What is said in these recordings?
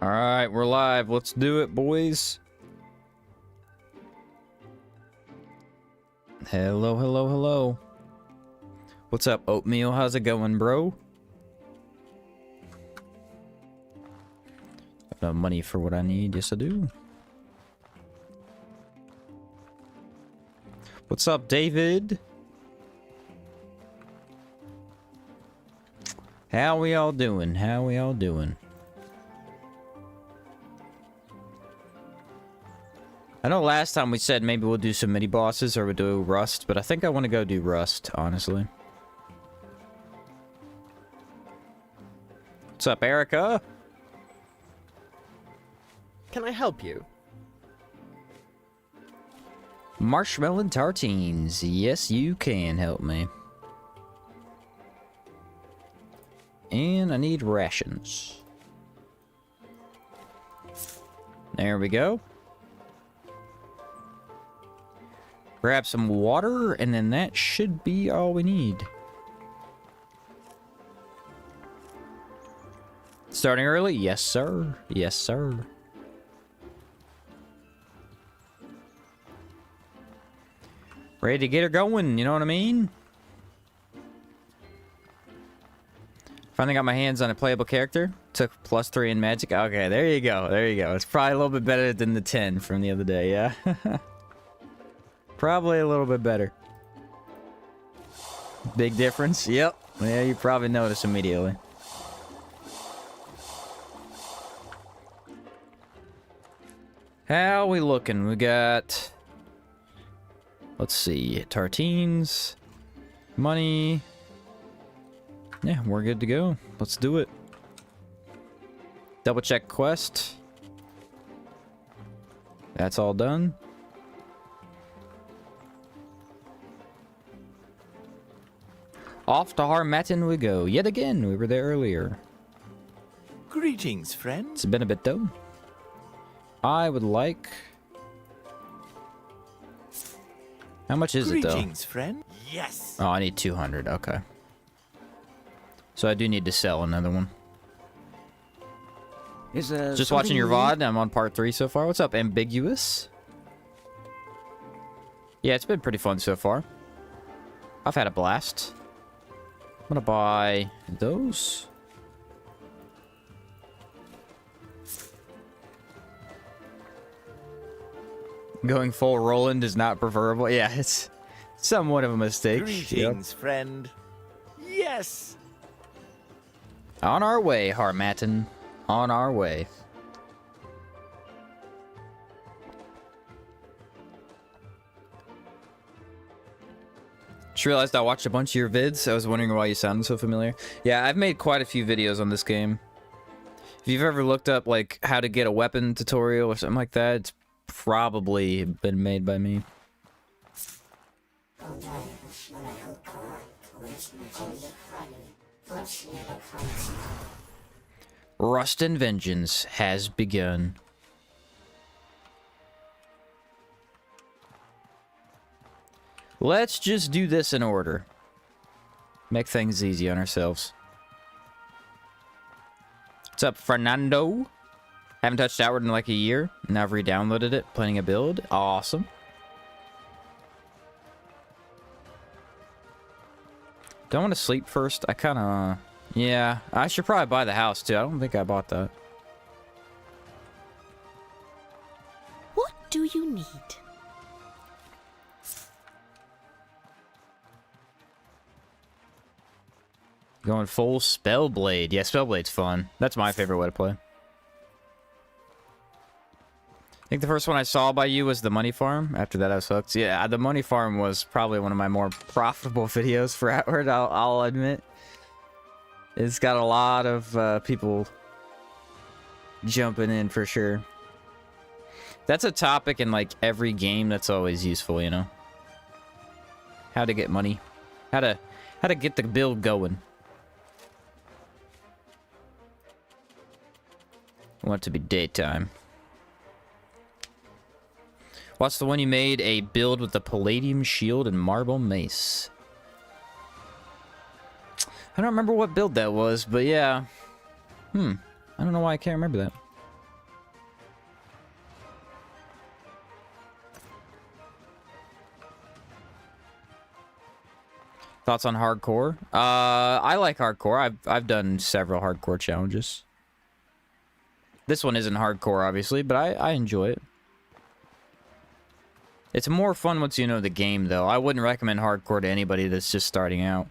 Alright, we're live. Let's do it, boys. Hello, hello, hello. What's up, Oatmeal? How's it going, bro? I've no money for what I need. Yes, I do. What's up, David? How we all doing? How we all doing? I know last time we said maybe we'll do some mini bosses or we'll do Rust, but I think I want to go do Rust, honestly. What's up, Erica? Can I help you? Marshmallow tartines. Yes, you can help me. And I need rations. There we go. Grab some water, and then that should be all we need. Starting early? Yes, sir. Yes, sir. Ready to get her going, you know what I mean? Finally got my hands on a playable character. Took +3 in magic. Okay, there you go. There you go. It's probably a little bit better than the 10 from the other day, yeah? Probably a little bit better. Big difference? Yep. Yeah, you probably notice immediately. How we looking? We got... Let's see. Tartines. Money. Yeah, we're good to go. Let's do it. Double check quest. That's all done. Off to Harmattan we go. Yet again, we were there earlier. Greetings, friends. It's been a bit though. I would like... How much is it though? Greetings, friend. Yes. Oh, I need 200. Okay. So I do need to sell another one. Just watching your VOD. I'm on part 3 so far. What's up, Ambiguous? Yeah, it's been pretty fun so far. I've had a blast. I'm gonna buy those. Going full Roland is not preferable. Yeah, it's somewhat of a mistake. Greetings, friend. Yes. On our way, Harmattan. On our way. Just realized I watched a bunch of your vids. I was wondering why you sounded so familiar. Yeah, I've made quite a few videos on this game. If you've ever looked up, like, how to get a weapon tutorial or something like that, it's probably been made by me. Rust and Vengeance has begun. Let's just do this in order. Make things easy on ourselves. What's up, Fernando? Haven't touched Outward in like a year. Now I've re-downloaded it, planning a build. Awesome. Do I want to sleep first? I kind of... Yeah, I should probably buy the house too. I don't think I bought that. What do you need? Going full Spellblade. Yeah, Spellblade's fun. That's my favorite way to play. I think the first one I saw by you was the Money Farm. After that, I was hooked. Yeah, the Money Farm was probably one of my more profitable videos for Outward, I'll admit. It's got a lot of people jumping in for sure. That's a topic in like every game that's always useful, you know? How to get money. How to get the build going. I want it to be daytime. What's the one you made? A build with the Palladium Shield and Marble Mace. I don't remember what build that was, but yeah. I don't know why I can't remember that. Thoughts on hardcore? I like hardcore. I've done several hardcore challenges. This one isn't hardcore, obviously, but I enjoy it. It's more fun once you know the game, though. I wouldn't recommend hardcore to anybody that's just starting out.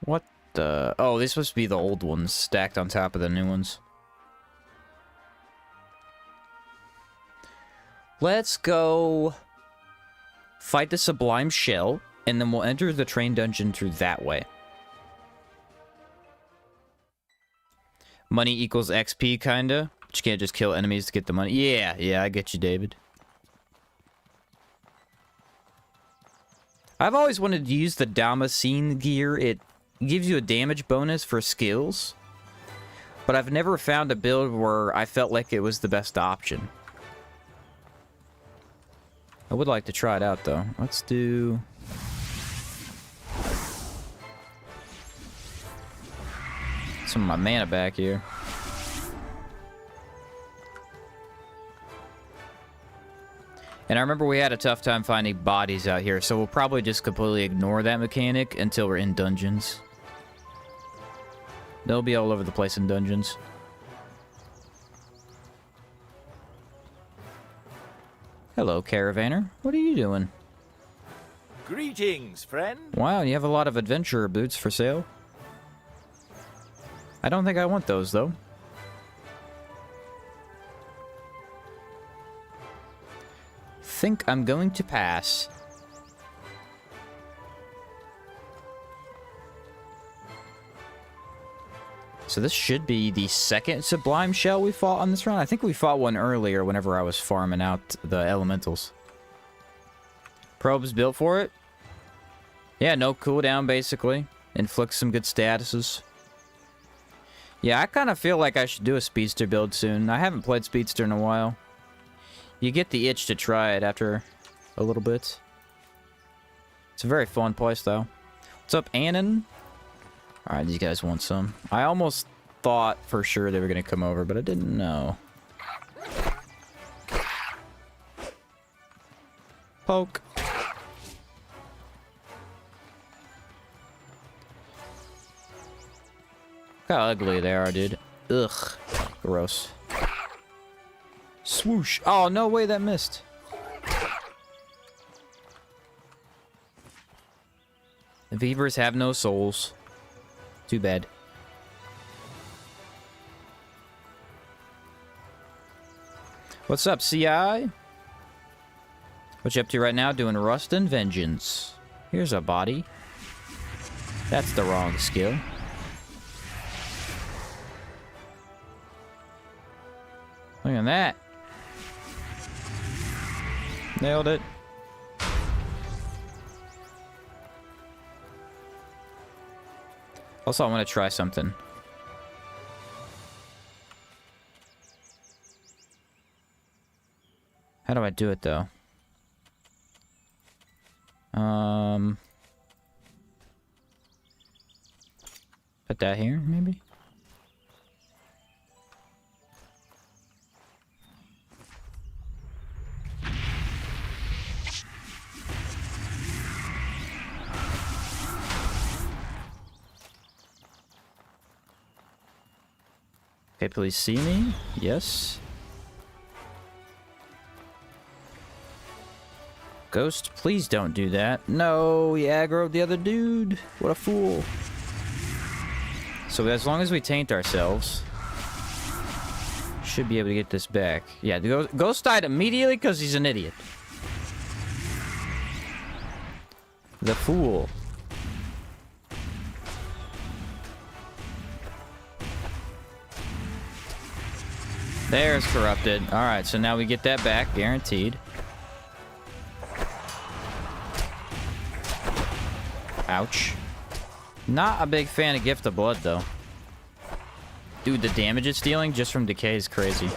What the... Oh, these supposed to be the old ones stacked on top of the new ones. Let's go fight the Sublime Shell, and then we'll enter the train dungeon through that way. Money equals XP, kinda. But you can't just kill enemies to get the money. Yeah, I get you, David. I've always wanted to use the Damascene gear. It gives you a damage bonus for skills. But I've never found a build where I felt like it was the best option. I would like to try it out, though. Let's do... some of my mana back here. And I remember we had a tough time finding bodies out here, so we'll probably just completely ignore that mechanic until we're in dungeons. They'll be all over the place in dungeons. Hello, Caravaner. What are you doing? Greetings, friend. Wow, you have a lot of adventurer boots for sale. I don't think I want those, though. Think I'm going to pass. So this should be the second Sublime Shell we fought on this run. I think we fought one earlier whenever I was farming out the elementals. Probes built for it. Yeah, no cooldown, basically. Inflicts some good statuses. Yeah, I kind of feel like I should do a Speedster build soon. I haven't played Speedster in a while. You get the itch to try it after a little bit. It's a very fun playstyle. What's up, Annan? Alright, these guys want some. I almost thought for sure they were going to come over, but I didn't know. Poke. Look how ugly they are, dude. Ugh. Gross. Swoosh. Oh, no way that missed. The Beavers have no souls. Too bad. What's up, CI? What you up to right now? Doing Rust and Vengeance. Here's a body. That's the wrong skill. Look at that. Nailed it. Also, I want to try something. How do I do it, though? Put that here, maybe? Okay, please see me. Yes. Ghost, please don't do that. No, he aggroed the other dude. What a fool. So as long as we taint ourselves, should be able to get this back. Yeah, the Ghost died immediately because he's an idiot. The fool. There's corrupted. Alright, so now we get that back, guaranteed. Ouch. Not a big fan of Gift of Blood, though. Dude, the damage it's dealing just from decay is crazy.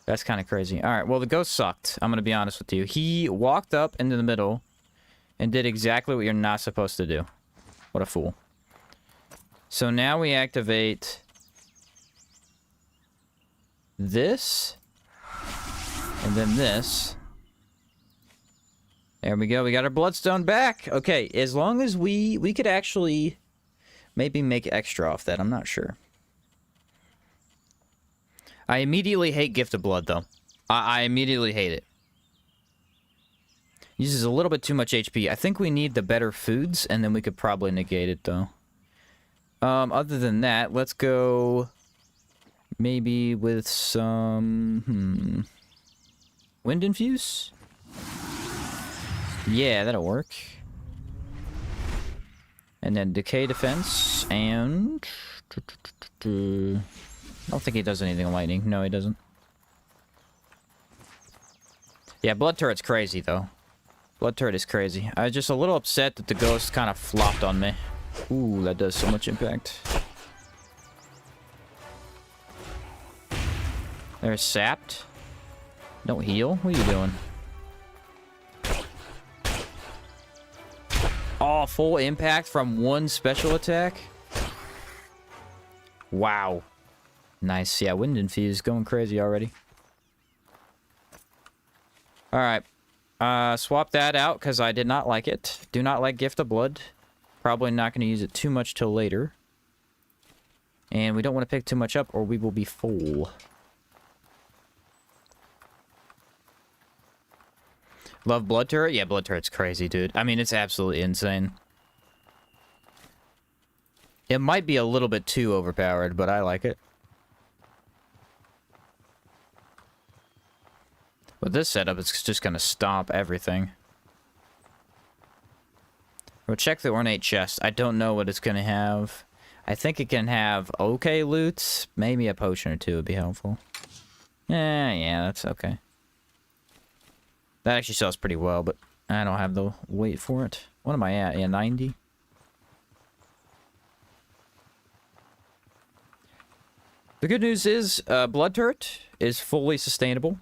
That's kind of crazy. Alright, well, the ghost sucked. I'm going to be honest with you. He walked up into the middle and did exactly what you're not supposed to do. What a fool. So now we activate this. And then this. There we go. We got our bloodstone back. Okay, as long as we could actually maybe make extra off that. I'm not sure. I immediately hate Gift of Blood, though. I immediately hate it. Uses a little bit too much HP. I think we need the better foods, and then we could probably negate it, though. Other than that, let's go maybe with some... Wind Infuse? Yeah, that'll work. And then Decay Defense, and... I don't think he does anything on lightning. No, he doesn't. Yeah, Blood Turret's crazy, though. Blood Turret is crazy. I was just a little upset that the ghost kind of flopped on me. Ooh, that does so much impact. There's Sapped. Don't heal. What are you doing? Oh, full impact from one special attack? Wow. Nice. Yeah, Wind Infuse going crazy already. Alright. Swap that out because I did not like it. Do not like Gift of Blood. Probably not going to use it too much till later. And we don't want to pick too much up or we will be full. Love Blood Turret? Yeah, Blood Turret's crazy, dude. I mean, it's absolutely insane. It might be a little bit too overpowered, but I like it. With this setup, it's just gonna stomp everything. We'll check the Ornate Chest. I don't know what it's gonna have. I think it can have okay loot. Maybe a potion or two would be helpful. Yeah, that's okay. That actually sells pretty well, but I don't have the weight for it. What am I at? Yeah, 90? The good news is, Blood Turret is fully sustainable.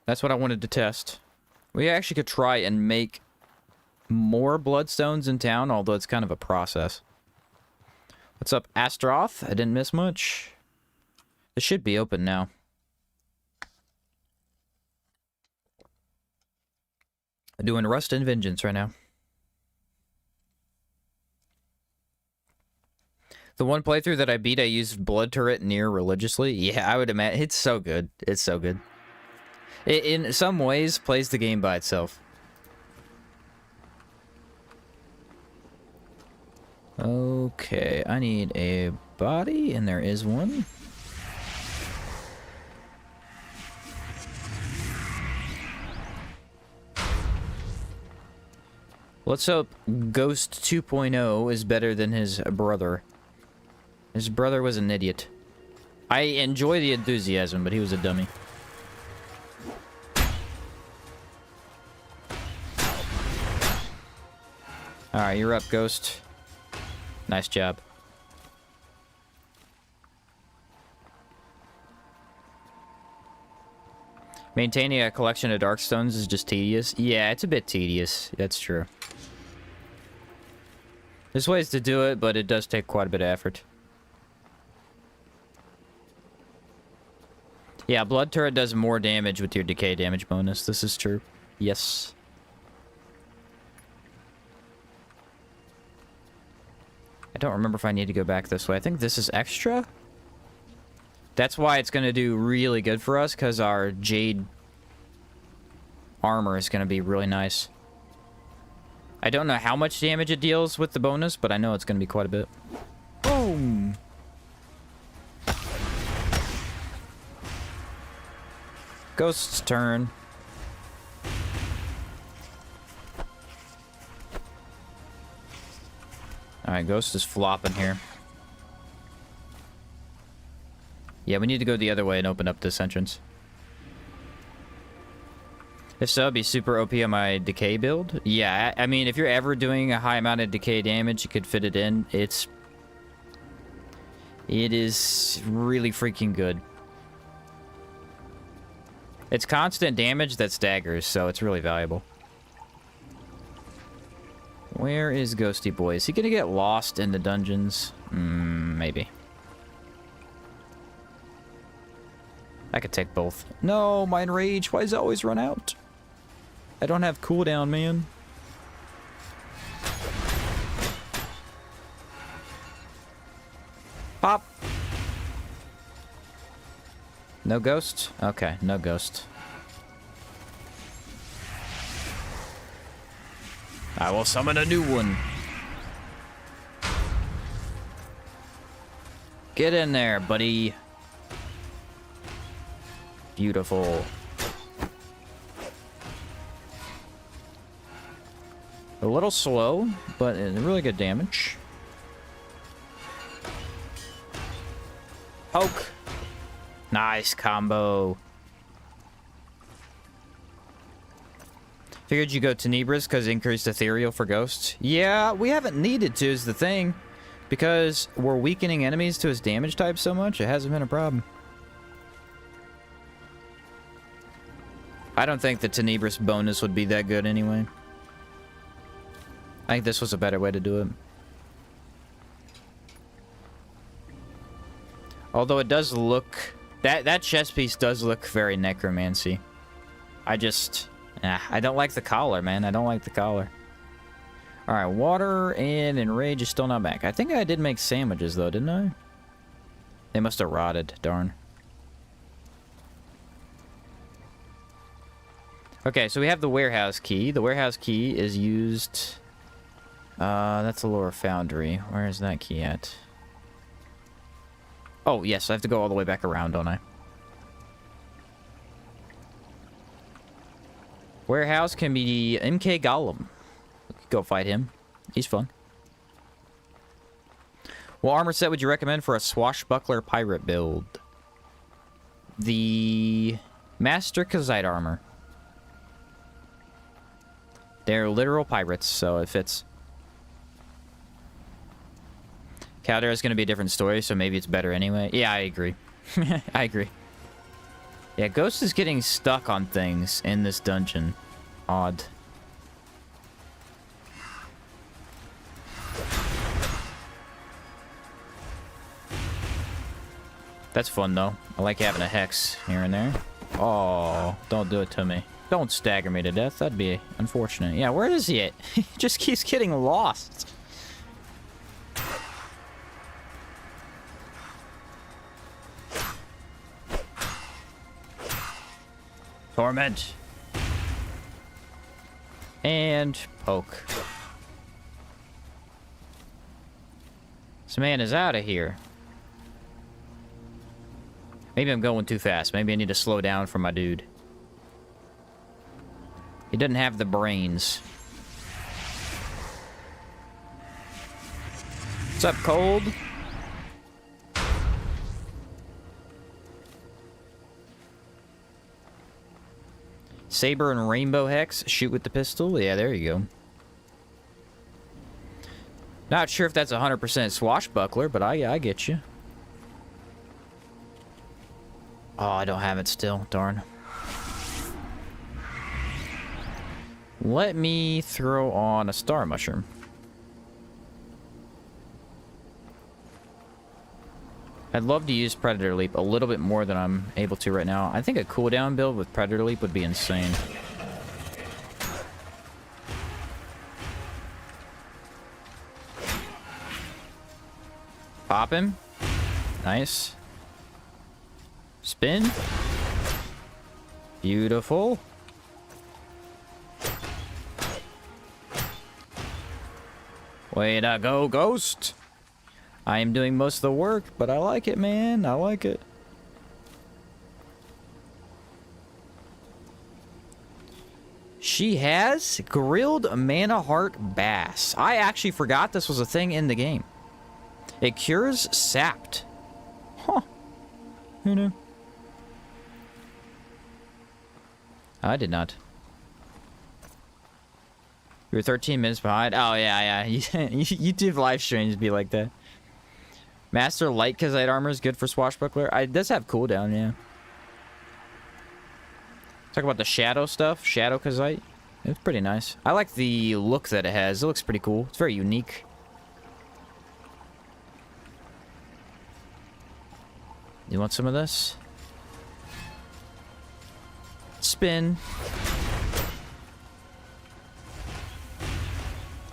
That's what I wanted to test. We actually could try and make more Bloodstones in town, although it's kind of a process. What's up, Astroth? I didn't miss much. This should be open now. I'm doing Rust and Vengeance right now. The one playthrough that I beat, I used Blood Turret near religiously. Yeah, I would imagine. It's so good. It's so good. It, in some ways, plays the game by itself. Okay, I need a body, and there is one. Let's hope Ghost 2.0 is better than his brother. His brother was an idiot. I enjoy the enthusiasm, but he was a dummy. Alright, you're up, Ghost. Nice job. Maintaining a collection of Darkstones is just tedious. Yeah, it's a bit tedious. That's true. There's ways to do it, but it does take quite a bit of effort. Yeah, Blood Turret does more damage with your decay damage bonus. This is true. Yes. I don't remember if I need to go back this way. I think this is extra. That's why it's going to do really good for us, because our Jade armor is going to be really nice. I don't know how much damage it deals with the bonus, but I know it's going to be quite a bit. Boom! Ghost's turn. Alright, Ghost is flopping here. Yeah, we need to go the other way and open up this entrance. If so, it'd be super OP on my decay build. Yeah, I mean, if you're ever doing a high amount of decay damage, you could fit it in. It is really freaking good. It's constant damage that staggers, so it's really valuable. Where is Ghosty Boy? Is he gonna get lost in the dungeons? Maybe. I could take both. No, my enrage. Why does it always run out? I don't have cooldown, man. Pop. No ghost? Okay, no ghost. I will summon a new one. Get in there, buddy. Beautiful. A little slow, but really good damage. Poke. Nice combo. Figured you go Tenebris because increased ethereal for ghosts. Yeah, we haven't needed to is the thing. Because we're weakening enemies to his damage type so much, it hasn't been a problem. I don't think the Tenebris bonus would be that good anyway. I think this was a better way to do it. Although it does look... That chest piece does look very necromancy. I don't like the collar, man. I don't like the collar. Alright, water and enrage is still not back. I think I did make sandwiches, though, didn't I? They must have rotted. Darn. Okay, so we have the warehouse key. The warehouse key is used... that's the lower foundry. Where is that key at? Oh, yes, I have to go all the way back around, don't I? Warehouse can be MK Golem. Go fight him. He's fun. What armor set would you recommend for a swashbuckler pirate build? The Master Kazite armor. They're literal pirates, so it fits. Caldera is going to be a different story, so maybe it's better anyway. Yeah, I agree. I agree. Yeah, Ghost is getting stuck on things in this dungeon. Odd. That's fun, though. I like having a hex here and there. Oh, don't do it to me. Don't stagger me to death. That'd be unfortunate. Yeah, where is he at? He just keeps getting lost. Torment. And poke. This man is out of here. Maybe I'm going too fast. Maybe I need to slow down for my dude. He doesn't have the brains. What's up, Cold? Saber and Rainbow Hex. Shoot with the pistol. Yeah, there you go. Not sure if that's 100% swashbuckler, but I get you. Oh, I don't have it still. Darn. Let me throw on a star mushroom. I'd love to use Predator Leap a little bit more than I'm able to right now. I think a cooldown build with Predator Leap would be insane. Pop him. Nice. Spin. Beautiful. Way to go, Ghost. I am doing most of the work, but I like it, man. I like it. She has grilled mana heart bass. I actually forgot this was a thing in the game. It cures sapped. Huh. Who knew? I did not. You were 13 minutes behind. Oh, yeah. YouTube live streams be like that. Master Light Kazite armor is good for swashbuckler. It does have cooldown, yeah. Talk about the shadow stuff. Shadow Kazite. It's pretty nice. I like the look that it has. It looks pretty cool. It's very unique. You want some of this? Spin.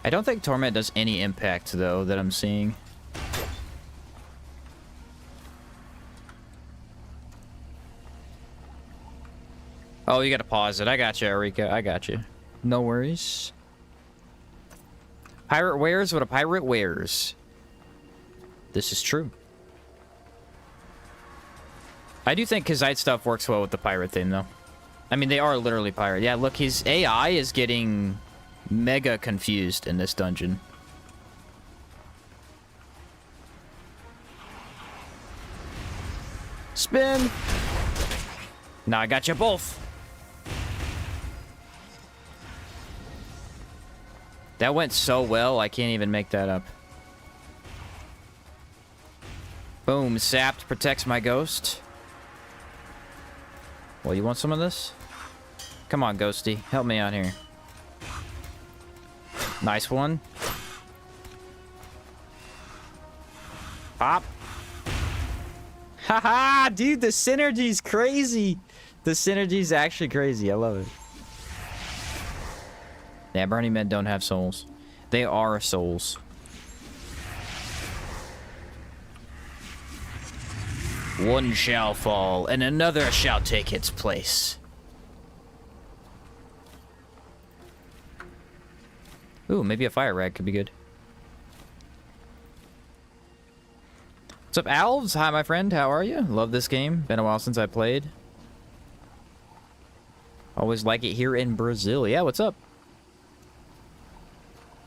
I don't think Torment does any impact, though, that I'm seeing. Oh, you gotta pause it. I got you, Erika. I got you. No worries. Pirate wears what a pirate wears. This is true. I do think Kazite stuff works well with the pirate theme, though. I mean, they are literally pirate. Yeah, look, his AI is getting mega confused in this dungeon. Spin! Now I got you both. That went so well, I can't even make that up. Boom, sapped protects my ghost. Well, you want some of this? Come on, Ghosty. Help me out here. Nice one. Pop. Haha, dude, the synergy's crazy. The synergy's actually crazy. I love it. Yeah, Burning Men don't have souls. They are souls. One shall fall, and another shall take its place. Ooh, maybe a fire rag could be good. What's up, Alves? Hi, my friend. How are you? Love this game. Been a while since I played. Always like it here in Brazil. Yeah, what's up?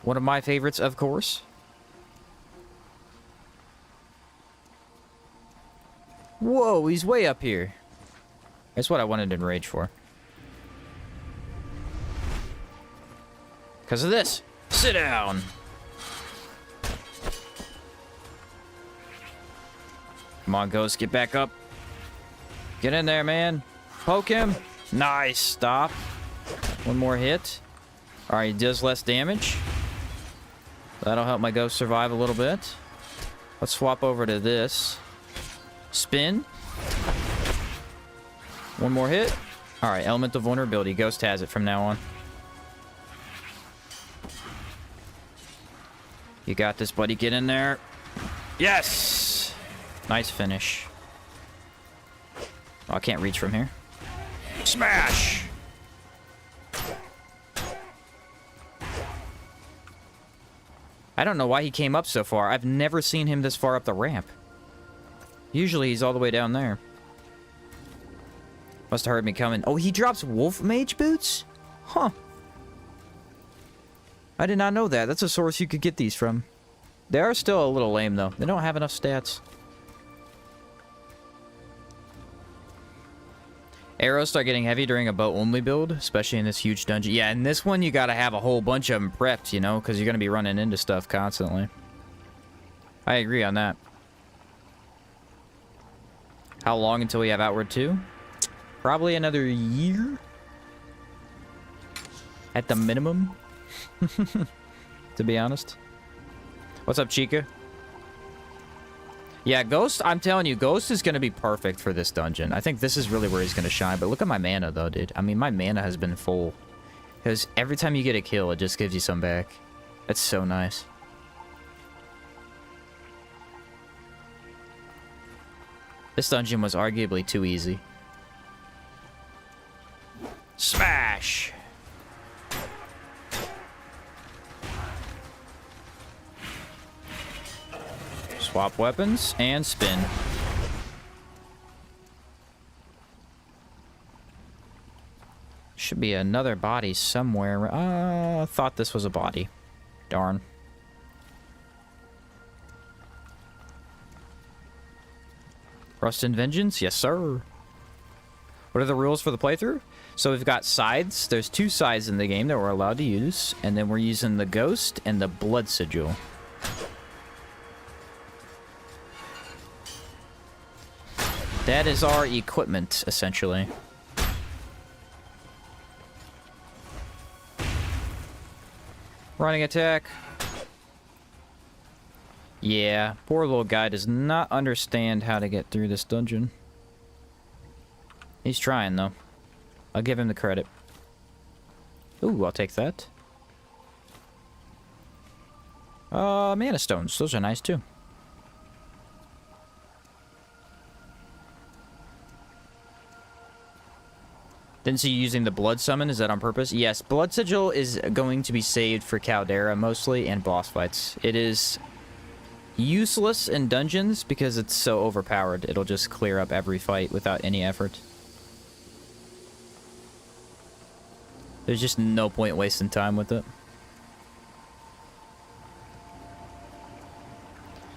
One of my favorites, of course. Whoa, he's way up here. That's what I wanted Enrage for. Because of this. Sit down. Come on, Ghost, get back up. Get in there, man. Poke him. Nice. Stop. One more hit. Alright, he does less damage. That'll help my Ghost survive a little bit. Let's swap over to this. Spin. One more hit. Alright, Element of Vulnerability. Ghost has it from now on. You got this, buddy. Get in there. Yes! Nice finish. Oh, I can't reach from here. Smash! I don't know why he came up so far. I've never seen him this far up the ramp. Usually he's all the way down there. Must have heard me coming. Oh, he drops Wolf Mage Boots? Huh. I did not know that. That's a source you could get these from. They are still a little lame, though. They don't have enough stats. Arrows start getting heavy during a bow-only build, especially in this huge dungeon. Yeah, in this one, you gotta have a whole bunch of them prepped, you know, because you're gonna be running into stuff constantly. I agree on that. How long until we have Outward 2? Probably another year? At the minimum? To be honest. What's up, Chica? Yeah, Ghost, I'm telling you, Ghost is going to be perfect for this dungeon. I think this is really where he's going to shine. But look at my mana, though, dude. I mean, my mana has been full. Because every time you get a kill, it just gives you some back. That's so nice. This dungeon was arguably too easy. Smash! Swap weapons and spin. Should be another body somewhere. I thought this was a body. Darn. Rust and Vengeance? Yes, sir. What are the rules for the playthrough? So we've got scythes. There's 2 scythes in the game that we're allowed to use. And then we're using the Ghost and the Blood Sigil. That is our equipment, essentially. Running attack. Yeah, poor little guy does not understand how to get through this dungeon. He's trying, though. I'll give him the credit. Ooh, I'll take that. Mana stones. Those are nice too. Didn't see you using the blood summon. Is that on purpose? Yes. Blood sigil is going to be saved for Caldera mostly and boss fights. It is useless in dungeons because it's so overpowered. It'll just clear up every fight without any effort. There's just no point wasting time with it.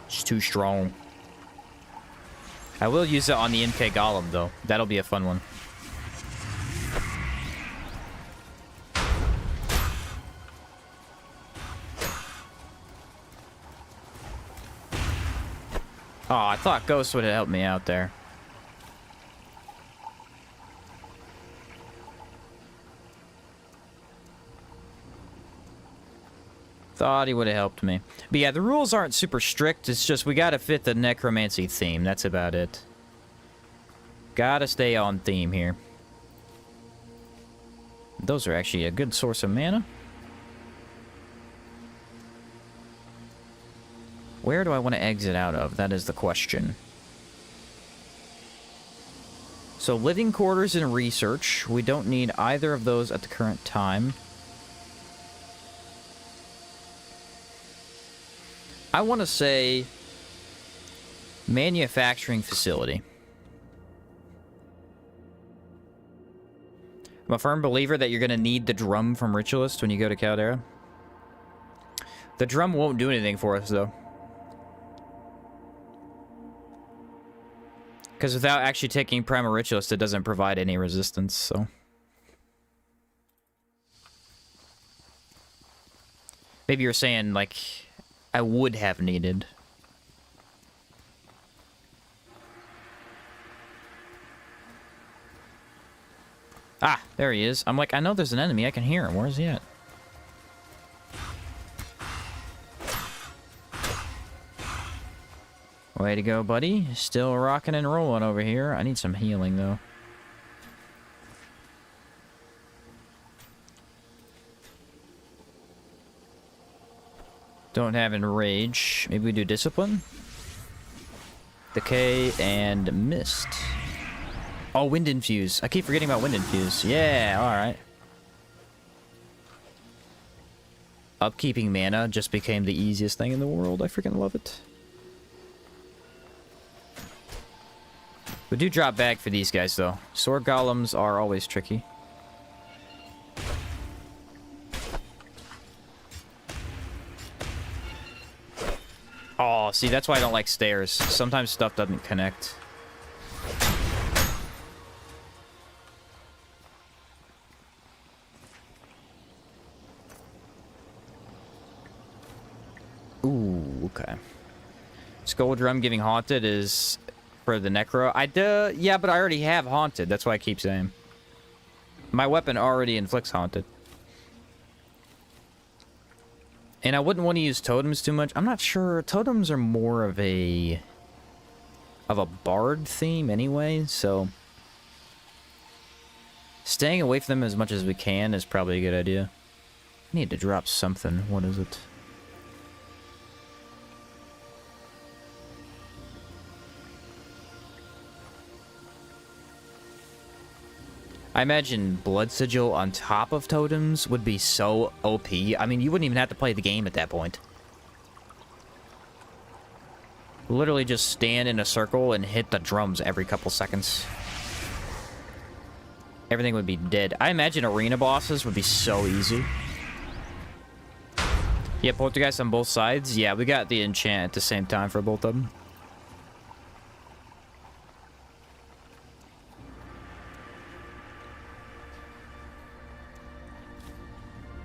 It's too strong. I will use it on the MK Golem, though. That'll be a fun one. Oh, I thought Ghost would have helped me out there. Thought he would have helped me. But yeah, the rules aren't super strict. It's just we gotta fit the necromancy theme. That's about it. Gotta stay on theme here. Those are actually a good source of mana. Where do I want to exit out of? That is the question. So living quarters and research. We don't need either of those at the current time. I want to say manufacturing facility. I'm a firm believer that you're going to need the drum from Ritualist when you go to Caldera. The drum won't do anything for us, though. Because without actually taking Primal Ritualist, it doesn't provide any resistance, so... Maybe you're saying, like... I would have needed. Ah, there he is. I'm like, I know there's an enemy. I can hear him. Where is he at? Way to go, buddy. Still rocking and rolling over here. I need some healing, though. Don't have Enrage. Maybe we do Discipline? Decay and Mist. Oh, Wind Infuse. I keep forgetting about Wind Infuse. Yeah, alright. Upkeeping mana just became the easiest thing in the world. I freaking love it. We do drop back for these guys, though. Sword Golems are always tricky. Oh, see, that's why I don't like stairs. Sometimes stuff doesn't connect. Ooh, okay. Skull Drum giving Haunted is for the Necro. Yeah, but I already have Haunted. That's why I keep saying. My weapon already inflicts Haunted. And I wouldn't want to use totems too much. I'm not sure. Totems are more of a bard theme anyway, so staying away from them as much as we can is probably a good idea. I need to drop something. What is it? I imagine Blood Sigil on top of totems would be so OP. I mean, you wouldn't even have to play the game at that point. Literally just stand in a circle and hit the drums every couple seconds. Everything would be dead. I imagine arena bosses would be so easy. Yeah, Poltergeist on both sides. Yeah, we got the enchant at the same time for both of them.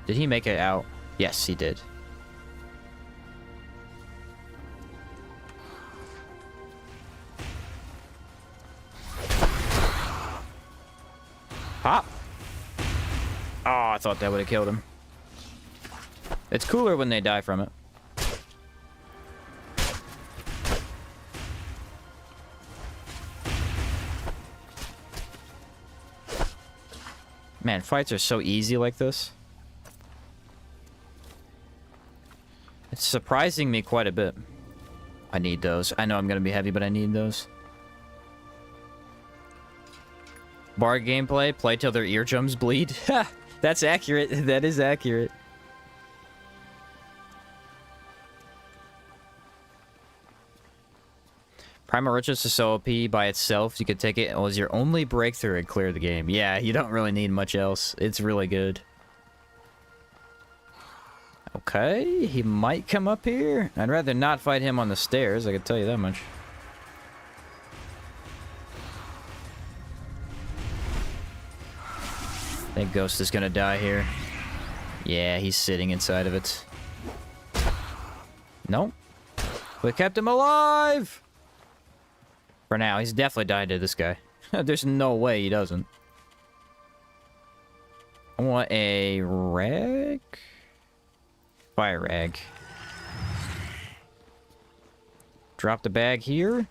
Did he make it out? Yes, he did. Pop! Oh, I thought that would have killed him. It's cooler when they die from it. Man, fights are so easy like this. It's surprising me quite a bit. I need those. I know I'm gonna be heavy, but I need those. Bar gameplay, play till their eardrums bleed. Ha! That's accurate. That is accurate. Primal Riches is so OP by itself. You could take it as your only breakthrough and clear the game. Yeah, you don't really need much else. It's really good. Okay, he might come up here. I'd rather not fight him on the stairs, I can tell you that much. I think Ghost is gonna die here. Yeah, he's sitting inside of it. Nope. We kept him alive! For now, he's definitely died to this guy. There's no way he doesn't. I want a rag? Fire rag. Drop the bag here.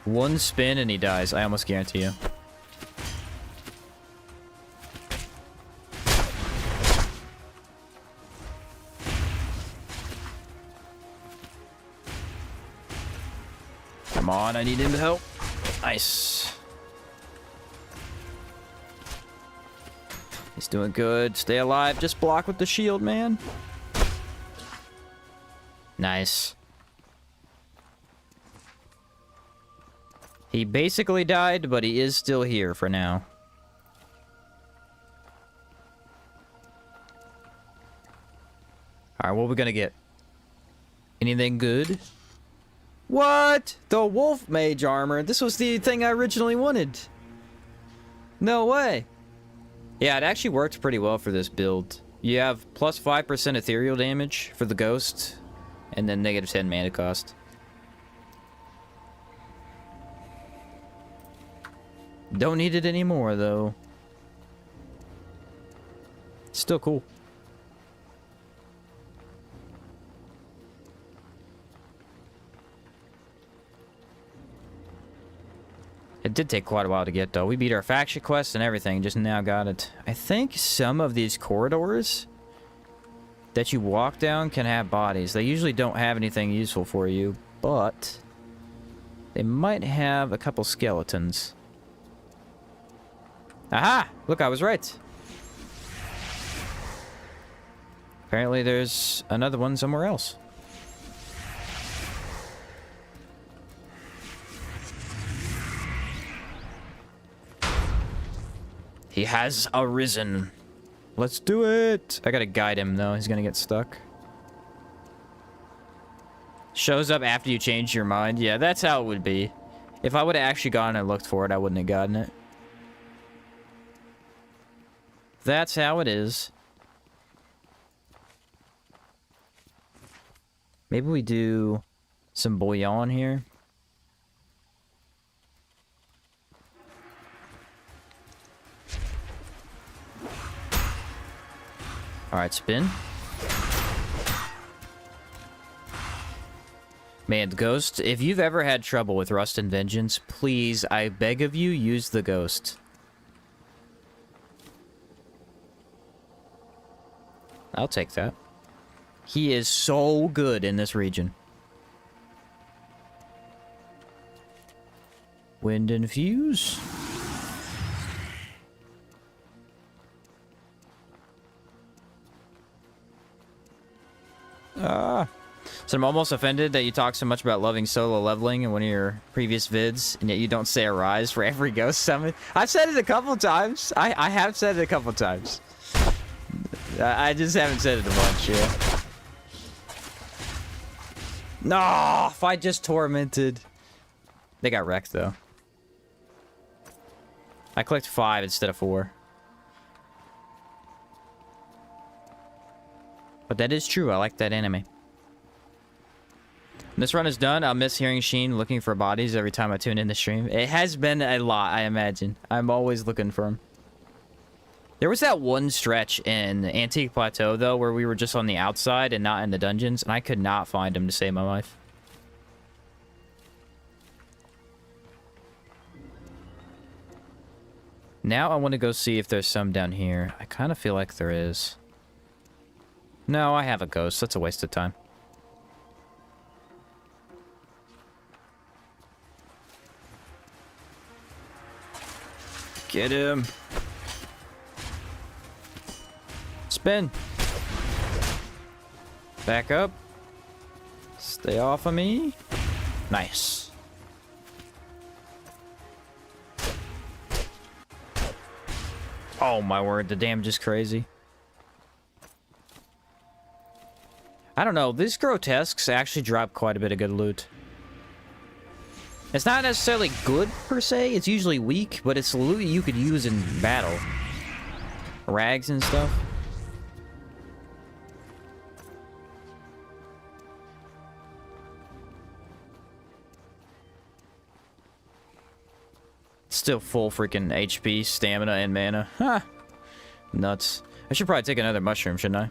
One spin and he dies. I almost guarantee you. Come on, I need him to help. Nice. He's doing good. Stay alive. Just block with the shield, man. Nice. He basically died, but he is still here for now. Alright, what are we gonna get? Anything good? What? The wolf mage armor. This was the thing I originally wanted. No way. Yeah, it actually worked pretty well for this build. You have plus 5% ethereal damage for the ghost, and then negative 10 mana cost. Don't need it anymore, though. Still cool. It did take quite a while to get, though. We beat our faction quest and everything, just now got it. I think some of these corridors that you walk down can have bodies. They usually don't have anything useful for you, but they might have a couple skeletons. Aha! Look, I was right. Apparently there's another one somewhere else. He has arisen. Let's do it. I gotta guide him, though. He's gonna get stuck. Shows up after you change your mind. Yeah, that's how it would be. If I would have actually gone and looked for it, I wouldn't have gotten it. That's how it is. Maybe we do some bouillon here. Alright, spin. Man, Ghost, if you've ever had trouble with Rust and Vengeance, please, I beg of you, use the Ghost. I'll take that. He is so good in this region. Wind infuse. So I'm almost offended that you talk so much about loving solo leveling in one of your previous vids, and yet you don't say arise for every ghost summon. I've said it a couple times. I have said it a couple times. I just haven't said it a bunch, yeah. No, if I just tormented. They got wrecked, though. I clicked 5 instead of 4. But that is true. I like that anime. This run is done. I'll miss hearing Sheen looking for bodies every time I tune in the stream. It has been a lot, I imagine. I'm always looking for them. There was that one stretch in Antique Plateau, though, where we were just on the outside and not in the dungeons, and I could not find him to save my life. Now I want to go see if there's some down here. I kind of feel like there is. No, I have a ghost. That's a waste of time. Get him. Spin. Back up. Stay off of me. Nice. Oh my word, the damage is crazy. I don't know, these grotesques actually drop quite a bit of good loot. It's not necessarily good per se, it's usually weak, but it's loot you could use in battle. Rags and stuff. Still full freaking HP, stamina, and mana. Huh. Nuts. I should probably take another mushroom, shouldn't I?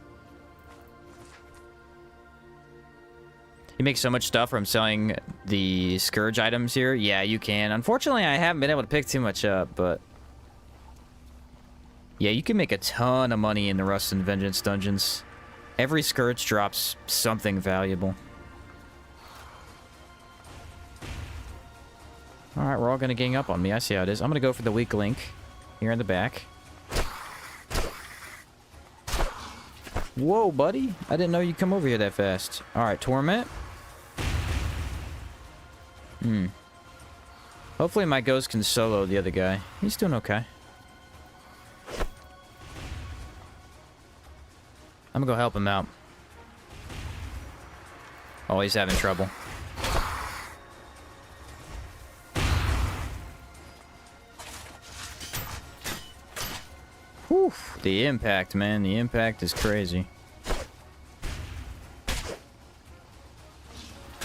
You make so much stuff from selling the Scourge items here. Yeah, you can. Unfortunately, I haven't been able to pick too much up, but... yeah, you can make a ton of money in the Rust and Vengeance dungeons. Every Scourge drops something valuable. Alright, we're all gonna gang up on me. I see how it is. I'm gonna go for the weak link here in the back. Whoa, buddy. I didn't know you'd come over here that fast. Alright, Torment. Hopefully my ghost can solo the other guy. He's doing okay. I'm gonna go help him out. Oh, he's having trouble. Whew, the impact, man. The impact is crazy.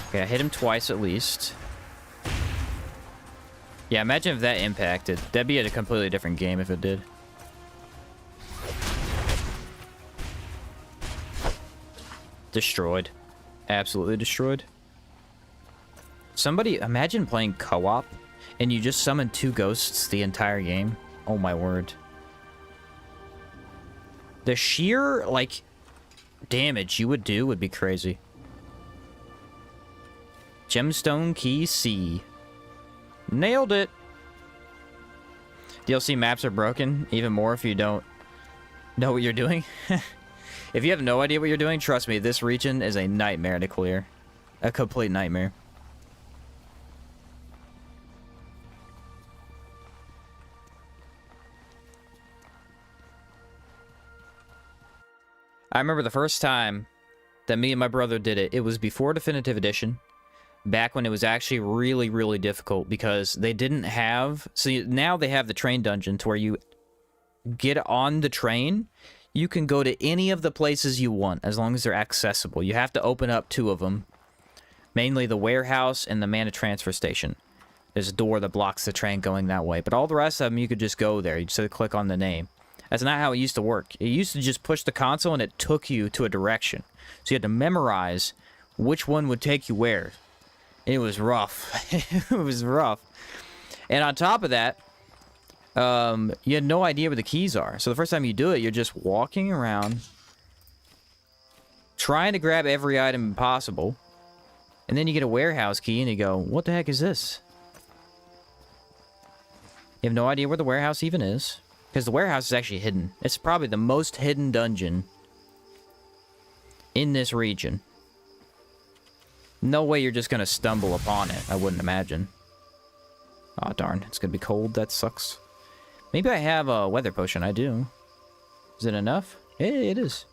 Okay, I hit him twice at least. Yeah, imagine if that impacted. That'd be a completely different game if it did. Destroyed. Absolutely destroyed. Somebody, imagine playing co-op and you just summon 2 ghosts the entire game. Oh my word. The sheer, like, damage you would do would be crazy. Gemstone Key C. Nailed it! DLC maps are broken, even more if you don't know what you're doing. If you have no idea what you're doing, trust me, this region is a nightmare to clear. A complete nightmare. I remember the first time that me and my brother did it. It was before Definitive Edition. Back when it was actually really, really difficult because they didn't have... See, now they have the train dungeon to where you get on the train. You can go to any of the places you want as long as they're accessible. You have to open up 2 of them. Mainly the warehouse and the mana transfer station. There's a door that blocks the train going that way. But all the rest of them, you could just go there. You just click on the name. That's not how it used to work. It used to just push the console and it took you to a direction. So you had to memorize which one would take you where. It was rough. It was rough. And on top of that, you had no idea where the keys are. So the first time you do it, you're just walking around, trying to grab every item possible. And then you get a warehouse key and you go, what the heck is this? You have no idea where the warehouse even is. Because the warehouse is actually hidden. It's probably the most hidden dungeon in this region. No way you're just going to stumble upon it, I wouldn't imagine. Aw, darn. It's going to be cold. That sucks. Maybe I have a weather potion. I do. Is it enough? It is.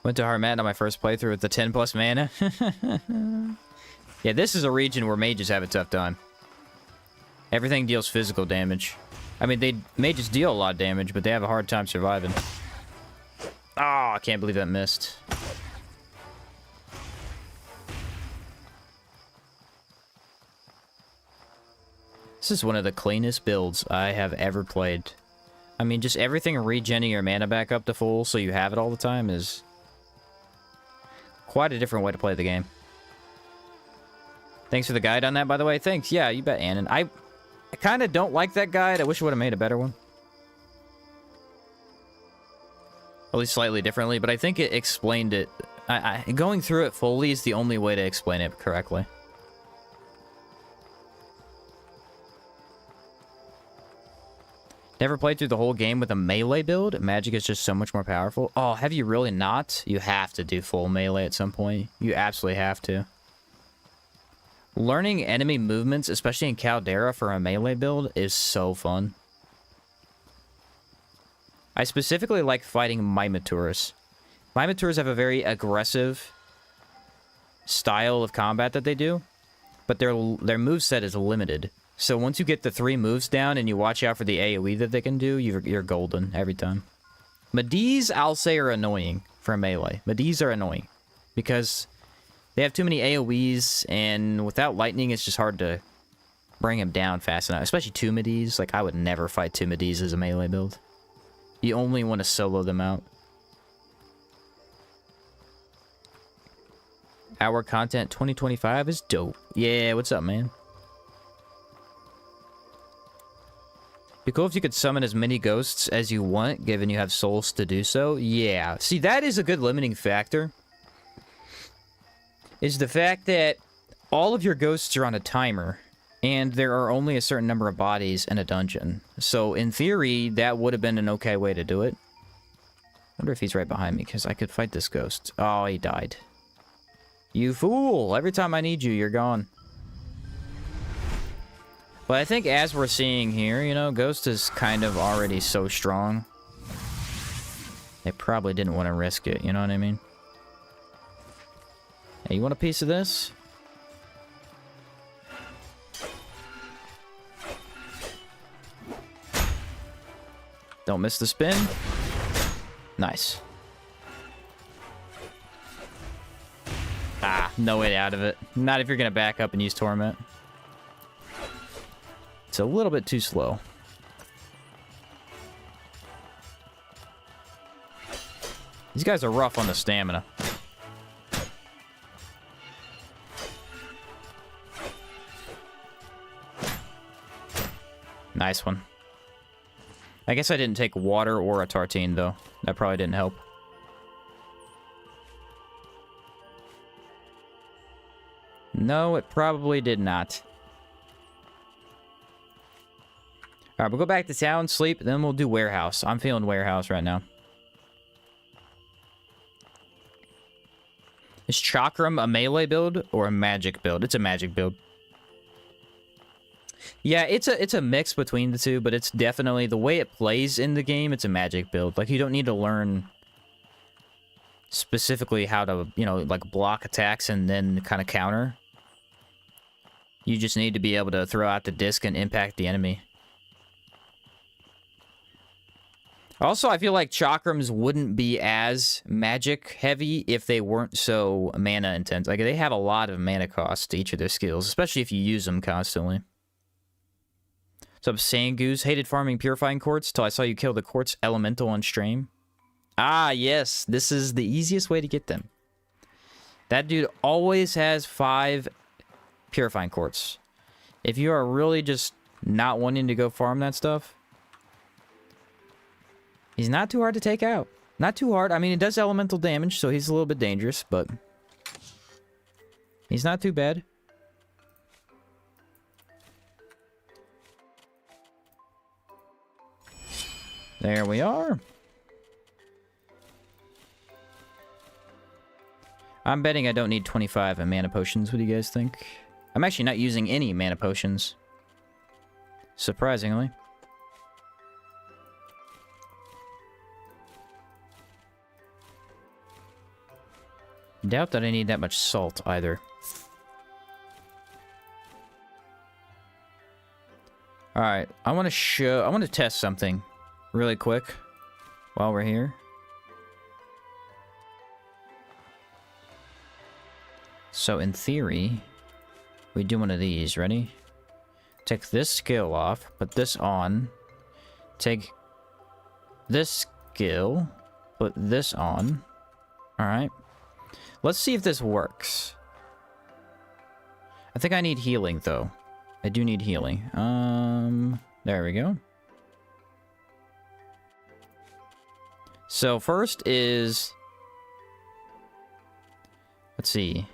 Went to Harmat on my first playthrough with the 10 plus mana. Yeah, this is a region where mages have a tough time. Everything deals physical damage. I mean, mages deal a lot of damage, but they have a hard time surviving. Oh, I can't believe that missed. This is one of the cleanest builds I have ever played. I mean, just everything regenning your mana back up to full so you have it all the time is quite a different way to play the game. Thanks for the guide on that, by the way. Thanks. Yeah, you bet, Annan. I kind of don't like that guide. I wish I would have made a better one. At least slightly differently, but I think it explained it. Going through it fully is the only way to explain it correctly. Never played through the whole game with a melee build. Magic is just so much more powerful. Oh, have you really not? You have to do full melee at some point. You absolutely have to. Learning enemy movements, especially in Caldera for a melee build, is so fun. I specifically like fighting Mimatours. Mimatours have a very aggressive style of combat that they do, but their moveset is limited. So once you get the 3 moves down and you watch out for the AoE that they can do, you're golden every time. Medis, I'll say, are annoying for melee. Medis are annoying because they have too many AoEs, and without lightning, it's just hard to bring them down fast enough. Especially 2 Medis. Like, I would never fight 2 Medis as a melee build. You only want to solo them out. Our content 2025 is dope. Yeah, what's up, man? Be cool if you could summon as many ghosts as you want, given you have souls to do so. Yeah. See, that is a good limiting factor. Is the fact that all of your ghosts are on a timer, and there are only a certain number of bodies in a dungeon. So, in theory, that would have been an okay way to do it. Wonder if he's right behind me, because I could fight this ghost. Oh, he died. You fool! Every time I need you, you're gone. But I think as we're seeing here, you know, Ghost is kind of already so strong. They probably didn't want to risk it, you know what I mean? Hey, you want a piece of this? Don't miss the spin. Nice. Ah, no way out of it. Not if you're going to back up and use Torment. It's a little bit too slow. These guys are rough on the stamina. Nice one. I guess I didn't take water or a tartine, though. That probably didn't help. No, it probably did not. Alright, we'll go back to town, sleep, then we'll do warehouse. I'm feeling warehouse right now. Is Chakram a melee build or a magic build? It's a magic build. Yeah, it's a mix between the two, but it's definitely the way it plays in the game, it's a magic build. Like, you don't need to learn specifically how to, you know, like block attacks and then kind of counter. You just need to be able to throw out the disc and impact the enemy. Also, I feel like Chakrams wouldn't be as magic heavy if they weren't so mana intense. Like, they have a lot of mana cost to each of their skills, especially if you use them constantly. What's up, Sangoose? Hated farming purifying quartz till I saw you kill the quartz elemental on stream. Ah, yes. This is the easiest way to get them. That dude always has 5 purifying quartz. If you are really just not wanting to go farm that stuff, he's not too hard to take out. Not too hard. I mean, it does elemental damage, so he's a little bit dangerous, but he's not too bad. There we are. I'm betting I don't need 25 mana potions. What do you guys think? I'm actually not using any mana potions. Surprisingly. Doubt that I need that much salt either. Alright, I want to test something really quick while we're here. So in theory, we do one of these. Ready? Take this skill off, put this on. Take this skill, put this on. Alright. Let's see if this works. I think I need healing, though. I do need healing. There we go. So first is... Let's see.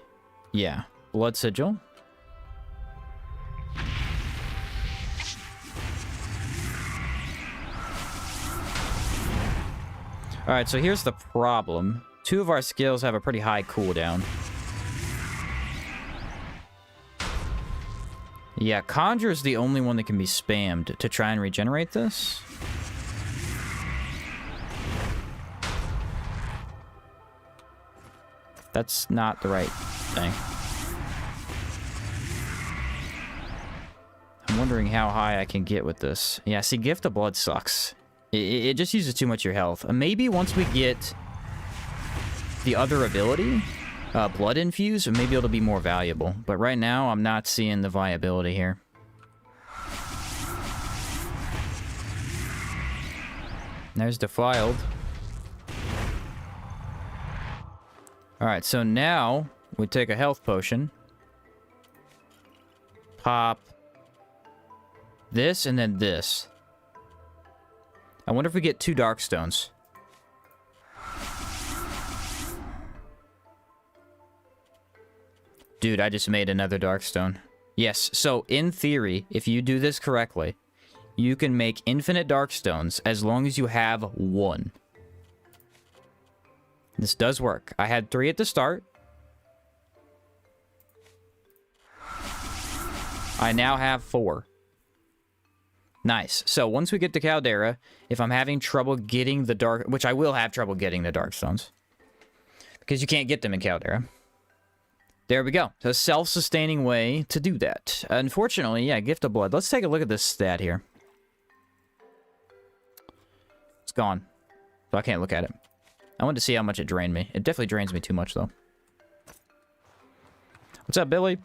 Yeah. Blood sigil. Alright, so here's the problem. 2 of our skills have a pretty high cooldown. Yeah, Conjure is the only one that can be spammed to try and regenerate this. That's not the right thing. I'm wondering how high I can get with this. Yeah, see, Gift of Blood sucks. It just uses too much of your health. Maybe once we get the other ability, Blood Infuse, maybe it'll be more valuable. But right now, I'm not seeing the viability here. There's Defiled. Alright, so now we take a health potion. Pop this and then this. I wonder if we get 2 dark stones. Dude, I just made another dark stone. Yes, so in theory, if you do this correctly, you can make infinite dark stones as long as you have 1. This does work. I had 3 at the start. I now have 4. Nice. So once we get to Caldera, if I'm having trouble getting the dark... Which I will have trouble getting the dark stones. Because you can't get them in Caldera. There we go. So a self-sustaining way to do that. Unfortunately, yeah, Gift of Blood. Let's take a look at this stat here. It's gone. So I can't look at it. I wanted to see how much it drained me. It definitely drains me too much, though. What's up, Billy?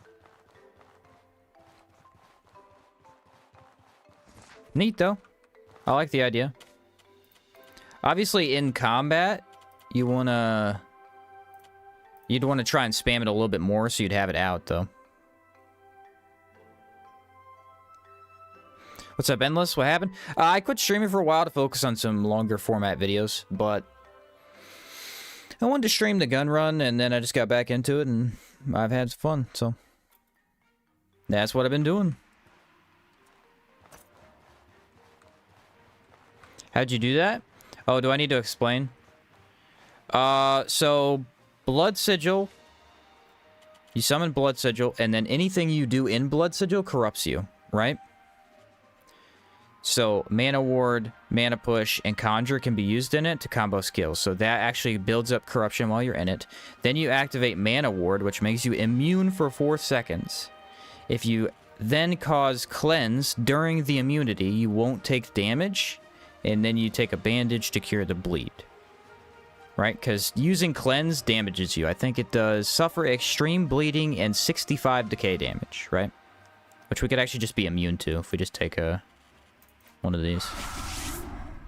Neat, though. I like the idea. Obviously, in combat, you'd want to try and spam it a little bit more so you'd have it out, though. What's up, Endless? What happened? I quit streaming for a while to focus on some longer format videos, but I wanted to stream the gun run, and then I just got back into it, and I've had fun, so that's what I've been doing. How'd you do that? Oh, do I need to explain? So Blood Sigil, you summon Blood Sigil, and then anything you do in Blood Sigil corrupts you, right? So Mana Ward, Mana Push, and Conjure can be used in it to combo skills. So that actually builds up corruption while you're in it. Then you activate Mana Ward, which makes you immune for 4 seconds. If you then cause Cleanse during the immunity, you won't take damage. And then you take a bandage to cure the bleed. Right? Because using Cleanse damages you. I think it does suffer extreme bleeding and 65 decay damage, right? Which we could actually just be immune to if we just take one of these.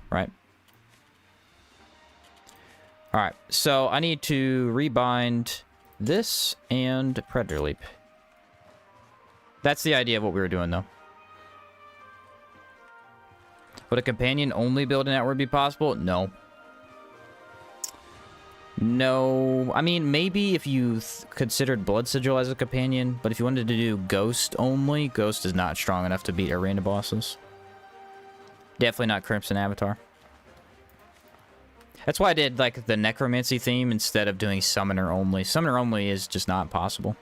Right? Alright, so I need to rebind this and Predator Leap. That's the idea of what we were doing, though. Would a companion-only build in Outward be possible? No. No. I mean, maybe if you considered Blood Sigil as a companion, but if you wanted to do Ghost only, Ghost is not strong enough to beat arena bosses. Definitely not Crimson Avatar. That's why I did, like, the Necromancy theme instead of doing Summoner only. Summoner only is just not possible.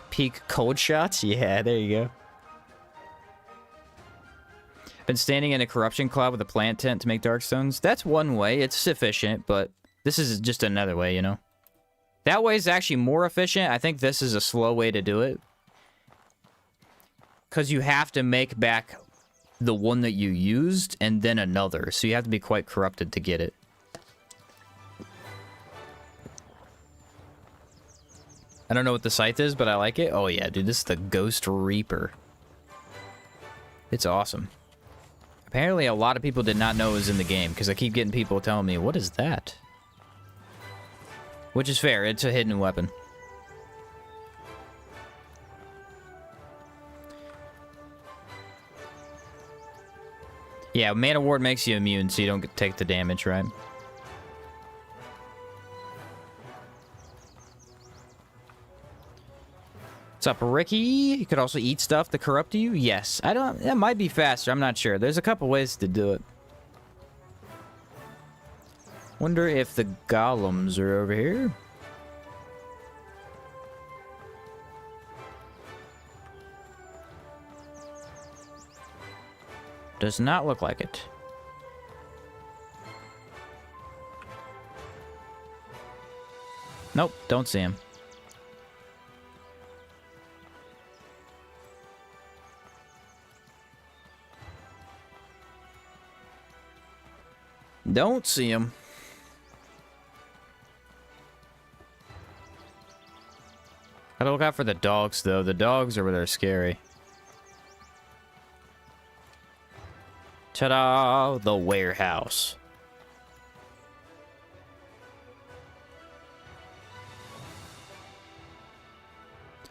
Peak cold shots? Yeah, there you go. Been standing in a corruption cloud with a plant tent to make darkstones. That's one way. It's sufficient, but this is just another way, you know? That way is actually more efficient. I think this is a slow way to do it. Because you have to make back the one that you used and then another. So you have to be quite corrupted to get it. I don't know what the scythe is, but I like it. Oh yeah, dude, this is the Ghost Reaper. It's awesome. Apparently a lot of people did not know it was in the game, because I keep getting people telling me, what is that? Which is fair. It's a hidden weapon. Yeah, Mana Ward makes you immune, so you don't take the damage, right? What's up, Ricky? You could also eat stuff to corrupt you? Yes. I don't... That might be faster. I'm not sure. There's a couple ways to do it. Wonder if the golems are over here. Does not look like it. Nope, don't see him. Don't see him. Gotta look out for the dogs, though. The dogs are where they're scary. Ta-da! The warehouse.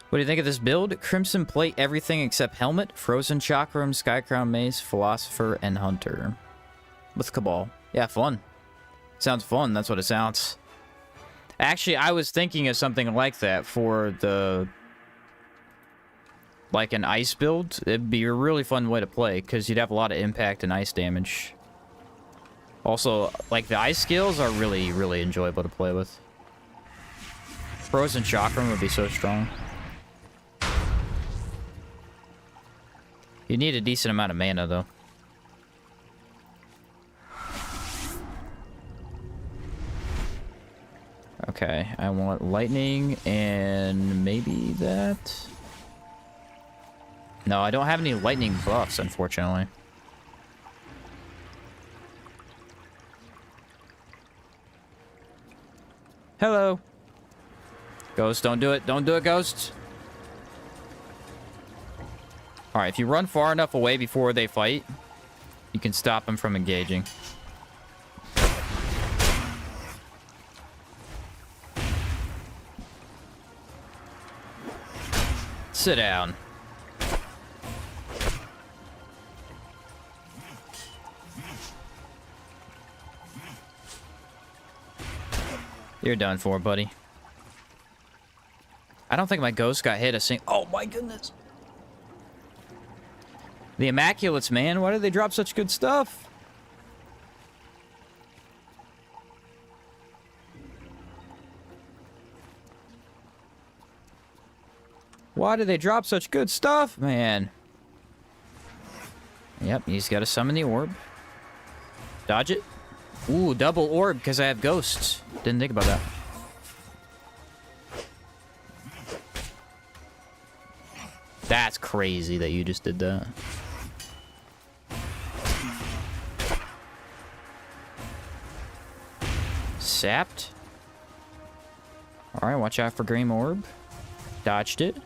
What do you think of this build? Crimson plate, everything except helmet, frozen chakram, skycrown mace, philosopher, and hunter. With Cabal. Yeah, fun. Sounds fun, that's what it sounds. Actually, I was thinking of something like that for the... like an ice build. It'd be a really fun way to play, because you'd have a lot of impact and ice damage. Also, like, the ice skills are really, really enjoyable to play with. Frozen chakram would be so strong. You need a decent amount of mana, though. Okay, I want lightning and maybe that. No, I don't have any lightning buffs, unfortunately. Hello. Ghost, don't do it. Don't do it, Ghost. Alright, if you run far enough away before they fight, you can stop them from engaging. Sit down. You're done for, buddy. I don't think my ghost got hit a single... Oh my goodness. The Immaculates, man. Why do they drop such good stuff? Why do they drop such good stuff, man? Yep, he's got to summon the orb. Dodge it. Ooh, double orb because I have ghosts. Didn't think about that. That's crazy that you just did that. Sapped. Alright, watch out for Green Orb. Dodged it.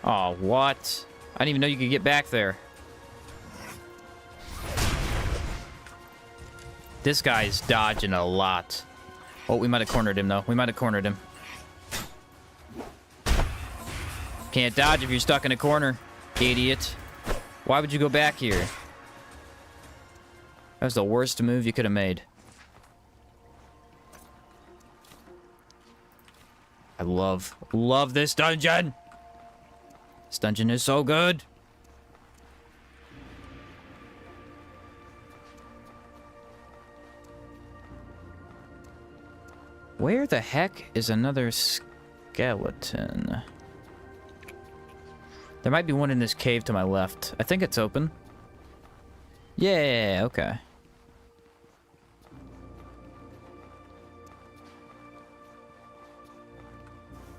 Oh, what? I didn't even know you could get back there. This guy's dodging a lot. Oh, we might have cornered him, though. We might have cornered him. Can't dodge if you're stuck in a corner, idiot. Why would you go back here? That was the worst move you could have made. I love this dungeon! This dungeon is so good! Where the heck is another skeleton? There might be one in this cave to my left. I think it's open. Yeah, okay.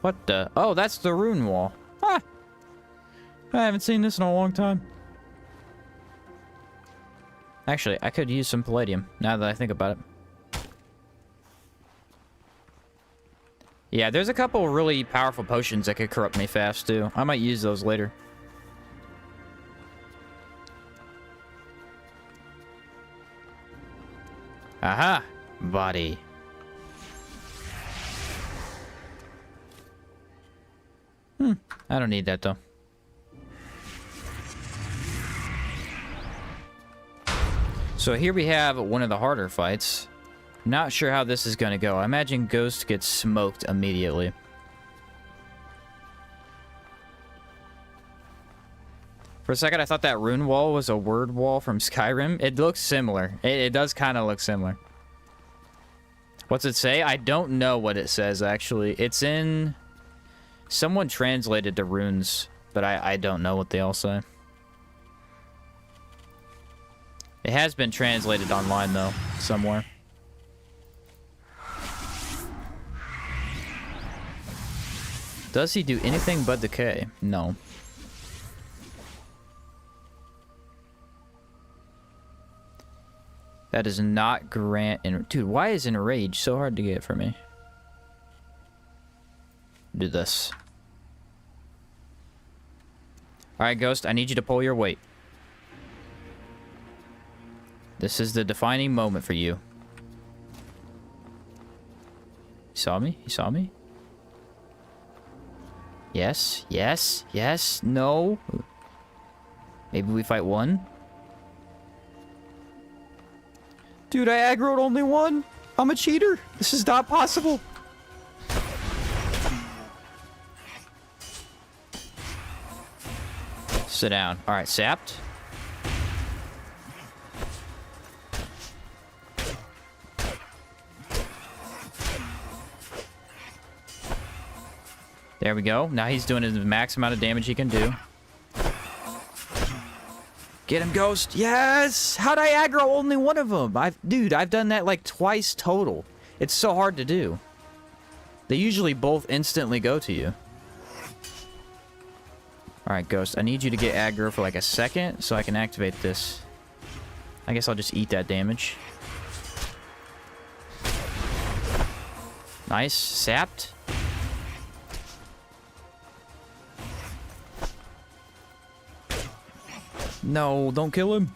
What the? Oh, that's the rune wall. Ah! I haven't seen this in a long time. Actually, I could use some palladium, now that I think about it. Yeah, there's a couple really powerful potions that could corrupt me fast, too. I might use those later. Aha! Body. I don't need that though. So here we have one of the harder fights. Not sure how this is gonna go. I imagine Ghost gets smoked immediately. For a second, I thought that rune wall was a word wall from Skyrim. It looks similar. It does kind of look similar. What's it say? I don't know what it says, actually. It's in... Someone translated the runes, but I don't know what they all say. It has been translated online, though, somewhere. Does he do anything but decay? No. That does not grant... Dude, why is Enrage so hard to get for me? Do this. Alright, Ghost, I need you to pull your weight. This is the defining moment for you. You saw me? You saw me? Yes, yes, yes, no. Maybe we fight one? Dude, I aggroed only one. I'm a cheater. This is not possible. Sit down. All right, sapped. There we go. Now he's doing the max amount of damage he can do. Get him, Ghost. Yes! How'd I aggro only one of them? Dude, I've done that like twice total. It's so hard to do. They usually both instantly go to you. Alright, Ghost, I need you to get aggro for like a second so I can activate this. I guess I'll just eat that damage. Nice. Sapped. No, don't kill him.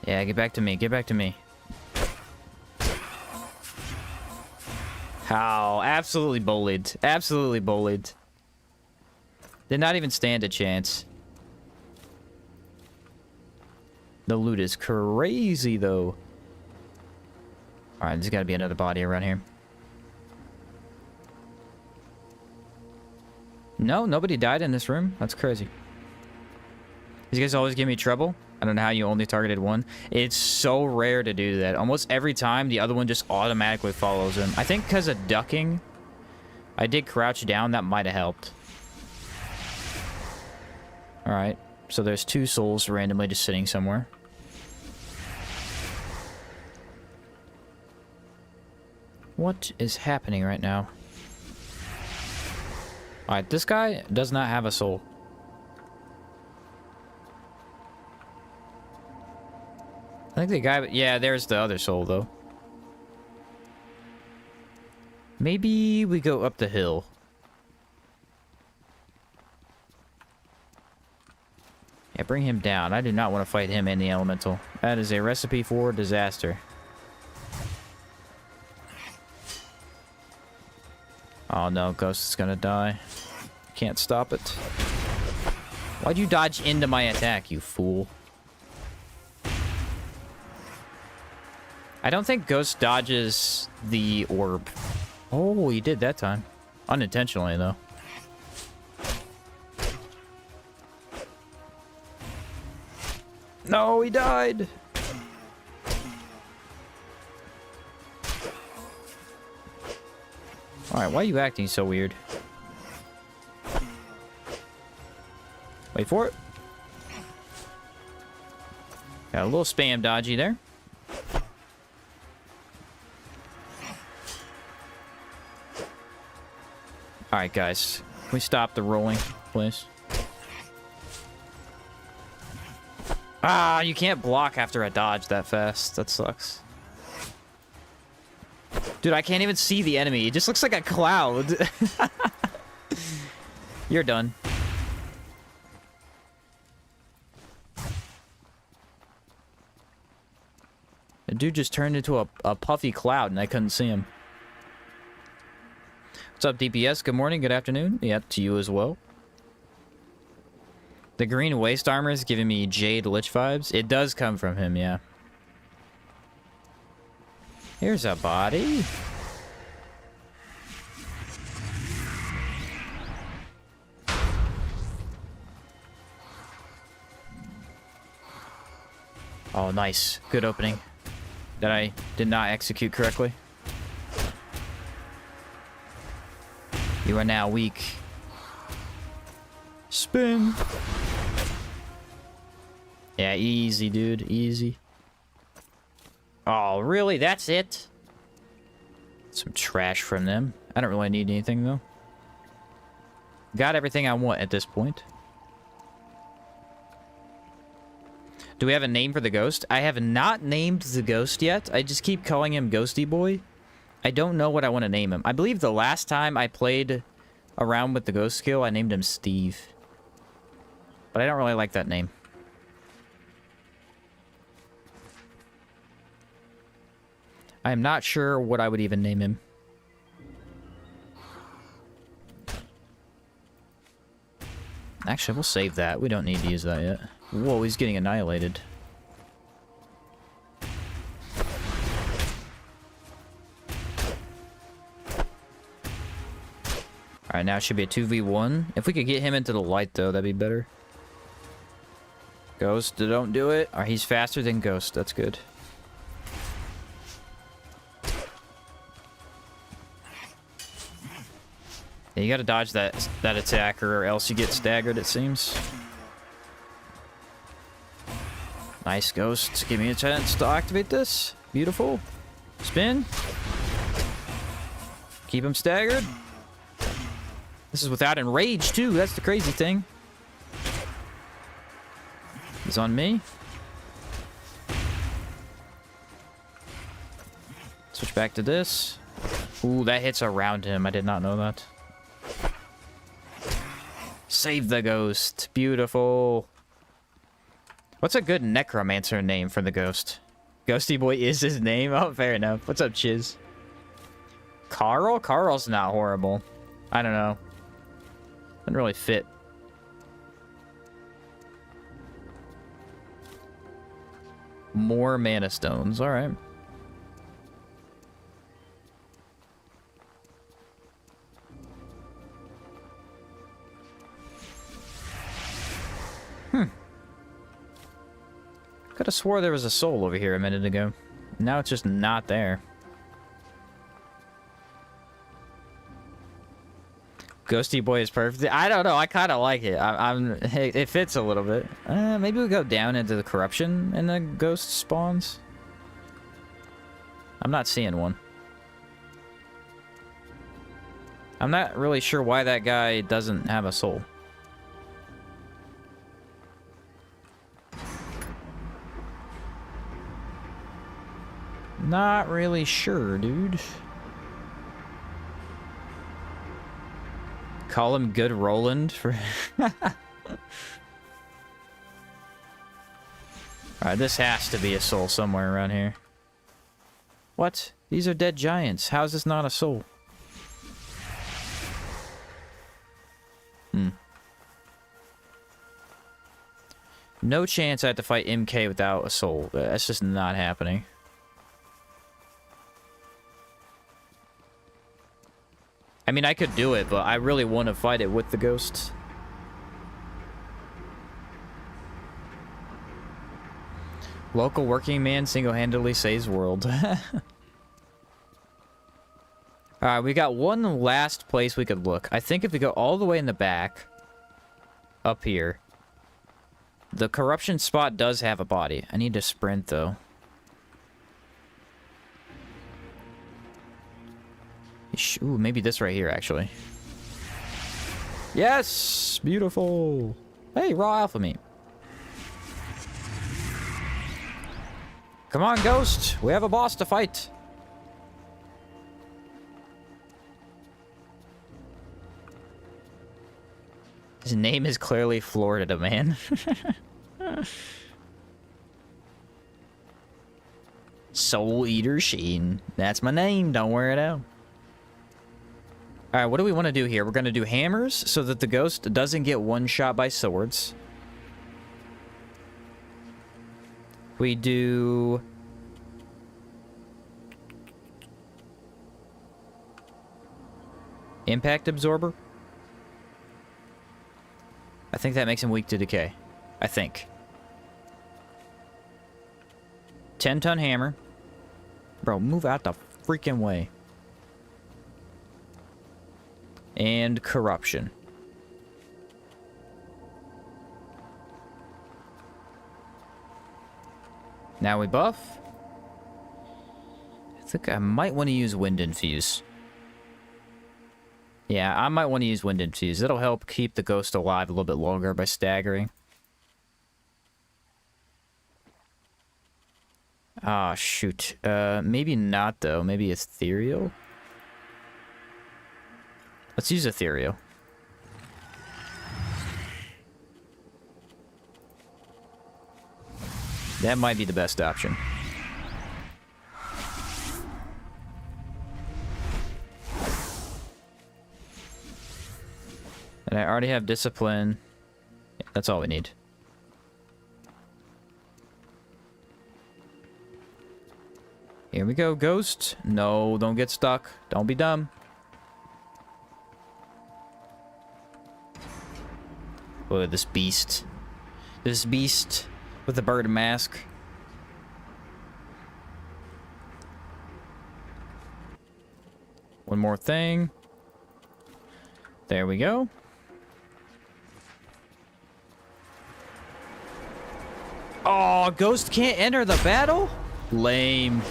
Yeah, get back to me. Get back to me. How? Absolutely bullied. Absolutely bullied. Did not even stand a chance. The loot is crazy, though. Alright, there's gotta be another body around here. No, nobody died in this room. That's crazy. These guys always give me trouble. I don't know how you only targeted one. It's so rare to do that. Almost every time, the other one just automatically follows him. I think because of ducking, I did crouch down. That might have helped. Alright, so there's two souls randomly just sitting somewhere. What is happening right now? Alright, this guy does not have a soul. I think the guy... Yeah, there's the other soul, though. Maybe we go up the hill. Yeah, bring him down. I do not want to fight him and the elemental. That is a recipe for disaster. Oh no, Ghost is gonna die. Can't stop it. Why'd you dodge into my attack, you fool? I don't think Ghost dodges the orb. Oh, he did that time. Unintentionally, though. No, he died! Alright, why are you acting so weird? Wait for it. Got a little spam dodgy there. Alright, guys. Can we stop the rolling, please? Ah, you can't block after a dodge that fast. That sucks. Dude, I can't even see the enemy. It just looks like a cloud. You're done. The dude just turned into a puffy cloud and I couldn't see him. What's up, DPS? Good morning, good afternoon. Yep, to you as well. The green waist armor is giving me Jade Lich vibes. It does come from him, yeah. Here's a body. Oh, nice. Good opening. That I did not execute correctly. You are now weak. Spin. Yeah, easy, dude. Easy. Oh, really? That's it? Some trash from them. I don't really need anything, though. Got everything I want at this point. Do we have a name for the ghost? I have not named the ghost yet. I just keep calling him Ghosty Boy. I don't know what I want to name him. I believe the last time I played around with the ghost skill, I named him Steve. But I don't really like that name. I am not sure what I would even name him. Actually, we'll save that. We don't need to use that yet. Whoa, he's getting annihilated. Alright, now it should be a 2v1. If we could get him into the light, though, that'd be better. Ghost, don't do it. Alright, he's faster than Ghost. That's good. Yeah, you gotta dodge that attacker, or else you get staggered, it seems. Nice, Ghost. Give me a chance to activate this. Beautiful. Spin. Keep him staggered. This is without enrage, too. That's the crazy thing. He's on me. Switch back to this. Ooh, that hits around him. I did not know that. Save the Ghost. Beautiful. What's a good necromancer name for the ghost? Ghosty Boy is his name? Oh, fair enough. What's up, Chiz? Carl? Carl's not horrible. I don't know. Doesn't really fit. More mana stones. Alright. Could have swore there was a soul over here a minute ago. Now it's just not there. Ghosty Boy is perfect. I don't know. I kind of like it. It fits a little bit. Maybe we go down into the corruption and the ghost spawns. I'm not seeing one. I'm not really sure why that guy doesn't have a soul. Not really sure, dude. Call him Good Roland for... Alright, this has to be a soul somewhere around here. What? These are dead giants. How is this not a soul? No chance I have to fight MK without a soul. That's just not happening. I mean, I could do it, but I really want to fight it with the ghosts. Local working man single-handedly saves world. Alright, we got one last place we could look. I think if we go all the way in the back, up here, the corruption spot does have a body. I need to sprint, though. Ooh, maybe this right here, actually. Yes! Beautiful! Hey, raw alpha meat. Come on, Ghost! We have a boss to fight! His name is clearly Florida, man. Soul Eater Sheen. That's my name. Don't wear it out. Alright, what do we want to do here? We're going to do hammers so that the ghost doesn't get one shot by swords. We do... Impact Absorber. I think that makes him weak to decay. I think. 10-ton hammer. Bro, move out the freaking way. And corruption. Now we buff. I think I might want to use Wind Infuse. Yeah, I might want to use Wind Infuse. It'll help keep the ghost alive a little bit longer by staggering. Ah, shoot. Maybe not, though. Maybe Ethereal? Let's use Ethereal. That might be the best option. And I already have Discipline. Yeah, that's all we need. Here we go, Ghost. No, don't get stuck. Don't be dumb. Look at this beast. This beast with the bird mask. One more thing. There we go. Oh, Ghost can't enter the battle? Lame.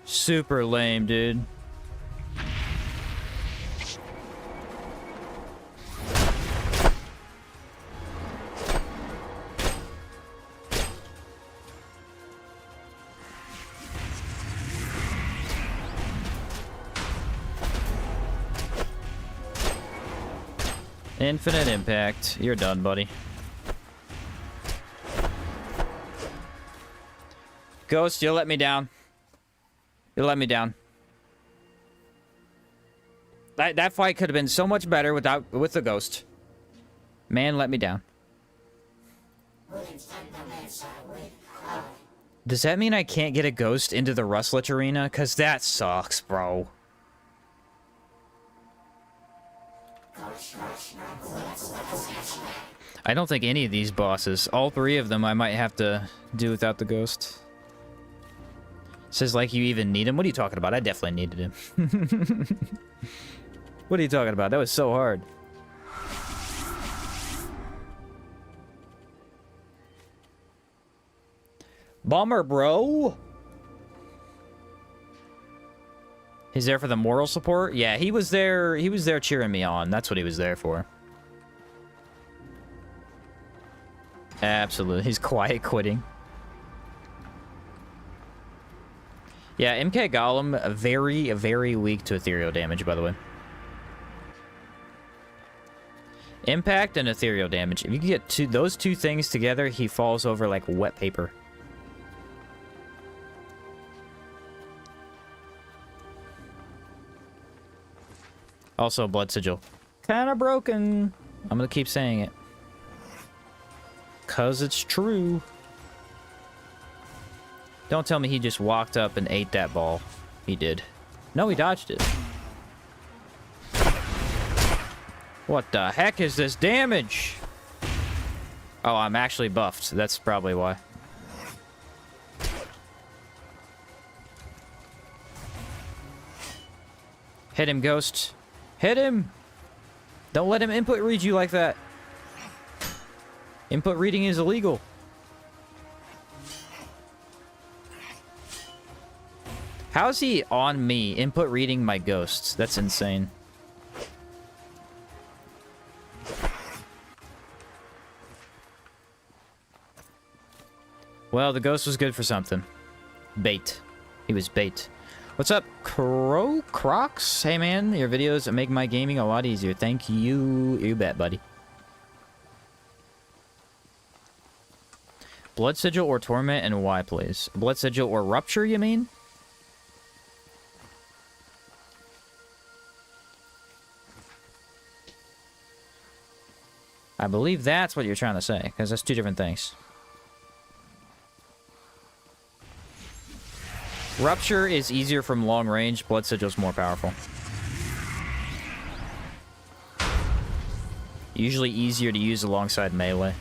Super lame, dude. Infinite impact. You're done, buddy. Ghost, you let me down. You let me down. That fight could have been so much better with the ghost. Man, let me down. Does that mean I can't get a ghost into the Lich arena? Cause that sucks, bro. I don't think any of these bosses, all three of them, I might have to do without the ghost. Says like you even need him. What are you talking about? I definitely needed him. What are you talking about? That was so hard. Bummer, bro. He's there for the moral support? Yeah, he was there cheering me on. That's what he was there for. Absolutely. He's quiet quitting. Yeah, MK Golem, very, very weak to ethereal damage, by the way. Impact and ethereal damage. If you can get those two things together, he falls over like wet paper. Also, Blood Sigil. Kinda broken. I'm gonna keep saying it. 'Cause it's true. Don't tell me he just walked up and ate that ball. He did. No, he dodged it. What the heck is this damage? Oh, I'm actually buffed. That's probably why. Hit him, Ghost. Hit him! Don't let him input read you like that. Input reading is illegal. How's he on me, input reading my ghosts? That's insane. Well, the ghost was good for something. Bait. He was bait. What's up, Crocs? Hey man, your videos make my gaming a lot easier. Thank you. You bet, buddy. Blood Sigil or Torment, and why, please? Blood Sigil or Rupture, you mean? I believe that's what you're trying to say, because that's two different things. Rupture is easier from long range. Blood Sigil's more powerful. Usually easier to use alongside melee.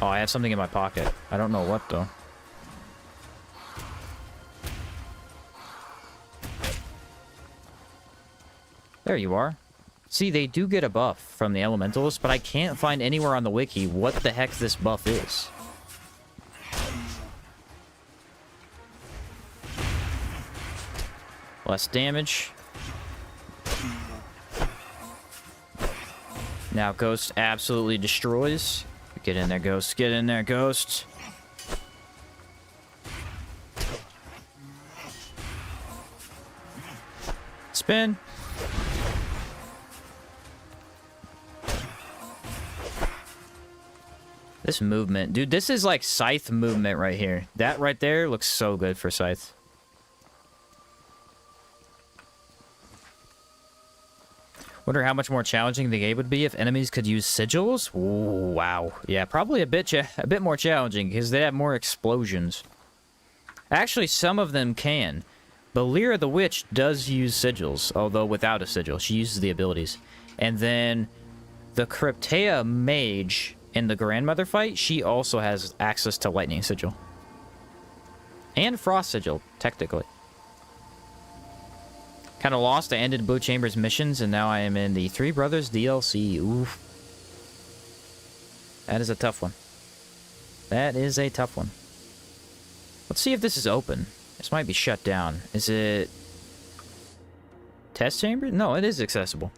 Oh, I have something in my pocket. I don't know what, though. There you are. See, they do get a buff from the elementals, but I can't find anywhere on the wiki what the heck this buff is. Less damage. Now Ghost absolutely destroys. Get in there, Ghost. Get in there, Ghost. Spin. This movement. Dude, this is like Scythe movement right here. That right there looks so good for Scythe. Wonder how much more challenging the game would be if enemies could use sigils? Ooh, wow. Yeah, probably a bit more challenging because they have more explosions. Actually, some of them can. Belira the Witch does use sigils, although without a sigil. She uses the abilities. And then the Cryptea Mage in the Grandmother fight, she also has access to Lightning Sigil. And Frost Sigil, technically. Kind of lost. I ended Blue Chamber's missions, and now I am in the Three Brothers DLC. Oof. That is a tough one. That is a tough one. Let's see if this is open. This might be shut down. Is it... Test chamber? No, it is accessible.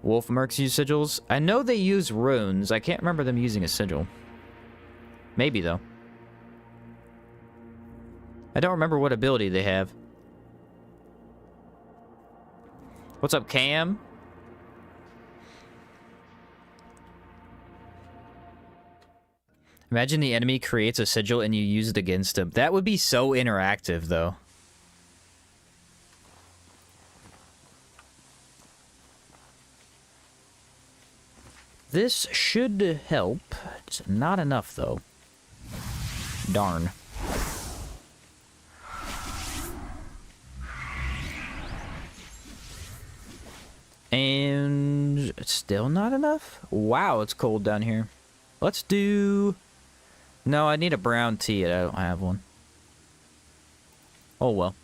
Wolf Mercs use sigils. I know they use runes. I can't remember them using a sigil. Maybe, though. I don't remember what ability they have. What's up, Cam? Imagine the enemy creates a sigil and you use it against him. That would be so interactive, though. This should help. It's not enough, though. Darn. And it's still not enough? Wow, it's cold down here. Let's do... No, I need a brown tea. I don't have one. Oh, well.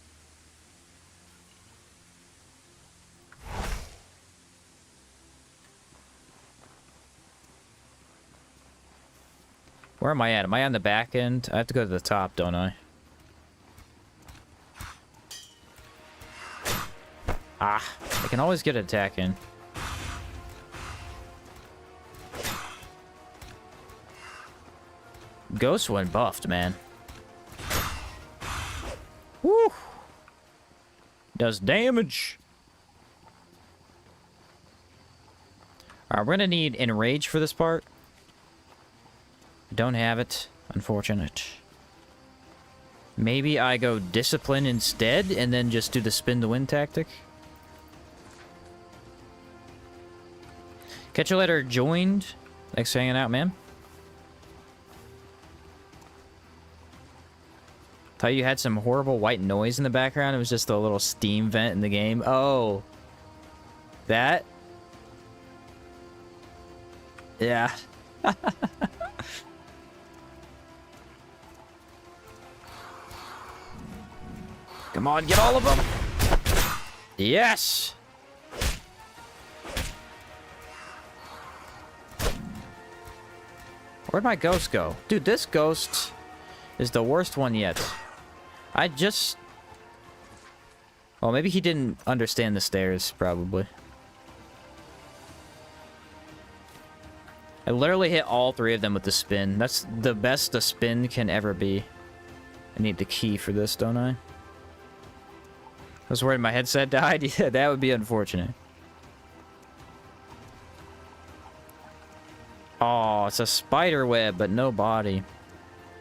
Where am I at? Am I on the back end? I have to go to the top, don't I? Ah, I can always get an attack in. Ghost went buffed, man. Woo! Does damage. Alright, we're gonna need Enrage for this part. Don't have it. Unfortunate. Maybe I go Discipline instead and then just do the spin the win tactic. Catch a letter joined. Thanks for hanging out, man. Thought you had some horrible white noise in the background. It was just a little steam vent in the game. Oh. That? Yeah. Come on, get all of them. Yes. Where'd my ghost go? Dude, this ghost is the worst one yet. I just... Well, maybe he didn't understand the stairs, probably. I literally hit all 3 of them with the spin. That's the best the spin can ever be. I need the key for this, don't I? I was worried my headset died. Yeah, that would be unfortunate. Oh, it's a spider web, but no body.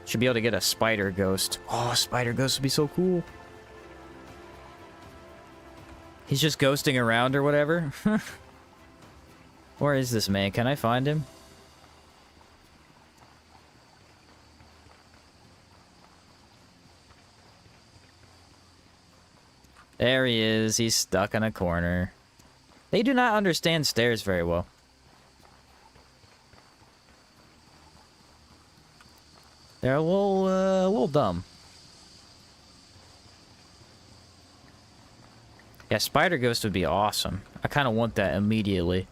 Should be able to get a spider ghost. Oh, a spider ghost would be so cool. He's just ghosting around or whatever. Where is this man? Can I find him? There he is. He's stuck in a corner. They do not understand stairs very well. They're a little dumb. Yeah, Spider Ghost would be awesome. I kind of want that immediately.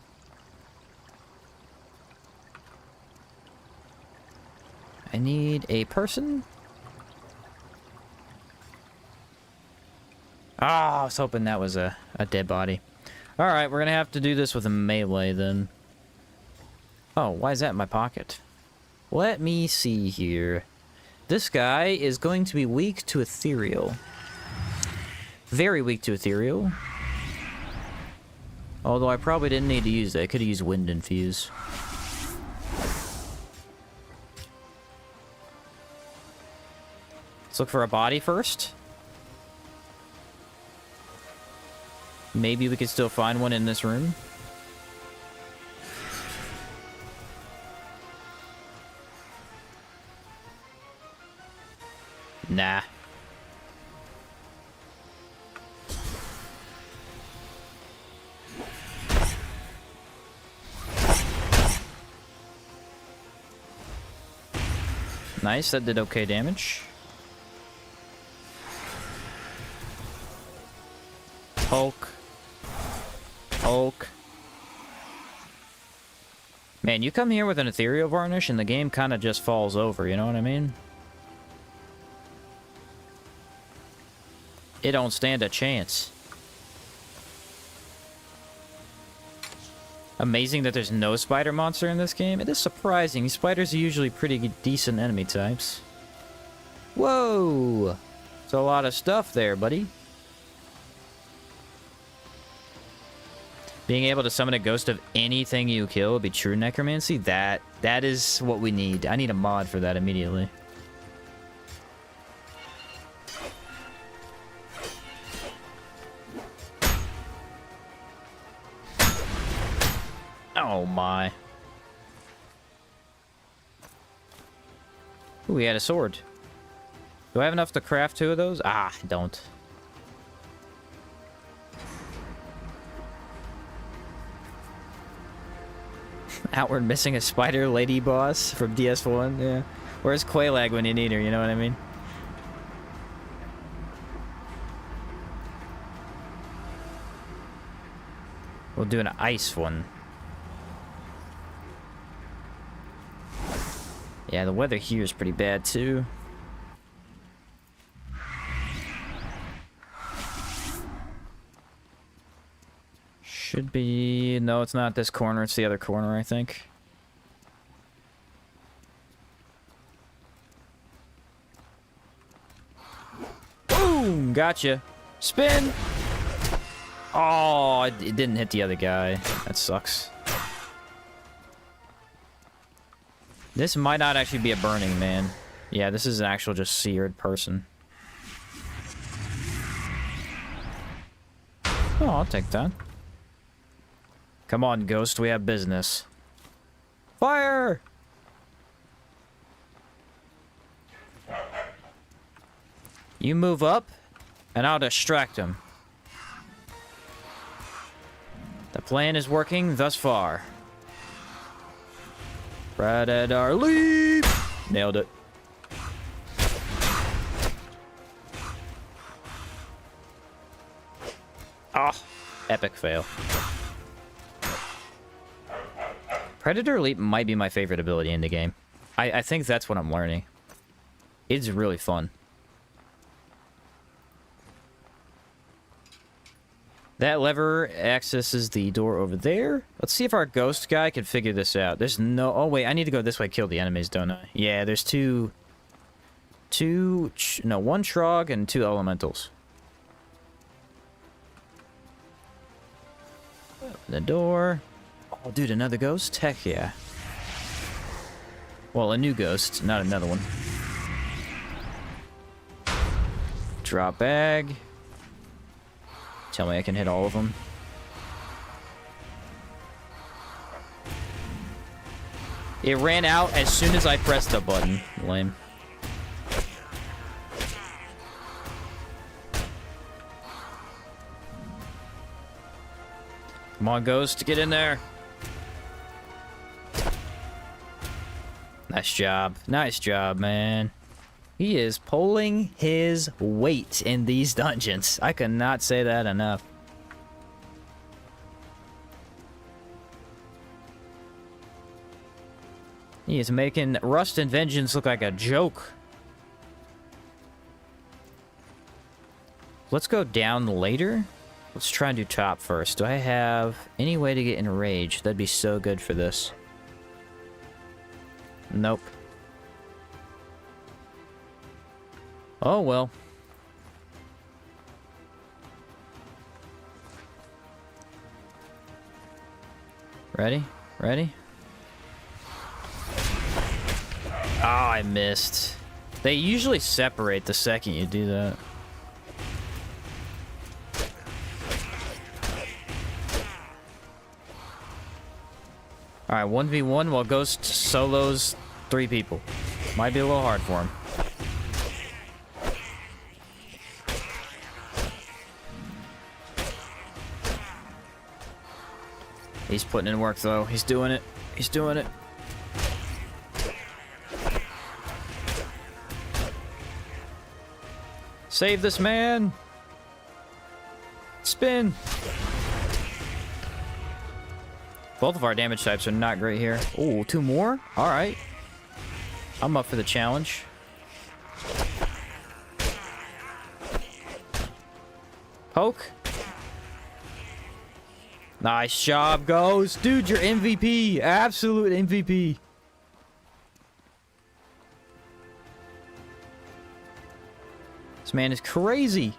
I need a person. Ah, I was hoping that was a dead body. Alright, we're gonna have to do this with a melee then. Oh, why is that in my pocket? Let me see here. This guy is going to be weak to ethereal. Very weak to ethereal. Although I probably didn't need to use that. I could have used wind infuse. Let's look for a body first. Maybe we could still find one in this room. Nah. Nice, that did okay damage. Poke. Poke. Man, you come here with an ethereal varnish and the game kind of just falls over, you know what I mean? It don't stand a chance. Amazing that there's no spider monster in this game. It is surprising. Spiders are usually pretty decent enemy types. Whoa! It's a lot of stuff there, buddy. Being able to summon a ghost of anything you kill would be true necromancy. That is what we need. I need a mod for that immediately. Oh my. Ooh, we had a sword. Do I have enough to craft 2 of those? Ah, I don't. Outward missing a spider lady boss from DS1, yeah. Where's Quaylag when you need her, you know what I mean? We'll do an ice one. Yeah, the weather here is pretty bad too. Should be... No, it's not this corner. It's the other corner, I think. Boom! Gotcha. Spin! Oh, it didn't hit the other guy. That sucks. This might not actually be a burning man. Yeah, this is an actual just seared person. Oh, I'll take that. Come on, Ghost, we have business. Fire! You move up, and I'll distract him. The plan is working thus far. Predator leap! Nailed it. Ah, epic fail. Predator Leap might be my favorite ability in the game. I think that's what I'm learning. It's really fun. That lever accesses the door over there. Let's see if our ghost guy can figure this out. There's no... Oh, wait. I need to go this way, kill the enemies, don't I? Yeah, there's one Trog and 2 elementals. Open the door. Oh, dude, another ghost? Heck yeah. Well, a new ghost, not another one. Drop bag. Tell me I can hit all of them. It ran out as soon as I pressed the button. Lame. Come on, ghost, get in there. Nice job. Nice job, man. He is pulling his weight in these dungeons. I cannot say that enough. He is making Rust and Vengeance look like a joke. Let's go down later. Let's try and do top first. Do I have any way to get in rage? That'd be so good for this. Nope. Oh, well. Ready? Ready? Oh, I missed. They usually separate the second you do that. Alright, 1v1 while Ghost solos 3 people. Might be a little hard for him. He's putting in work, though. He's doing it. He's doing it. Save this man! Spin! Both of our damage types are not great here. Ooh, 2 more? Alright. I'm up for the challenge. Poke. Nice job, Ghost. Dude, you're MVP. Absolute MVP. This man is crazy.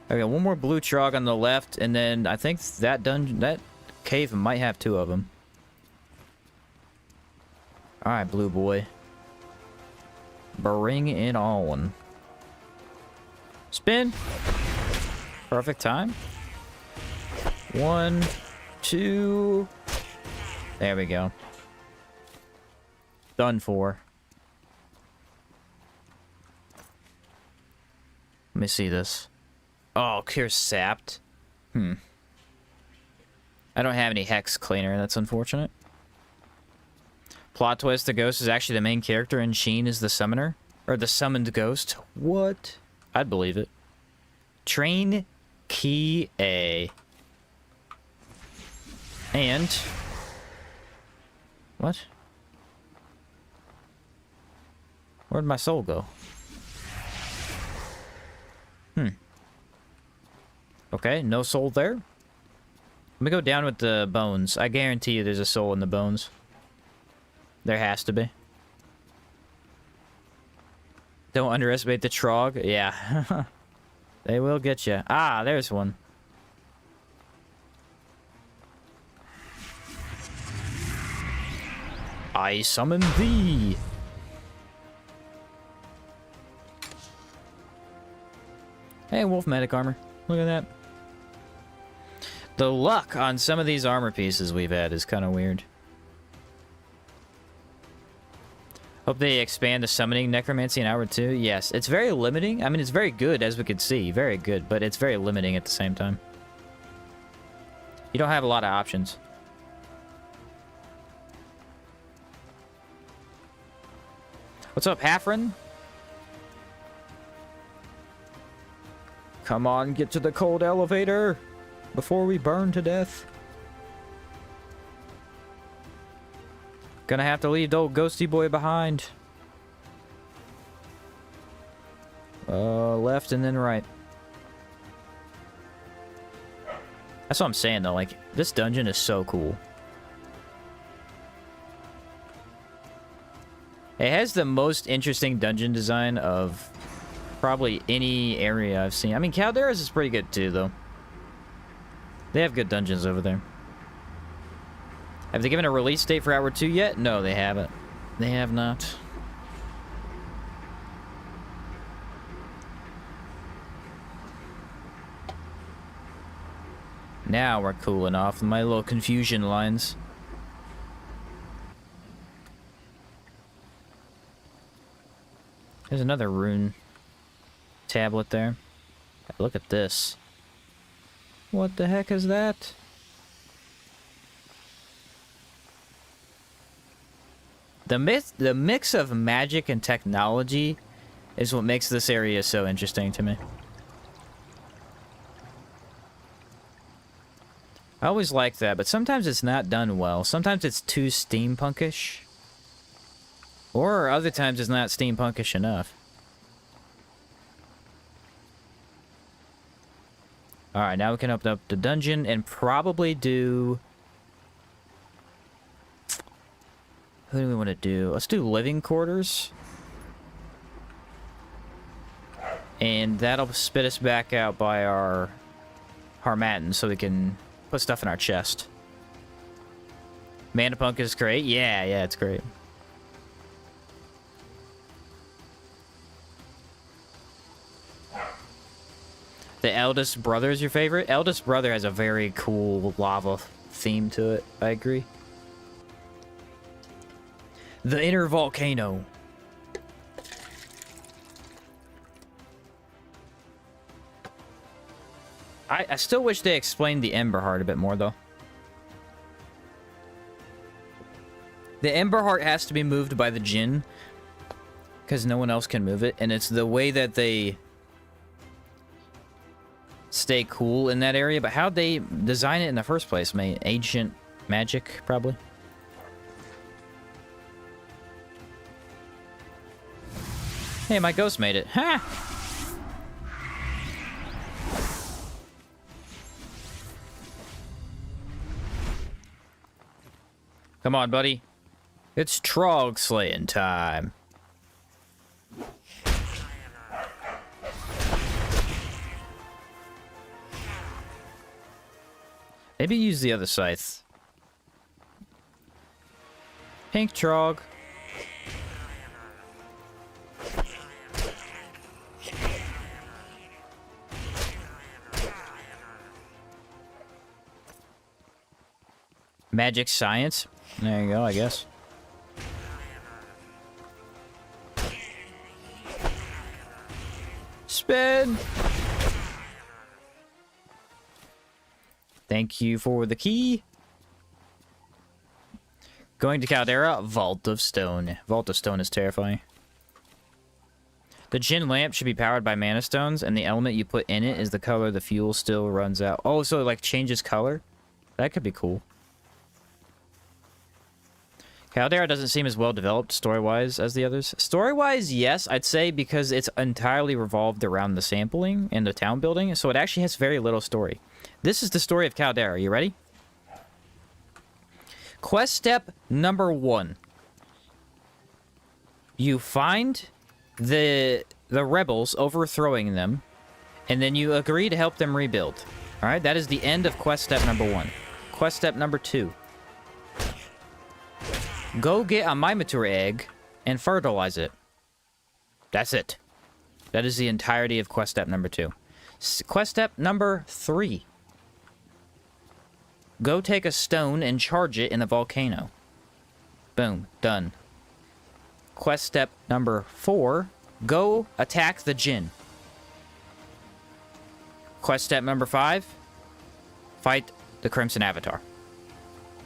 Okay, one more blue trog on the left, and then I think that dungeon, that cave might have 2 of them. Alright, blue boy. Bring it on. Spin. Perfect time. 1, 2. There we go. Done for. Let me see this. Oh, Cure's sapped. I don't have any hex cleaner. That's unfortunate. Plot twist, the ghost is actually the main character and Sheen is the summoner. Or the summoned ghost. What? I'd believe it. Train key A. And... What? Where'd my soul go? Okay, no soul there. Let me go down with the bones. I guarantee you there's a soul in the bones. There has to be. Don't underestimate the Trog. Yeah. They will get you. Ah, there's one. I summon thee. Hey, wolf medic armor. Look at that. The luck on some of these armor pieces we've had is kind of weird. Hope they expand the summoning necromancy in Hour 2. Yes, it's very limiting. I mean, it's very good, as we could see. Very good, but it's very limiting at the same time. You don't have a lot of options. What's up, Hafren? Come on, get to the cold elevator before we burn to death. Gonna have to leave the old ghosty boy behind. Left and then right. That's what I'm saying, though. Like, this dungeon is so cool. It has the most interesting dungeon design of probably any area I've seen. I mean, Caldera's is pretty good, too, though. They have good dungeons over there. Have they given a release date for Outward 2 yet? No, they haven't. They have not. Now we're cooling off my little confusion lines. There's another rune tablet there. Look at this. What the heck is that? The mix of magic and technology is what makes this area so interesting to me. I always like that, but sometimes it's not done well. Sometimes it's too steampunkish. Or other times it's not steampunkish enough. Alright, now we can open up the dungeon and probably do... Who do we want to do? Let's do living quarters. And that'll spit us back out by our Harmattan so we can put stuff in our chest. Mana Punk is great. Yeah, it's great. The Eldest Brother is your favorite? Eldest Brother has a very cool lava theme to it. I agree. The Inner Volcano. I still wish they explained the Ember Heart a bit more, though. The Ember Heart has to be moved by the Djinn, because no one else can move it, and it's the way that they stay cool in that area. But how'd they design it in the first place? Ancient magic, probably. Hey, my ghost made it. Ha! Come on, buddy. It's Trog slaying time. Maybe use the other scythe. Pink Trog. Magic science. There you go, I guess. Spin! Thank you for the key. Going to Caldera, Vault of Stone. Vault of Stone is terrifying. The Djinn lamp should be powered by mana stones, and the element you put in it is the color the fuel still runs out. Oh, so it like changes color? That could be cool. Caldera doesn't seem as well developed story-wise as the others. Story-wise, yes, I'd say, because it's entirely revolved around the sampling and the town building, so it actually has very little story. This is the story of Caldera. You ready? Quest step number 1. You find the rebels, overthrowing them, and then you agree to help them rebuild. Alright, that is the end of quest step number 1. Quest step number 2. Go get a Mimitur egg and fertilize it. That's it. That is the entirety of quest step number 2. Quest step number 3. Go take a stone and charge it in the volcano. Boom. Done. Quest step number 4. Go attack the Djinn. Quest step number 5. Fight the Crimson Avatar.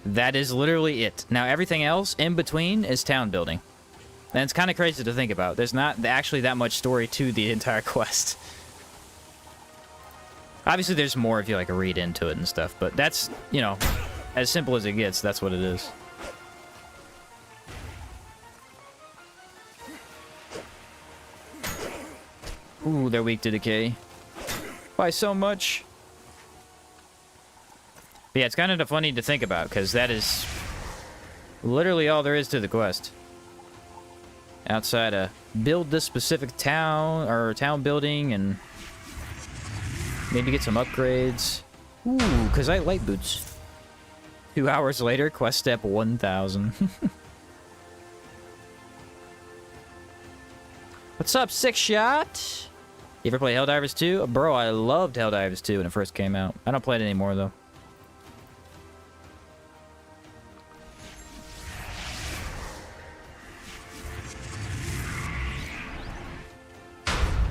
That is literally it. Now, everything else in between is town building. And it's kind of crazy to think about. There's not actually that much story to the entire quest. Obviously, there's more if you, like, read into it and stuff. But that's, you know, as simple as it gets, that's what it is. Ooh, they're weak to decay. By so much. But yeah, it's kind of funny to think about, because that is literally all there is to the quest. Outside of build this specific town, or town building, and maybe get some upgrades. Ooh, because I like boots. 2 hours later, quest step 1000. What's up, Six Shot? You ever play Helldivers 2? Bro, I loved Helldivers 2 when it first came out. I don't play it anymore, though.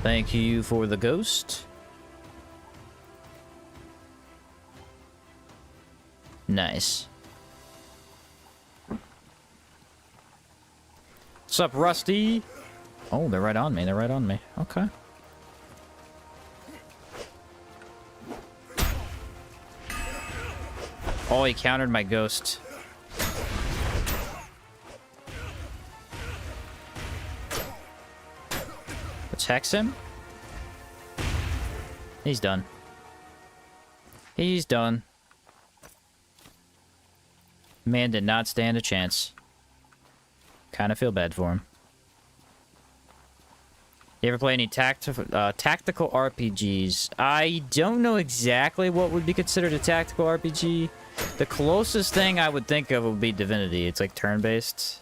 Thank you for the ghost. Nice. What's up, Rusty? Oh, they're right on me. They're right on me. Okay. Oh, he countered my ghost. Let's hex him. He's done. He's done. Man did not stand a chance. Kind of feel bad for him. You ever play any tactical RPGs? I don't know exactly what would be considered a tactical RPG. The closest thing I would think of would be Divinity. It's like turn-based.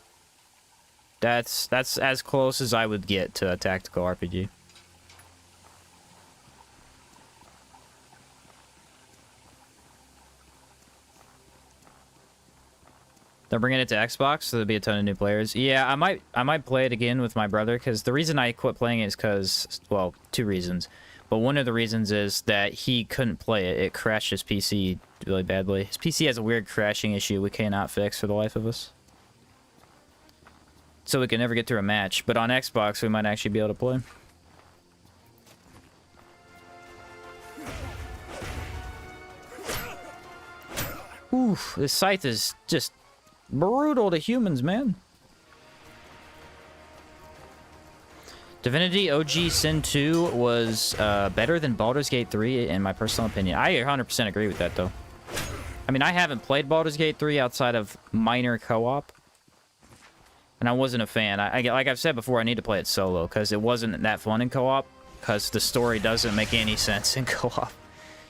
That's as close as I would get to a tactical RPG. They're bringing it to Xbox, so there'll be a ton of new players. Yeah, I might play it again with my brother, because the reason I quit playing it is because, well, 2 reasons. But one of the reasons is that he couldn't play it. It crashed his PC really badly. His PC has a weird crashing issue we cannot fix for the life of us. So we can never get through a match. But on Xbox, we might actually be able to play. Oof, this scythe is just brutal to humans, man. Divinity OG Sin 2 was better than Baldur's Gate 3, in my personal opinion. I 100% agree with that, though. I mean, I haven't played Baldur's Gate 3 outside of minor co-op. And I wasn't a fan. Like I've said before, I need to play it solo, because it wasn't that fun in co-op, because the story doesn't make any sense in co-op.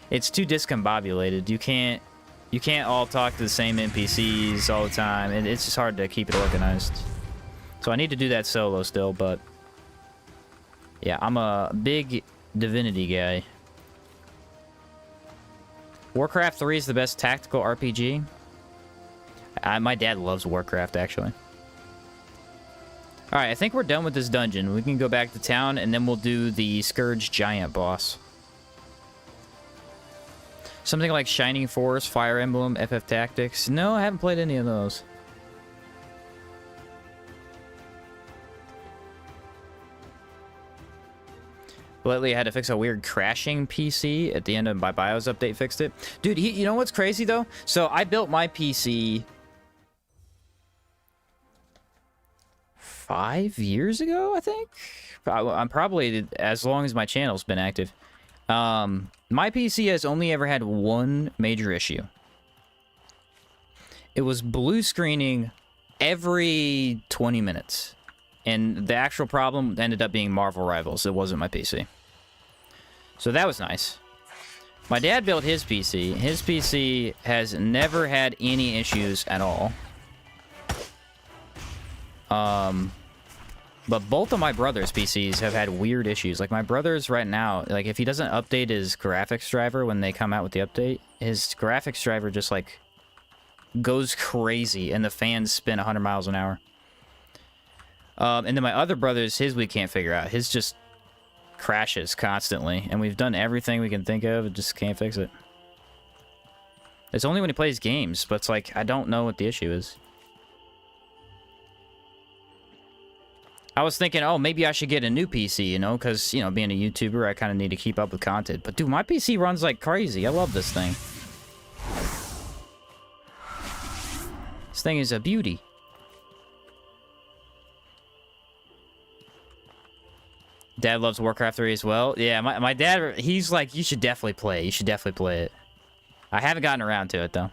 It's too discombobulated. You can't all talk to the same NPCs all the time, and it's just hard to keep it organized. So I need to do that solo still, but yeah, I'm a big Divinity guy. Warcraft 3 is the best tactical RPG. My dad loves Warcraft, actually. Alright, I think we're done with this dungeon. We can go back to town, and then we'll do the Scourge Giant boss. Something like Shining Force, Fire Emblem, FF Tactics. No, I haven't played any of those. Lately, I had to fix a weird crashing PC at the end of my BIOS update. Fixed it. Dude, you know what's crazy, though? So, I built my PC 5 years ago, I think? I'm probably as long as my channel's been active. My PC has only ever had one major issue. It was blue screening every 20 minutes. And the actual problem ended up being Marvel Rivals. It wasn't my PC. So that was nice. My dad built his PC. His PC has never had any issues at all. But both of my brother's PCs have had weird issues. Like, my brother's right now, like, if he doesn't update his graphics driver when they come out with the update, his graphics driver just, like, goes crazy, and the fans spin 100 miles an hour. And then my other brother's, his we can't figure out. His just crashes constantly, and we've done everything we can think of, and just can't fix it. It's only when he plays games, but it's like, I don't know what the issue is. I was thinking, oh, maybe I should get a new PC, you know, because, you know, being a YouTuber, I kind of need to keep up with content. But, dude, my PC runs like crazy. I love this thing. This thing is a beauty. Dad loves Warcraft 3 as well. Yeah, my dad, he's like, you should definitely play it. You should definitely play it. I haven't gotten around to it, though.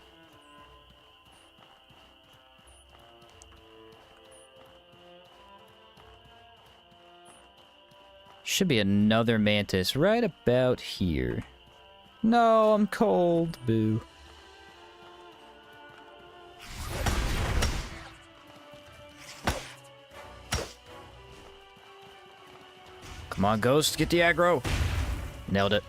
Should be another mantis right about here. No, I'm cold. Boo. Come on, Ghost, get the aggro. Nailed it.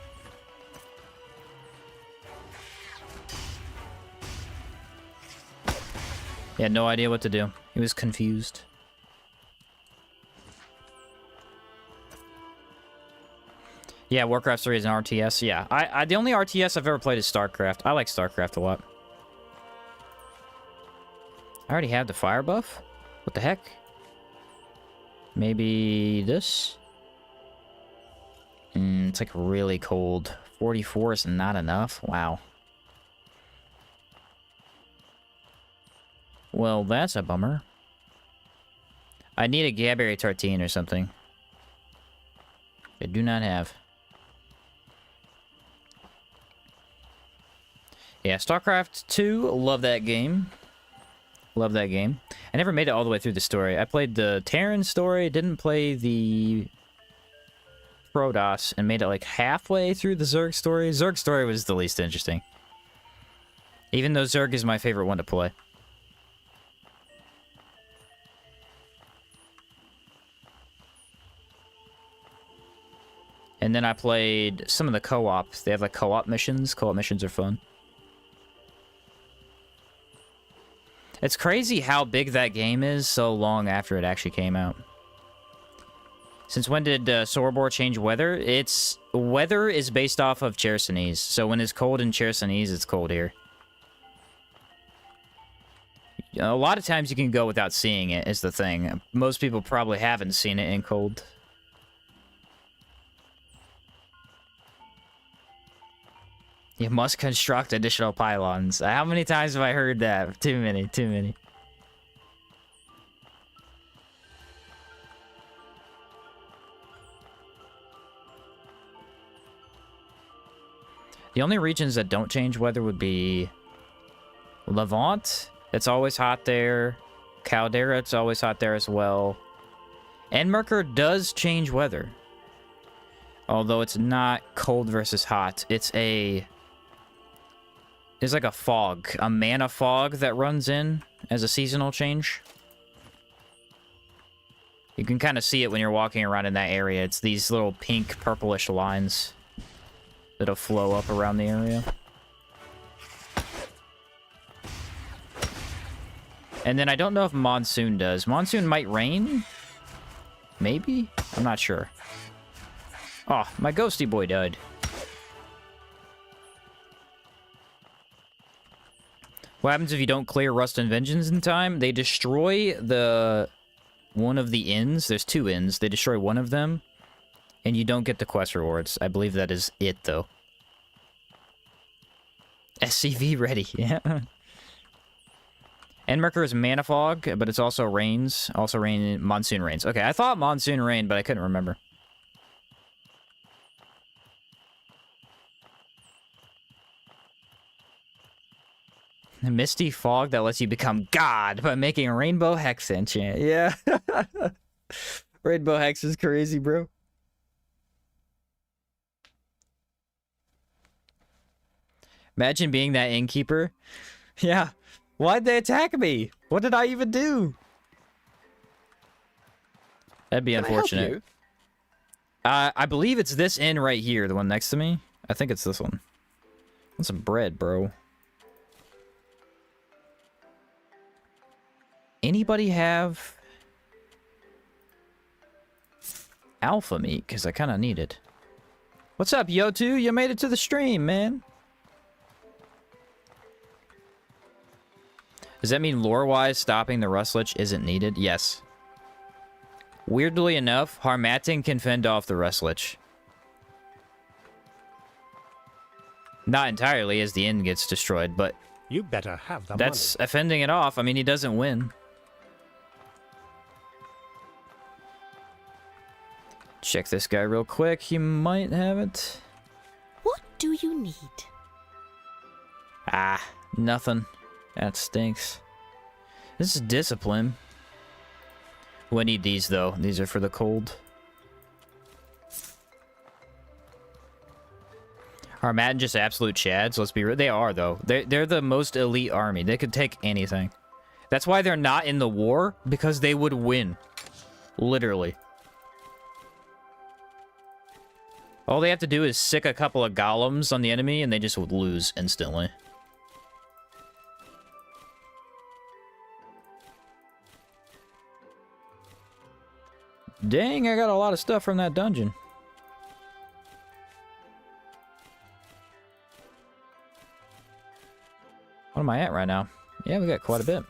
He had no idea what to do. He was confused. Yeah, Warcraft 3 is an RTS. Yeah, I the only RTS I've ever played is StarCraft. I like StarCraft a lot. I already have the fire buff? What the heck? Maybe this? It's like really cold. 44 is not enough? Wow. Well, that's a bummer. I need a Gaberry Tartine or something. I do not have. Yeah, StarCraft 2, love that game. Love that game. I never made it all the way through the story. I played the Terran story, didn't play the Protoss, and made it like halfway through the Zerg story. Zerg story was the least interesting. Even though Zerg is my favorite one to play. And then I played some of the co-ops. They have like co-op missions. Co-op missions are fun. It's crazy how big that game is so long after it actually came out. Since when did Sorobor change weather? Weather is based off of Chersonese. So when it's cold in Chersonese, it's cold here. A lot of times you can go without seeing it, is the thing. Most people probably haven't seen it in cold. You must construct additional pylons. How many times have I heard that? Too many, too many. The only regions that don't change weather would be Levant. It's always hot there. Caldera, it's always hot there as well. Enmerker does change weather. Although it's not cold versus hot. It's like a fog. A mana fog that runs in as a seasonal change. You can kind of see it when you're walking around in that area. It's these little pink, purplish lines that'll flow up around the area. And then I don't know if Monsoon does. Monsoon might rain? Maybe? I'm not sure. Oh, my ghosty boy died. What happens if you don't clear Rust and Vengeance in time? They destroy one of the inns. There's 2 inns. They destroy one of them. And you don't get the quest rewards. I believe that is it, though. SCV ready, yeah. Enmerker is Mana Fog, but it's also rains. Also Monsoon rains. Okay, I thought Monsoon rained, but I couldn't remember. A misty fog that lets you become God by making a rainbow hex enchant. Yeah. Rainbow hex is crazy, bro. Imagine being that innkeeper. Yeah. Why'd they attack me? What did I even do? That'd be unfortunate. I believe it's this inn right here, the one next to me. I think it's this one. Want some bread, bro. Anybody have alpha meat? Because I kind of need it. What's up, Yo2? You made it to the stream, man. Does that mean lore-wise stopping the Rust Lich isn't needed? Yes. Weirdly enough, Harmattan can fend off the Rust Lich. Not entirely, as the inn gets destroyed, but you better have the that's fending it off. I mean, he doesn't win. Check this guy real quick. He might have it. What do you need? Ah, nothing. That stinks. This is discipline. Ooh, I need these, though. These are for the cold. Are Madden just absolute chads? Let's be real. They are, though. They're the most elite army. They could take anything. That's why they're not in the war, because they would win. Literally. All they have to do is sick a couple of golems on the enemy, and they just would lose instantly. Dang, I got a lot of stuff from that dungeon. What am I at right now? Yeah, we got quite a bit.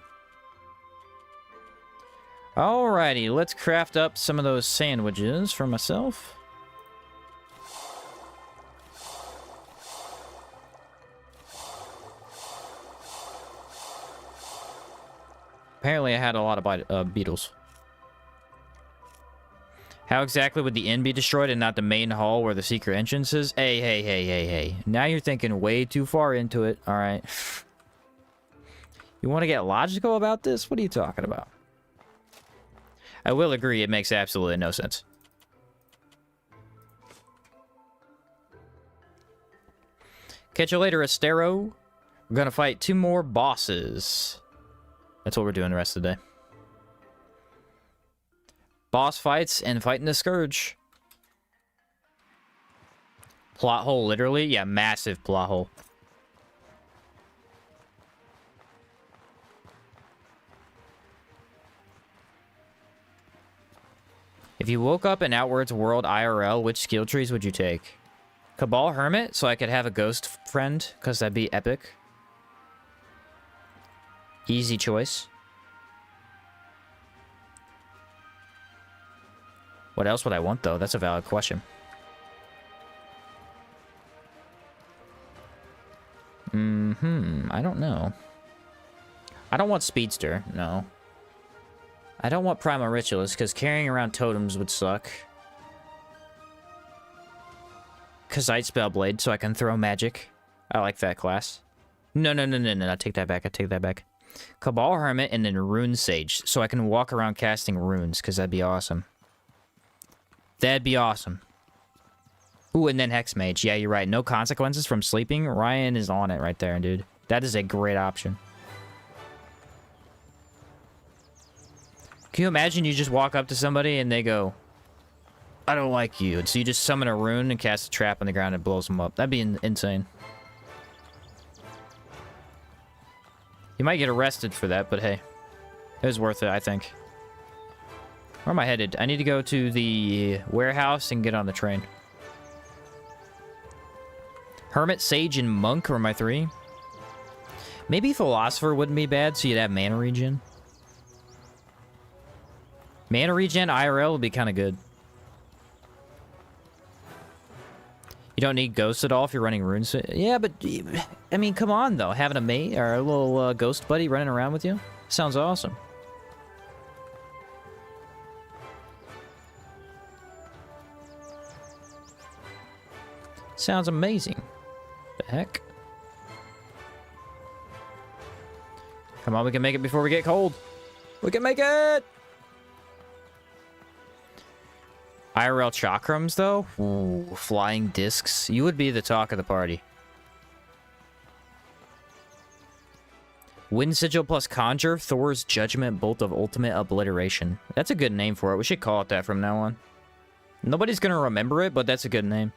Alrighty, let's craft up some of those sandwiches for myself. Apparently I had a lot of beetles. How exactly would the inn be destroyed and not the main hall where the secret entrance is? Hey. Now you're thinking way too far into it. Alright. You want to get logical about this? What are you talking about? I will agree, it makes absolutely no sense. Catch you later, Astero. We're gonna fight 2 more bosses. That's what we're doing the rest of the day. Boss fights and fighting the Scourge. Plot hole, literally? Yeah, massive plot hole. If you woke up in Outward's world IRL, which skill trees would you take? Cabal Hermit, so I could have a ghost friend, because that'd be epic. Easy choice. What else would I want, though? That's a valid question. I don't know. I don't want Speedster, no. I don't want Primal Ritualist, because carrying around totems would suck. Kazite Spellblade, so I can throw magic. I like that class. No, I take that back, I take that back. Cabal Hermit and then Rune Sage, so I can walk around casting runes, because that'd be awesome. That'd be awesome. Ooh, and then Hex Mage. Yeah, you're right. No consequences from sleeping. Ryan is on it right there, dude. That is a great option. Can you imagine you just walk up to somebody and they go, I don't like you. And so you just summon a rune and cast a trap on the ground and blows them up. That'd be insane. You might get arrested for that, but hey. It was worth it, I think. Where am I headed? I need to go to the warehouse and get on the train. Hermit, Sage, and Monk were my 3. Maybe Philosopher wouldn't be bad, so you'd have mana regen. Mana regen IRL would be kind of good. You don't need ghosts at all if you're running runes. Yeah, but I mean, come on though, having a mate or a little ghost buddy running around with you sounds awesome. Sounds amazing. The heck? Come on, we can make it before we get cold. We can make it! IRL chakrams, though? Ooh, flying discs. You would be the talk of the party. Wind Sigil plus Conjure, Thor's Judgment Bolt of Ultimate Obliteration. That's a good name for it. We should call it that from now on. Nobody's gonna remember it, but that's a good name.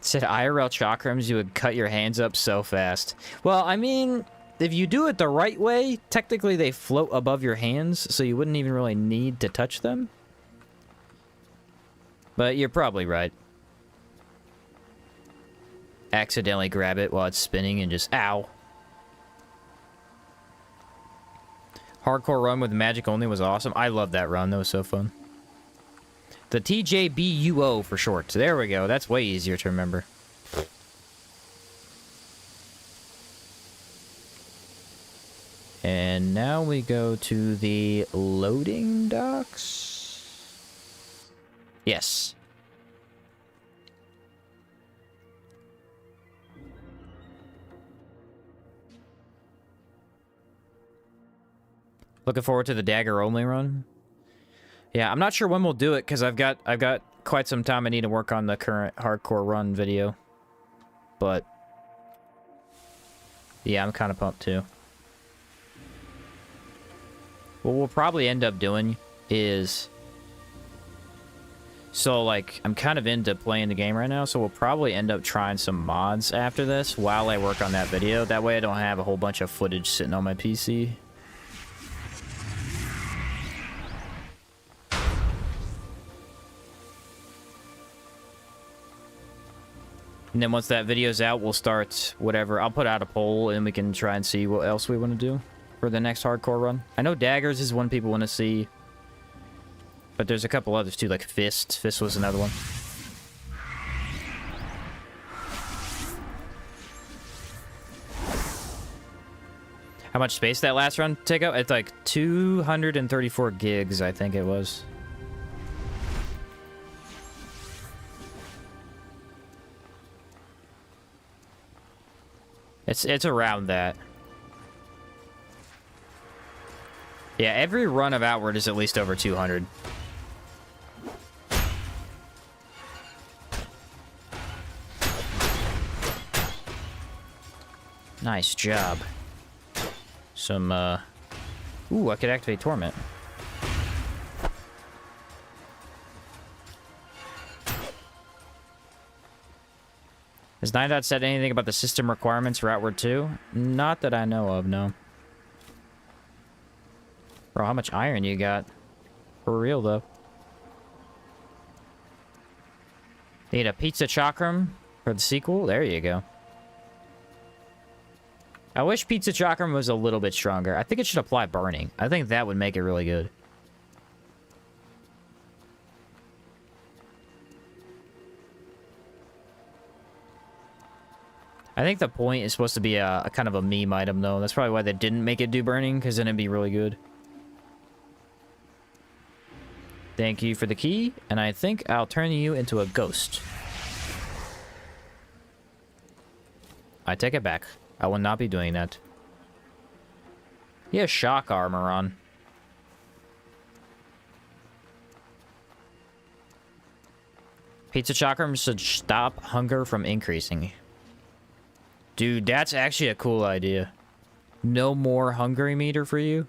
Said IRL chakrams, you would cut your hands up so fast. Well, I mean, if you do it the right way, technically they float above your hands, so you wouldn't even really need to touch them. But you're probably right. Accidentally grab it while it's spinning and just, ow. Hardcore run with magic only was awesome. I love that run, that was so fun. The TJBUO for short. There we go. That's way easier to remember. And now we go to the loading docks. Yes. Looking forward to the dagger only run. Yeah, I'm not sure when we'll do it because I've got quite some time I need to work on the current hardcore run video. But yeah, I'm kind of pumped too. What we'll probably end up doing is, so like I'm kind of into playing the game right now, so we'll probably end up trying some mods after this while I work on that video. That way I don't have a whole bunch of footage sitting on my PC. And then once that video's out, we'll start whatever. I'll put out a poll and we can try and see what else we want to do for the next hardcore run. I know daggers is one people want to see, but there's a couple others too, like fist. Fist was another one. How much space that last run take up? It's like 234 gigs, I think it was. It's around that. Yeah, every run of Outward is at least over 200. Nice job. Some, Ooh, I could activate Torment. Has 9. Said anything about the system requirements for Outward 2? Not that I know of, no. Bro, how much iron you got? For real, though. Need a pizza chakram for the sequel? There you go. I wish pizza chakram was a little bit stronger. I think it should apply burning. I think that would make it really good. I think the point is supposed to be a kind of a meme item, though. That's probably why they didn't make it do burning, because then it'd be really good. Thank you for the key, and I think I'll turn you into a ghost. I take it back. I will not be doing that. He has shock armor on. Pizza chakram should stop hunger from increasing. Dude, that's actually a cool idea. No more hungry meter for you?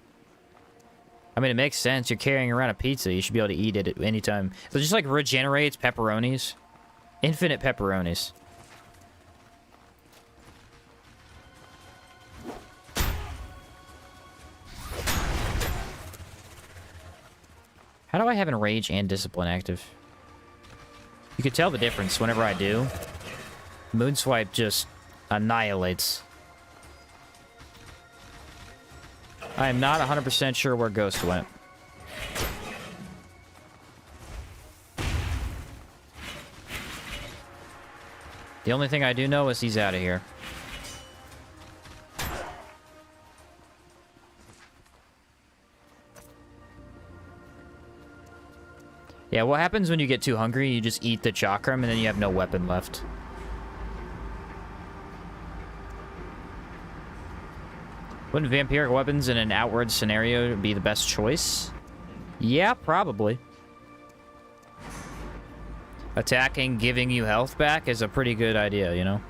I mean, it makes sense. You're carrying around a pizza. You should be able to eat it at any time. So it just, like, regenerates pepperonis. Infinite pepperonis. How do I have Enrage and Discipline active? You can tell the difference whenever I do. Moonswipe just annihilates. I am not 100% sure where Ghost went. The only thing I do know is he's out of here. Yeah, what happens when you get too hungry? You just eat the chakram and then you have no weapon left. Wouldn't vampiric weapons in an outward scenario be the best choice? Yeah, probably. Attacking, giving you health back is a pretty good idea, you know?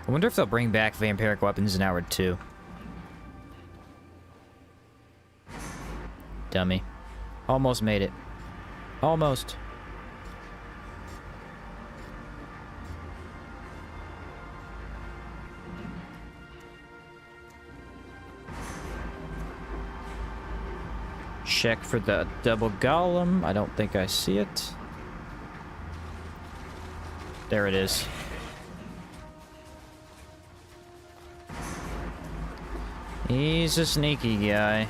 I wonder if they'll bring back vampiric weapons in Outward 2. Dummy. Almost made it. Almost. Check for the double golem. I don't think I see it. There it is. He's a sneaky guy.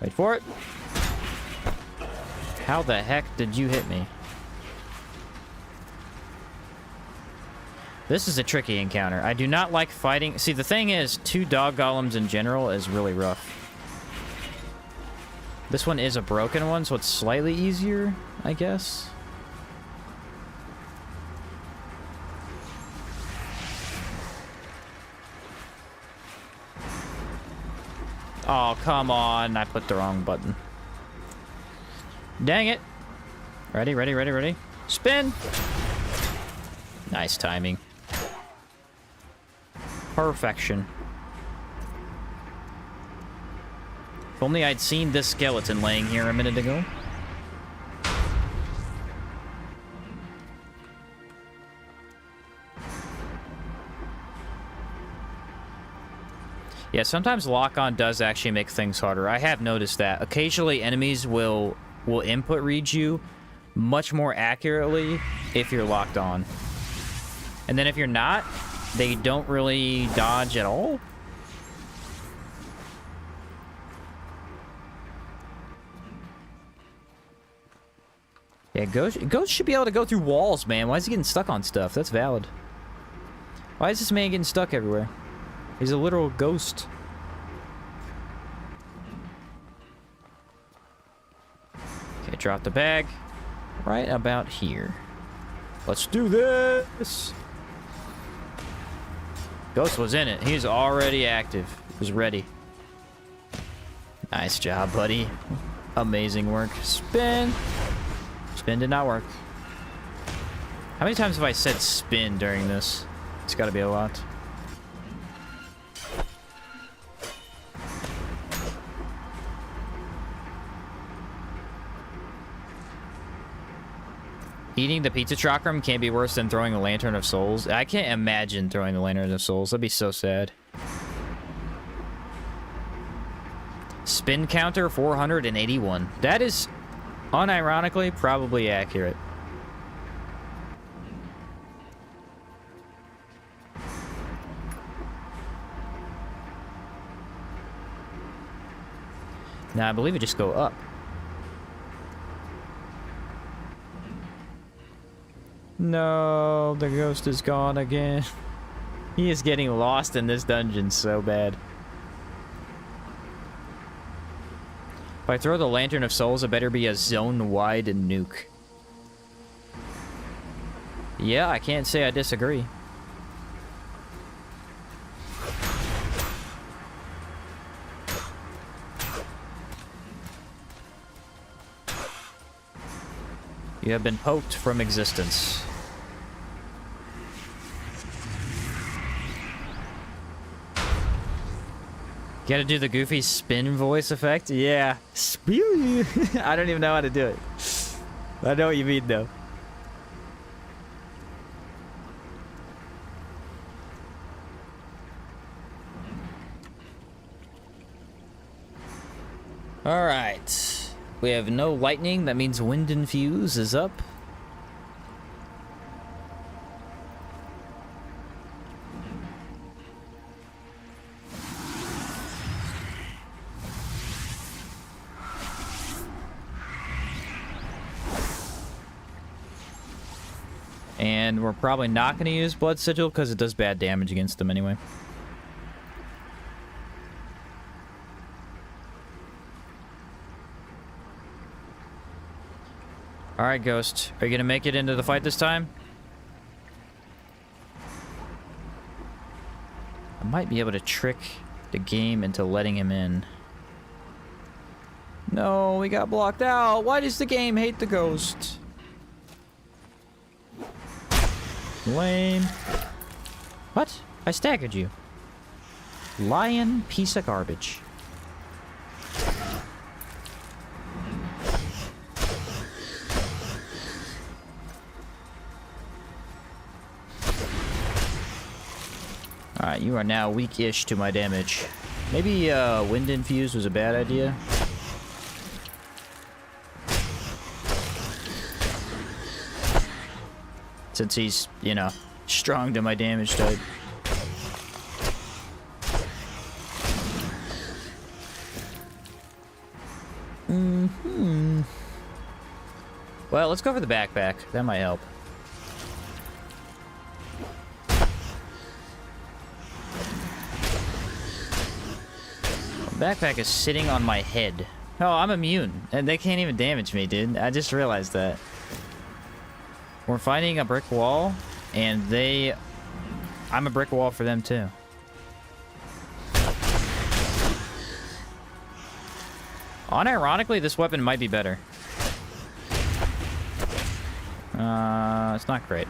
Wait for it. How the heck did you hit me? This is a tricky encounter. I do not like fighting. See, the thing is, 2 dog golems in general is really rough. This one is a broken one, so it's slightly easier, I guess. Oh, come on. I put the wrong button. Dang it. Ready, ready, ready, ready. Spin! Nice timing. Perfection. If only I'd seen this skeleton laying here a minute ago. Yeah, sometimes lock-on does actually make things harder. I have noticed that. Occasionally, enemies will input read you much more accurately if you're locked on. And then if you're not, they don't really dodge at all. Yeah, Ghost should be able to go through walls, man. Why is he getting stuck on stuff? That's valid. Why is this man getting stuck everywhere? He's a literal ghost. Okay, drop the bag. Right about here. Let's do this! Ghost was in it. He's already active. He was ready. Nice job, buddy. Amazing work. Spin! Spin did not work. How many times have I said spin during this? It's gotta be a lot. Eating the pizza chakram can't be worse than throwing a lantern of souls. I can't imagine throwing the lantern of souls. That'd be so sad. Spin counter 481. That is, unironically, probably accurate. Now I believe it just go up. No, the ghost is gone again. He is getting lost in this dungeon so bad. If I throw the Lantern of Souls, it better be a zone-wide nuke. Yeah, I can't say I disagree. You have been poked from existence. Gotta do the goofy spin voice effect? Yeah. I don't even know how to do it. I know what you mean, though. Alright. We have no lightning. That means wind infuse is up. And we're probably not going to use Blood Sigil because it does bad damage against them anyway. Alright, Ghost. Are you going to make it into the fight this time? I might be able to trick the game into letting him in. No, we got blocked out. Why does the game hate the Ghost? Lame. What? I staggered you. Lion piece of garbage. Alright, you are now weak-ish to my damage. Maybe Wind Infuse was a bad idea. Since he's, you know, strong to my damage type. Well, let's go for the backpack. That might help. The backpack is sitting on my head. Oh, I'm immune. And they can't even damage me, dude. I just realized that. We're fighting a brick wall, and I'm a brick wall for them, too. Unironically, this weapon might be better. It's not great.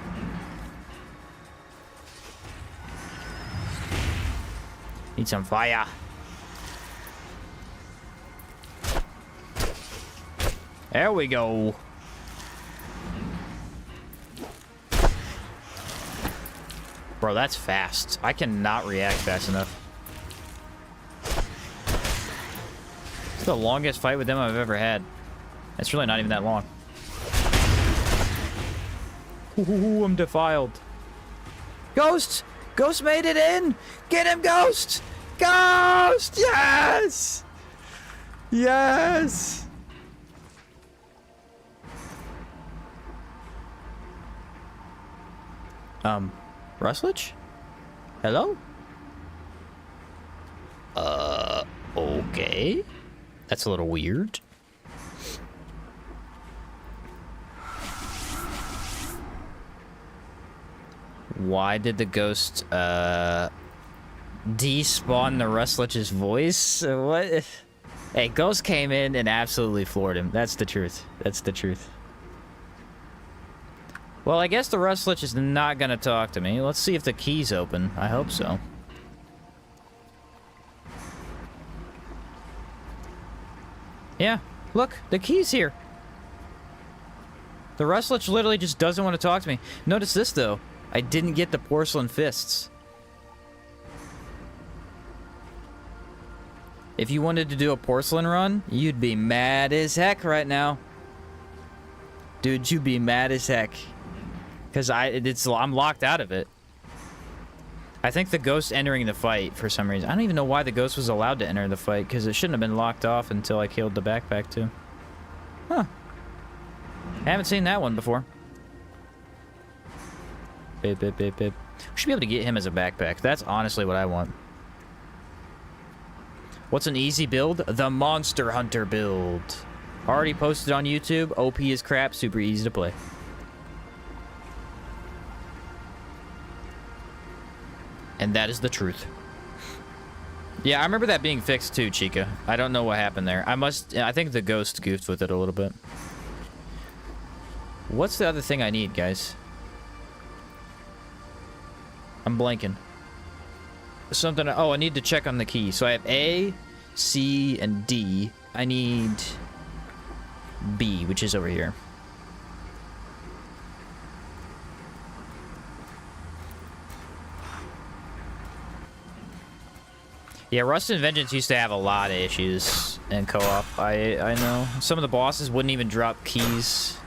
Need some fire. There we go. Bro, that's fast. I cannot react fast enough. It's the longest fight with them I've ever had. It's really not even that long. Ooh, I'm defiled. Ghost! Ghost made it in! Get him, Ghost! Ghost! Yes! Yes! Lich? Hello? Okay. That's a little weird. Why did the ghost, despawn the Lich's voice? What? Hey, Ghost came in and absolutely floored him. That's the truth. That's the truth. Well, I guess the Lich is not gonna talk to me. Let's see if the key's open. I hope so. Yeah, look, the key's here. The Lich literally just doesn't want to talk to me. Notice this, though. I didn't get the porcelain fists. If you wanted to do a porcelain run, you'd be mad as heck right now. Dude, you'd be mad as heck. Because I'm locked out of it. I think the ghost entering the fight for some reason. I don't even know why the ghost was allowed to enter the fight, because it shouldn't have been locked off until I killed the backpack too. Huh. Haven't seen that one before. Bip, bip, bip, bip. We should be able to get him as a backpack. That's honestly what I want. What's an easy build? The Monster Hunter build. Already posted on YouTube. OP is crap, super easy to play. And that is the truth. Yeah, I remember that being fixed too, Chica. I don't know what happened there. I think the ghost goofed with it a little bit. What's the other thing I need, guys? I'm blanking. Something. Oh, I need to check on the key. So I have A, C, and D. I need B, which is over here. Yeah, Rust and Vengeance used to have a lot of issues in co-op. I know. Some of the bosses wouldn't even drop keys.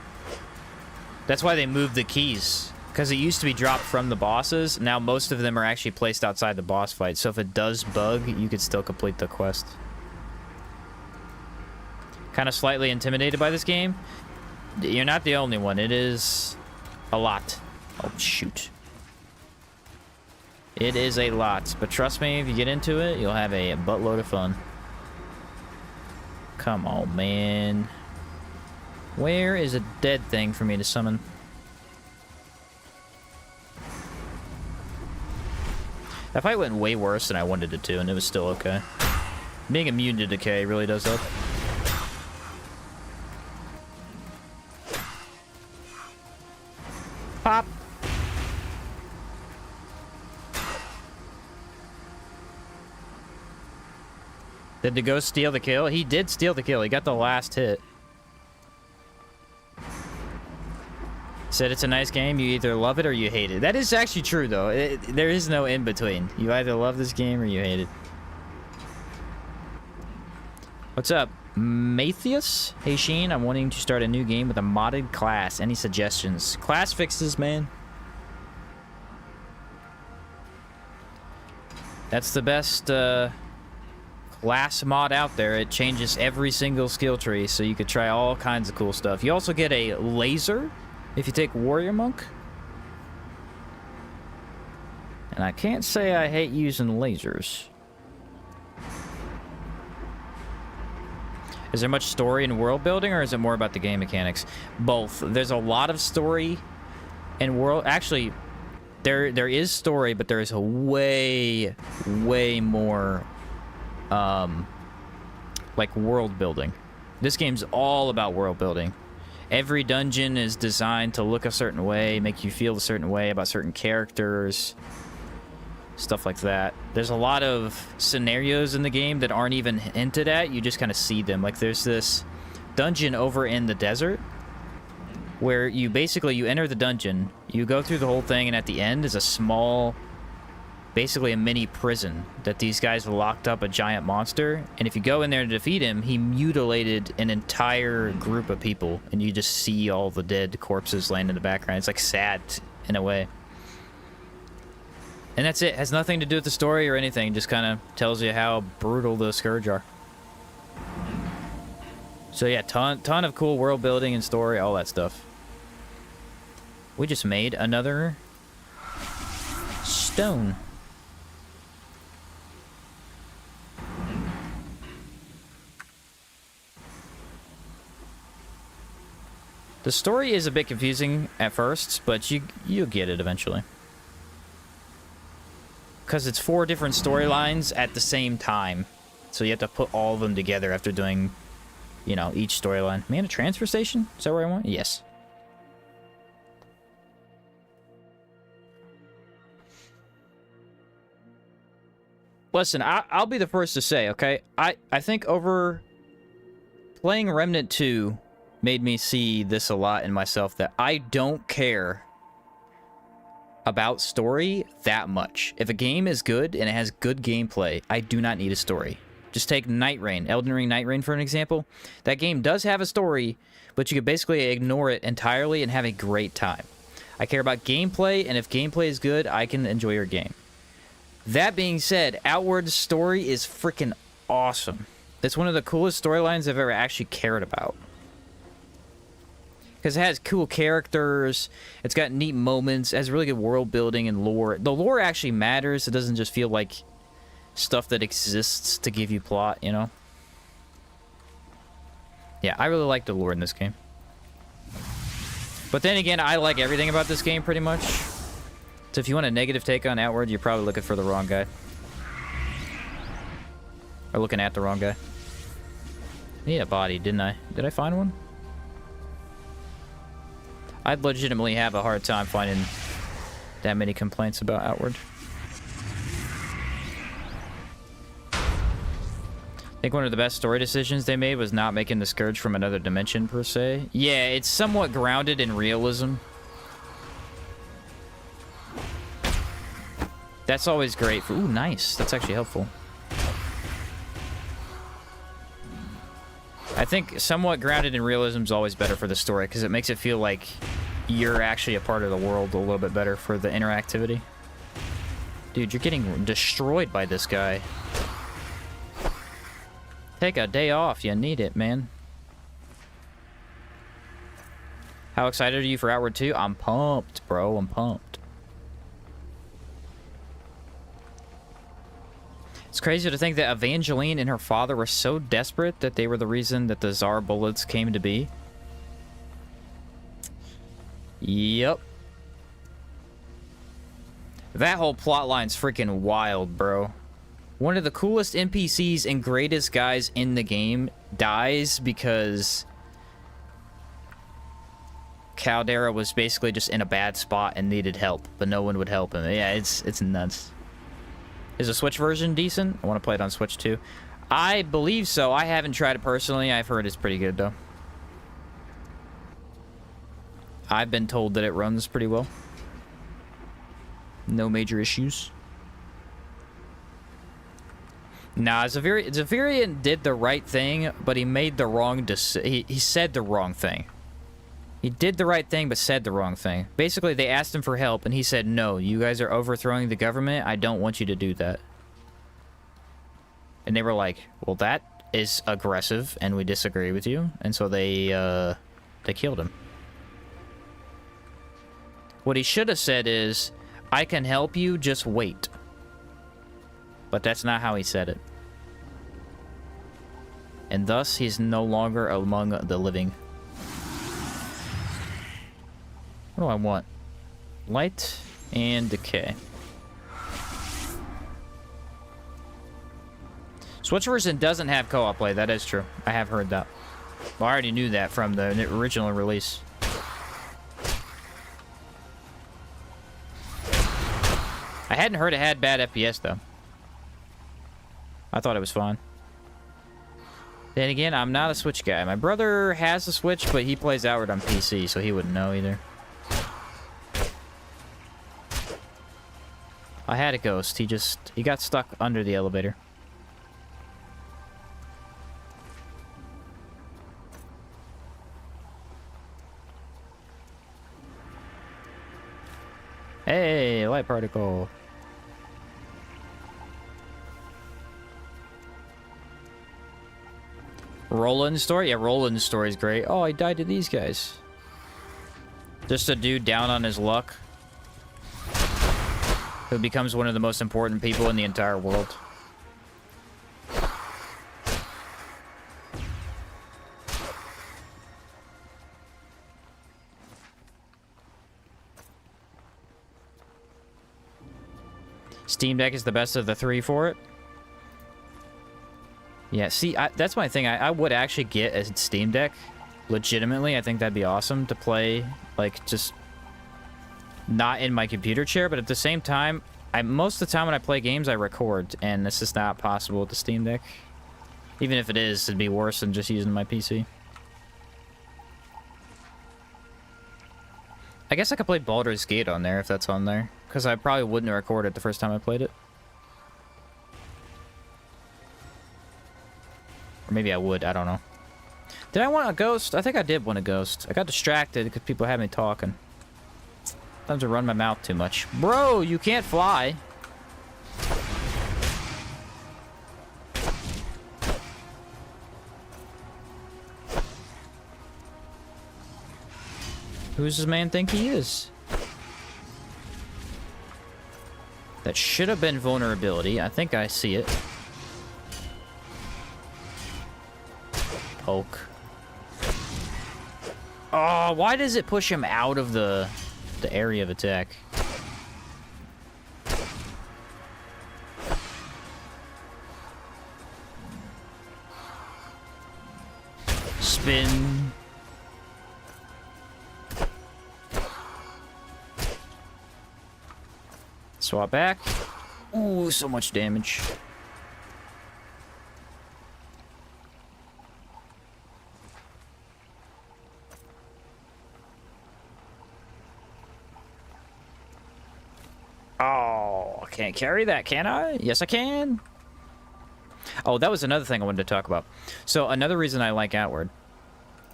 That's why they moved the keys. Because it used to be dropped from the bosses. Now most of them are actually placed outside the boss fight. So if it does bug, you could still complete the quest. Kind of slightly intimidated by this game. You're not the only one. It is a lot. Oh, shoot. It is a lot, but trust me, if you get into it, you'll have a buttload of fun. Come on, man. Where is a dead thing for me to summon? That fight went way worse than I wanted it to, and it was still okay. Being immune to decay really does help. Pop! Did the ghost steal the kill? He did steal the kill. He got the last hit. Said it's a nice game. You either love it or you hate it. That is actually true, though. There is no in between. You either love this game or you hate it. What's up, Matthias? Hey, Sheen. I'm wanting to start a new game with a modded class. Any suggestions? Class fixes, man. That's the best, class mod out there. It changes every single skill tree, so you could try all kinds of cool stuff. You also get a laser if you take Warrior Monk. And I can't say I hate using lasers. Is there much story and world building, or is it more about the game mechanics? Both. There's a lot of story and world... Actually, there is story, but there is a way more, like, world building. This game's all about world building. Every dungeon is designed to look a certain way, make you feel a certain way about certain characters, stuff like that. There's a lot of scenarios in the game that aren't even hinted at. You just kind of see them. Like, there's this dungeon over in the desert where you enter the dungeon, you go through the whole thing, and at the end is a small, basically a mini prison that these guys locked up a giant monster, and if you go in there to defeat him, he mutilated an entire group of people, and you just see all the dead corpses laying in the background. It's like sad in a way. And that's it. Has nothing to do with the story or anything. Just kind of tells you how brutal the Scourge are. So yeah, ton of cool world building and story, all that stuff. We just made another stone. The story is a bit confusing at first, but you'll get it eventually. Because it's 4 different storylines at the same time. So you have to put all of them together after doing, you know, each storyline. Man, a transfer station? Is that where I want? Yes. Listen, I'll be the first to say, okay? I think over playing Remnant 2 made me see this a lot in myself, that I don't care about story that much. If a game is good and it has good gameplay, I do not need a story. Just take Night Rain, Elden Ring Night Rain for an example. That game does have a story, but you can basically ignore it entirely and have a great time. I care about gameplay, and if gameplay is good, I can enjoy your game. That being said, Outward's story is freaking awesome. It's one of the coolest storylines I've ever actually cared about. Because it has cool characters, it's got neat moments, it has really good world building and lore. The lore actually matters, it doesn't just feel like stuff that exists to give you plot, you know? Yeah, I really like the lore in this game. But then again, I like everything about this game pretty much. So if you want a negative take on Outward, you're probably looking for the wrong guy. Or looking at the wrong guy. I need a body, didn't I? Did I find one? I'd legitimately have a hard time finding that many complaints about Outward. I think one of the best story decisions they made was not making the Scourge from another dimension, per se. Yeah, it's somewhat grounded in realism. That's always great for... Ooh, nice. That's actually helpful. I think somewhat grounded in realism is always better for the story, because it makes it feel like you're actually a part of the world a little bit better for the interactivity. Dude, you're getting destroyed by this guy. Take a day off. You need it, man. How excited are you for Outward 2? I'm pumped, bro. I'm pumped. It's crazy to think that Evangeline and her father were so desperate that they were the reason that the Tsar bullets came to be. Yep. That whole plotline's freaking wild, bro. One of the coolest NPCs and greatest guys in the game dies because Caldera was basically just in a bad spot and needed help, but no one would help him. Yeah, it's nuts. Is the Switch version decent? I want to play it on Switch too. I believe so. I haven't tried it personally. I've heard it's pretty good, though. I've been told that it runs pretty well. No major issues. Nah, Zavirian did the right thing, but he made the wrong decision. He said the wrong thing. He did the right thing, but said the wrong thing. Basically, they asked him for help, and he said, no, you guys are overthrowing the government. I don't want you to do that. And they were like, well, that is aggressive, and we disagree with you. And so they killed him. What he should have said is, I can help you, just wait. But that's not how he said it. And thus, he's no longer among the living. What do I want? Light and decay. Switch version doesn't have co-op play. That is true. I have heard that. Well, I already knew that from the original release. I hadn't heard it had bad FPS, though. I thought it was fine. Then again, I'm not a Switch guy. My brother has a Switch, but he plays Outward on PC, so he wouldn't know either. I had a ghost. He got stuck under the elevator. Hey, light particle. Roland's story? Yeah, Roland's story is great. Oh, I died to these guys. Just a dude down on his luck who becomes one of the most important people in the entire world. Steam Deck is the best of the three for it. Yeah, see, that's my thing. I would actually get a Steam Deck. Legitimately, I think that'd be awesome to play, like, just not in my computer chair, but at the same time, most of the time when I play games, I record, and this is not possible with the Steam Deck. Even if it is, it'd be worse than just using my PC. I guess I could play Baldur's Gate on there if that's on there, because I probably wouldn't record it the first time I played it. Or maybe I would, I don't know. Did I want a ghost? I think I did want a ghost. I got distracted because people had me talking. Sometimes I run my mouth too much. Bro, you can't fly. Who does this man think he is? That should have been vulnerability. I think I see it. Poke. Oh, why does it push him out of the area of attack? Spin. Swap back. Ooh, so much damage. Oh, I can't carry that, can I? Yes, I can. Oh, that was another thing I wanted to talk about. So, another reason I like Outward,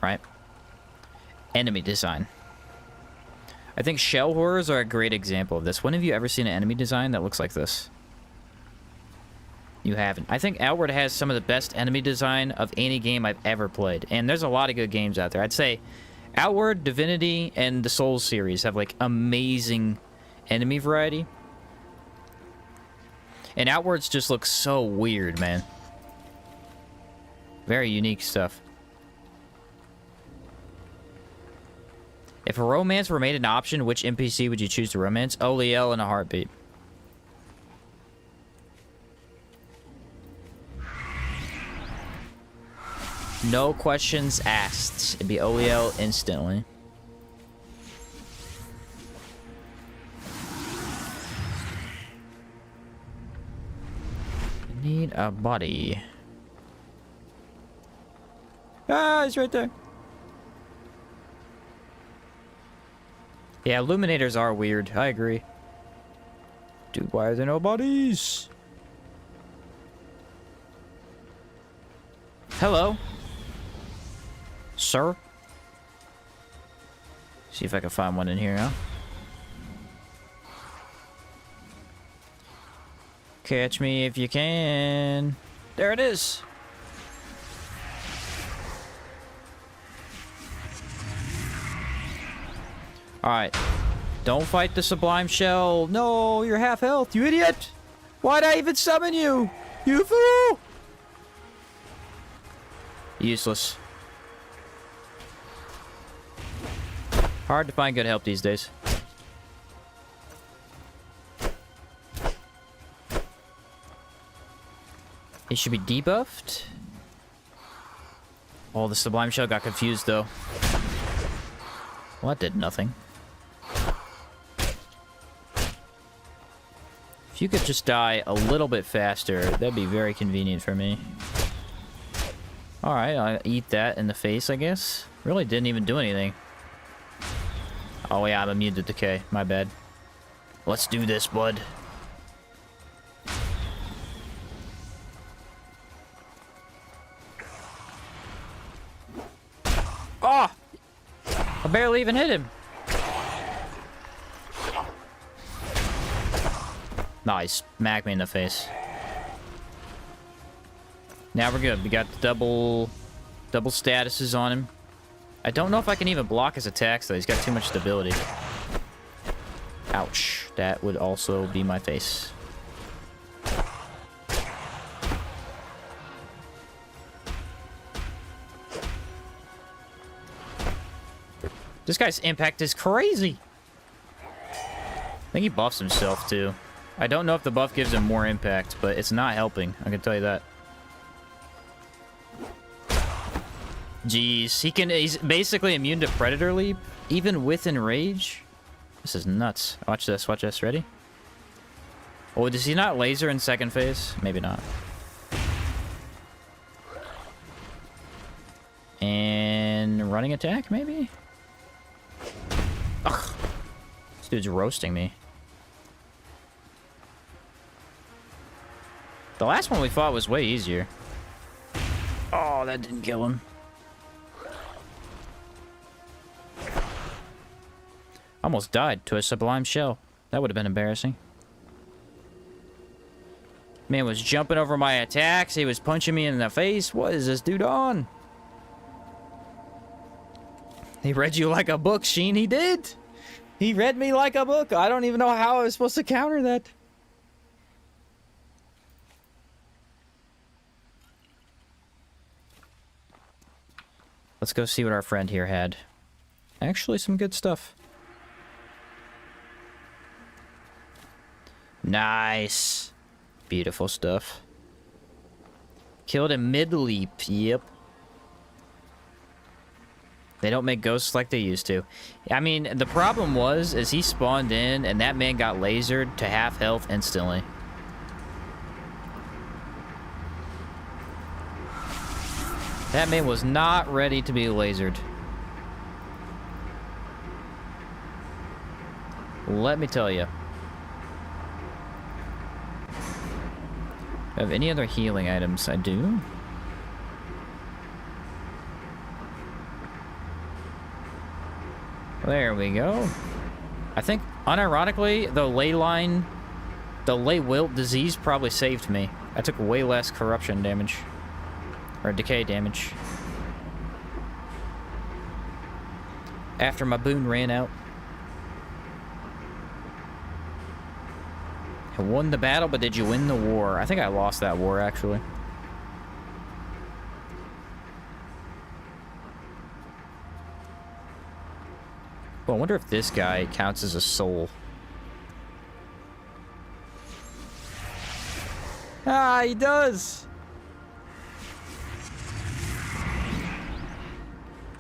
right? Enemy design. I think shell horrors are a great example of this. When have you ever seen an enemy design that looks like this? You haven't. I think Outward has some of the best enemy design of any game I've ever played. And there's a lot of good games out there. I'd say Outward, Divinity, and the Souls series have, like, amazing enemy variety. And Outwards just looks so weird, man. Very unique stuff. If a romance were made an option, which NPC would you choose to romance? Oliel in a heartbeat. No questions asked. It'd be Oliel instantly. Need a body. Ah, he's right there. Yeah, illuminators are weird. I agree. Dude, why are there no bodies? Hello. Sir? See if I can find one in here, huh? Catch me if you can. There it is. Alright. Don't fight the Sublime Shell. No, you're half health, you idiot! Why'd I even summon you? You fool! Useless. Hard to find good help these days. It should be debuffed. Oh, the Sublime Shell got confused, though. Well, that did nothing. If you could just die a little bit faster, that'd be very convenient for me. Alright, I'll eat that in the face, I guess. Really didn't even do anything. Oh yeah, I'm immune to decay. My bad. Let's do this, bud. Oh! I barely even hit him. Nice. Smack me in the face. Now we're good. We got the double statuses on him. I don't know if I can even block his attacks, though. He's got too much stability. Ouch. That would also be my face. This guy's impact is crazy. I think he buffs himself, too. I don't know if the buff gives him more impact, but it's not helping. I can tell you that. Jeez. He's basically immune to Predator Leap, even with Enrage. This is nuts. Watch this. Watch this. Ready? Oh, does he not laser in second phase? Maybe not. And running attack, maybe? Ugh. This dude's roasting me. The last one we fought was way easier. Oh, that didn't kill him. Almost died to a Sublime Shell. That would have been embarrassing. Man was jumping over my attacks. He was punching me in the face. What is this dude on? He read you like a book, Sheen. He did. He read me like a book. I don't even know how I was supposed to counter that. Let's go see what our friend here had. Actually, some good stuff. Nice. Beautiful stuff. Killed him mid-leap. Yep. They don't make ghosts like they used to. I mean, the problem is he spawned in, and that man got lasered to half health instantly. That man was not ready to be lasered. Let me tell you. Have any other healing items? I do. There we go. I think, unironically, the ley wilt disease probably saved me. I took way less corruption damage. Or decay damage. After my boon ran out. I won the battle, but did you win the war? I think I lost that war, actually. Well, I wonder if this guy counts as a soul. Ah, he does!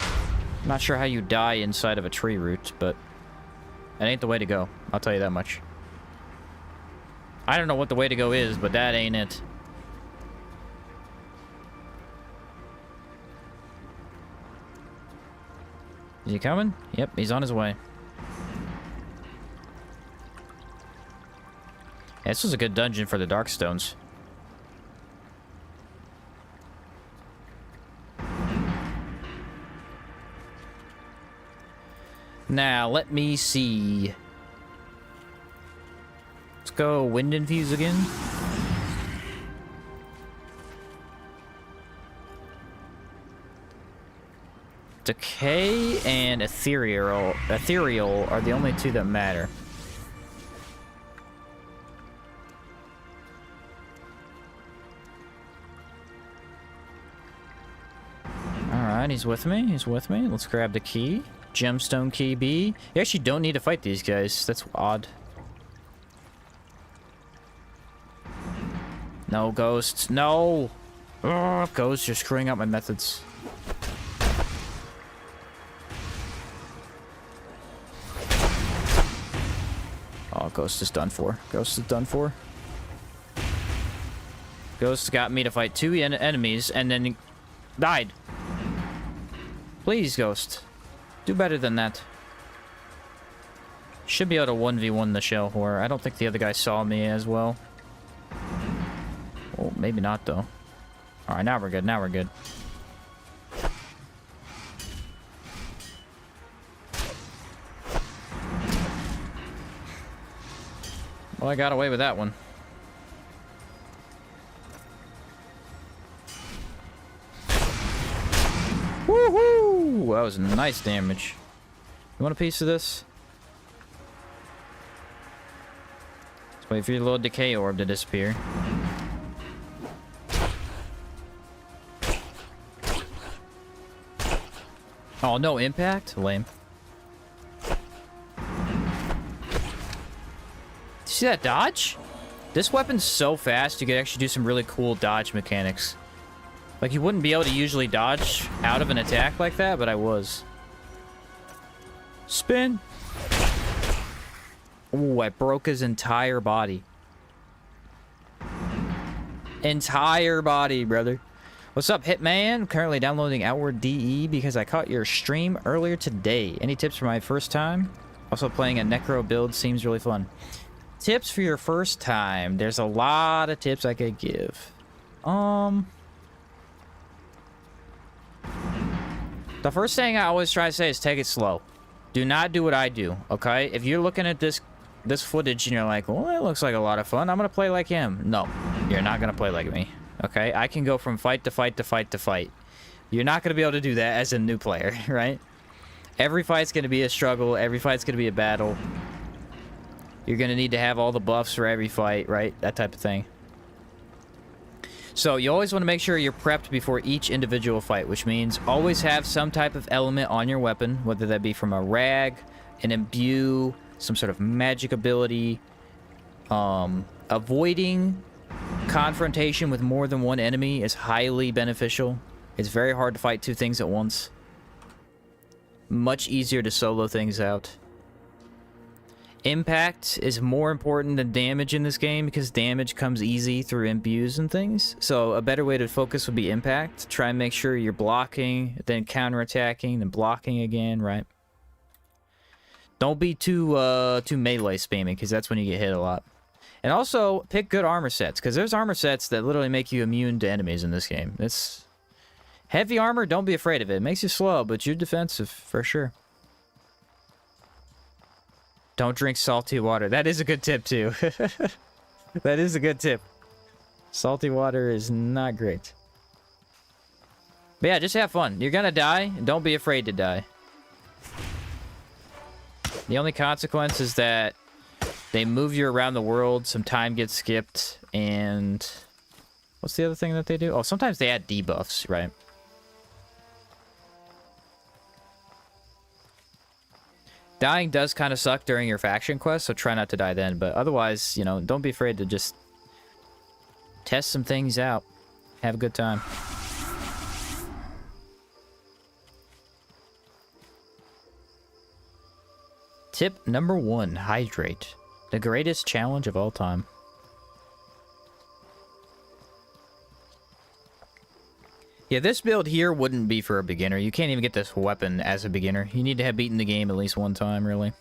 I'm not sure how you die inside of a tree root, but that ain't the way to go. I'll tell you that much. I don't know what the way to go is, but that ain't it. Is he coming? Yep, he's on his way. Yeah, this was a good dungeon for the Darkstones. Now, let me see. Let's go Wind Infuse again. Decay and ethereal are the only two that matter. Alright, he's with me. He's with me. Let's grab the key. Gemstone key B. You actually don't need to fight these guys. That's odd. No, ghosts. No! Ugh, ghosts, you're screwing up my methods. Oh, Ghost is done for. Ghost is done for. Ghost got me to fight two enemies and then he died. Please, Ghost. Do better than that. Should be able to 1v1 the shell whore. I don't think the other guy saw me as well. Well, maybe not, though. Alright, now we're good. Now we're good. Well, I got away with that one. Woohoo! That was nice damage. You want a piece of this? Let's wait for your little decay orb to disappear. Oh, no impact? Lame. See that dodge? This weapon's so fast, you could actually do some really cool dodge mechanics. Like, you wouldn't be able to usually dodge out of an attack like that, but I was. Spin! Ooh, I broke his entire body. Entire body, brother. What's up, Hitman? Currently downloading Outward DE because I caught your stream earlier today. Any tips for my first time? Also, playing a Necro build seems really fun. Tips for your first time. There's a lot of tips I could give. The first thing I always try to say is take it slow. Do not do what I do, okay? If you're looking at this footage and you're like, well, that looks like a lot of fun, I'm gonna play like him. No, you're not gonna play like me, okay? I can go from fight to fight to fight to fight. You're not gonna be able to do that as a new player, right? Every fight's gonna be a struggle. Every fight's gonna be a battle. You're gonna need to have all the buffs for every fight, right? That type of thing. So you always want to make sure you're prepped before each individual fight, which means always have some type of element on your weapon, whether that be from a rag, an imbue, some sort of magic ability. Avoiding confrontation with more than one enemy is highly beneficial. It's very hard to fight two things at once. Much easier to solo things out. Impact is more important than damage in this game because damage comes easy through imbues and things. So a better way to focus would be impact. Try and make sure you're blocking, then counterattacking, then blocking again, right? Don't be too melee spamming because that's when you get hit a lot. And also pick good armor sets because there's armor sets that literally make you immune to enemies in this game. It's heavy armor. Don't be afraid of it. It makes you slow, but you're defensive for sure. Don't drink salty water. That is a good tip, too. That is a good tip. Salty water is not great. But yeah, just have fun. You're gonna die. Don't be afraid to die. The only consequence is that they move you around the world, some time gets skipped, and... What's the other thing that they do? Oh, sometimes they add debuffs, right? Dying does kind of suck during your faction quest, so try not to die then. But otherwise, you know, don't be afraid to just test some things out. Have a good time. Tip number 1, hydrate. The greatest challenge of all time. Yeah, this build here wouldn't be for a beginner. You can't even get this weapon as a beginner. You need to have beaten the game at least one time, really.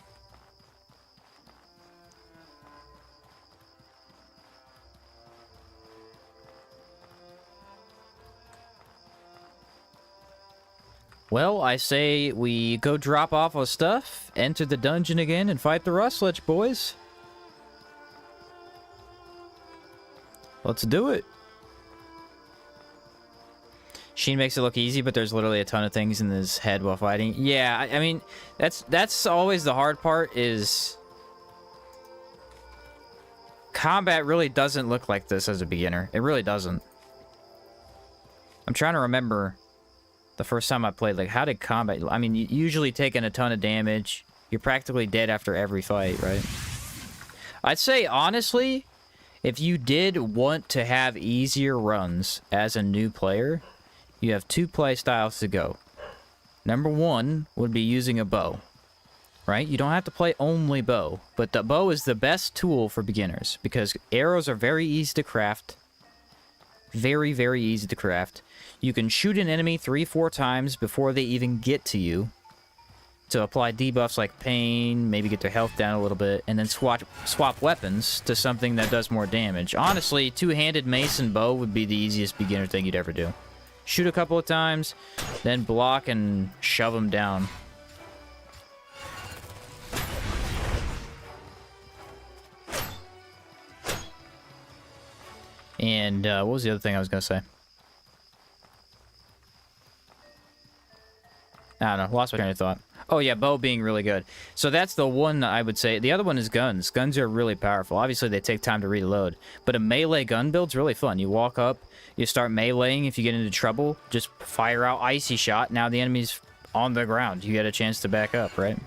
Well, I say we go drop off our stuff, enter the dungeon again, and fight the Rust Lich, boys. Let's do it. Sheen makes it look easy, but there's literally a ton of things in his head while fighting. Yeah, I mean, that's always the hard part is... Combat really doesn't look like this as a beginner. It really doesn't. I'm trying to remember the first time I played, like, how did combat... I mean, you usually taking a ton of damage. You're practically dead after every fight, right? I'd say, honestly, if you did want to have easier runs as a new player, you have 2 play styles to go. Number 1 would be using a bow, right? You don't have to play only bow, but the bow is the best tool for beginners because arrows are very easy to craft. Very, very easy to craft. You can shoot an enemy 3-4 times before they even get to you to apply debuffs like pain, maybe get their health down a little bit, and then swap weapons to something that does more damage. Honestly, 2-handed mace and bow would be the easiest beginner thing you'd ever do. Shoot a couple of times, then block and shove them down. And what was the other thing I was going to say? I don't know. Lost my train of thought. Oh, yeah, bow being really good. So that's the one I would say. The other one is guns. Guns are really powerful. Obviously, they take time to reload. But a melee gun build's really fun. You walk up, you start meleeing. If you get into trouble, just fire out Icy Shot. Now the enemy's on the ground. You get a chance to back up, right?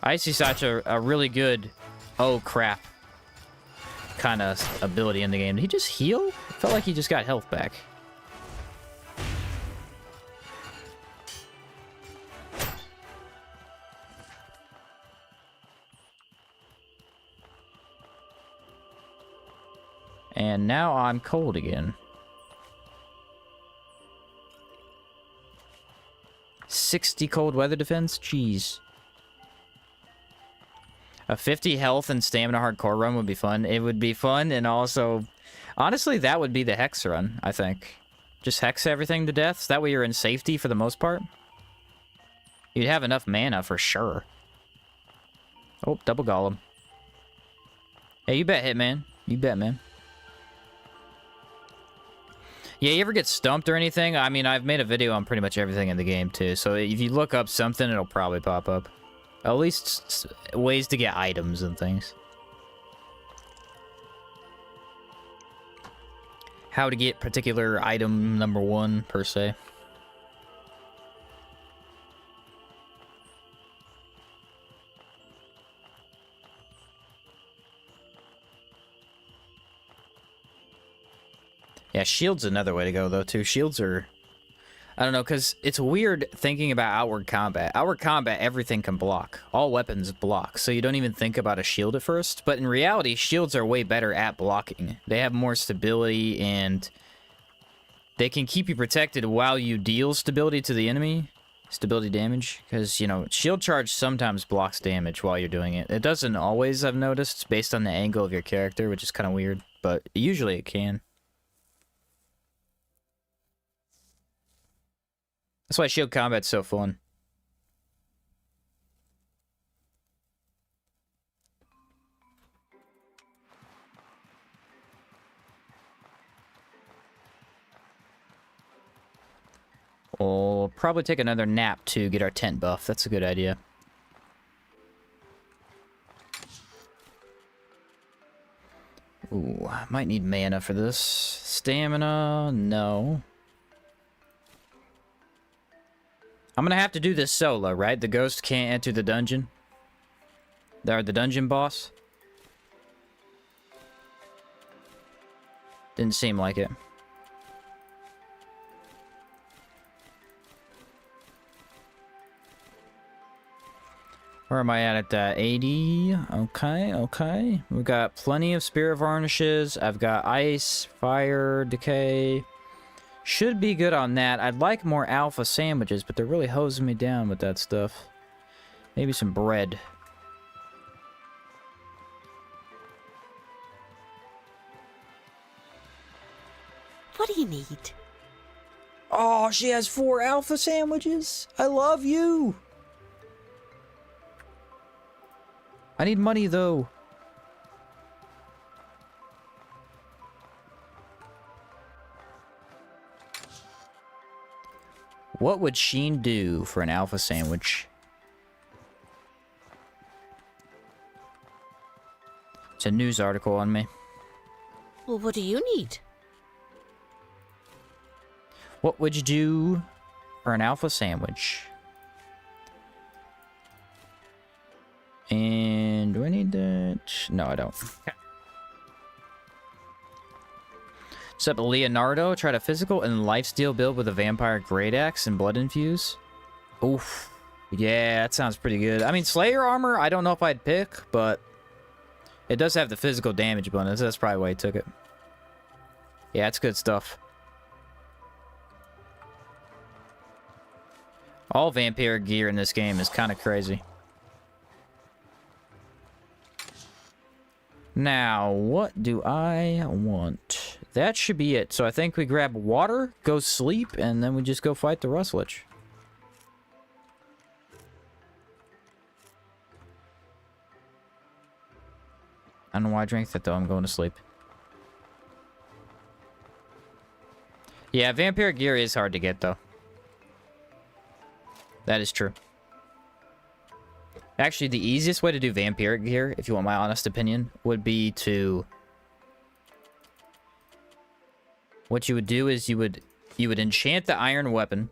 Icy Shot's a really good, oh, crap, kind of ability in the game. Did he just heal? It felt like he just got health back. And now I'm cold again. 60 cold weather defense? Jeez. A 50 health and stamina hardcore run would be fun. It would be fun, and also... Honestly, that would be the hex run, I think. Just hex everything to death, so that way you're in safety for the most part. You'd have enough mana for sure. Oh, double golem. Hey, you bet, Hitman. You bet, man. Yeah, you ever get stumped or anything? I mean, I've made a video on pretty much everything in the game, too. So if you look up something, it'll probably pop up. At least ways to get items and things. How to get particular item number 1, per se. Yeah, shield's another way to go, though, too. Shields are... I don't know, because it's weird thinking about outward combat. Outward combat, everything can block. All weapons block, so you don't even think about a shield at first. But in reality, shields are way better at blocking. They have more stability, and they can keep you protected while you deal stability to the enemy. Stability damage. Because, you know, shield charge sometimes blocks damage while you're doing it. It doesn't always, I've noticed, based on the angle of your character, which is kind of weird. But usually it can. That's why shield combat's so fun. We'll probably take another nap to get our tent buff. That's a good idea. Ooh, I might need mana for this. Stamina, no. I'm gonna have to do this solo, right? The ghost can't enter the dungeon. They're the dungeon boss. Didn't seem like it. Where am I at 80? Okay, okay. We've got plenty of spirit varnishes. I've got ice, fire, decay. Should be good on that. I'd like more alpha sandwiches, but they're really hosing me down with that stuff. Maybe some bread. What do you need? Oh, she has 4 alpha sandwiches. I love you. I need money, though. What would Sheen do for an alpha sandwich? It's a news article on me. Well, what do you need? What would you do for an alpha sandwich? And do I need that? No, I don't. Okay. Except Leonardo, tried a physical and lifesteal build with a vampire great axe and blood infuse. Oof. Yeah, that sounds pretty good. I mean, Slayer armor, I don't know if I'd pick, but it does have the physical damage bonus. That's probably why he took it. Yeah, it's good stuff. All vampire gear in this game is kind of crazy. Now, what do I want? That should be it. So I think we grab water, go sleep, and then we just go fight the Rust Lich. I don't know why I drank that, though. I'm going to sleep. Yeah, vampire gear is hard to get, though. That is true. Actually, the easiest way to do vampiric gear, if you want my honest opinion, would be to... What you would do is you would enchant the iron weapon,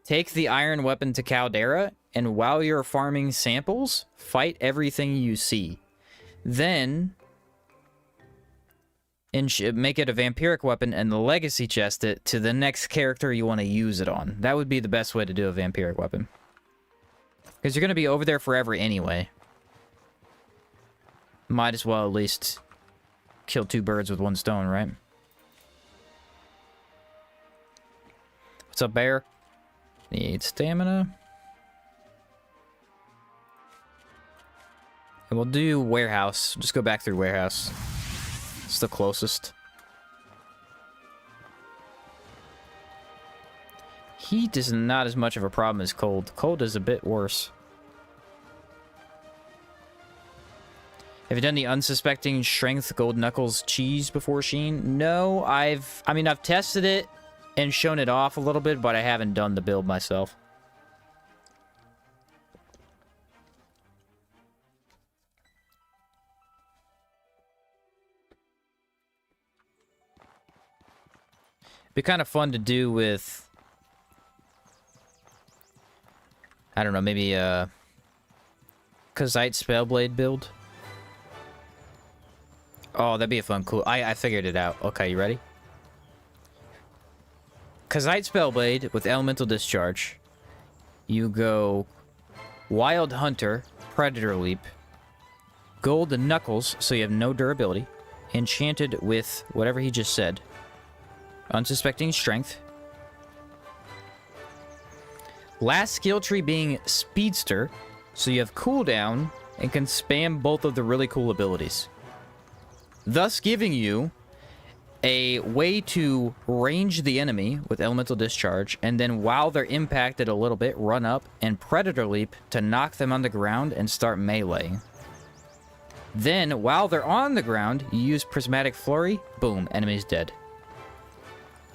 take the iron weapon to Caldera, and while you're farming samples, fight everything you see. Then, make it a vampiric weapon and the legacy chest it to the next character you want to use it on. That would be the best way to do a vampiric weapon. Because you're going to be over there forever anyway. Might as well at least kill two birds with one stone, right? What's up, bear? Need stamina. And we'll do warehouse. Just go back through warehouse. It's the closest. Heat is not as much of a problem as cold. Cold is a bit worse. Have you done the unsuspecting strength gold knuckles cheese before, Sheen? No, I've tested it and shown it off a little bit, but I haven't done the build myself. It'd be kind of fun to do with... I don't know, maybe a Kazite Spellblade build. Oh, that'd be a fun, cool... I figured it out. Okay, you ready? Kazite Spellblade with Elemental Discharge. You go Wild Hunter, Predator Leap, Gold Knuckles, so you have no durability, enchanted with whatever he just said. Unsuspecting Strength. Last skill tree being Speedster, so you have cooldown and can spam both of the really cool abilities. Thus giving you a way to range the enemy with Elemental Discharge, and then while they're impacted a little bit, run up and Predator Leap to knock them on the ground and start meleeing. Then, while they're on the ground, you use Prismatic Flurry, boom, enemy's dead.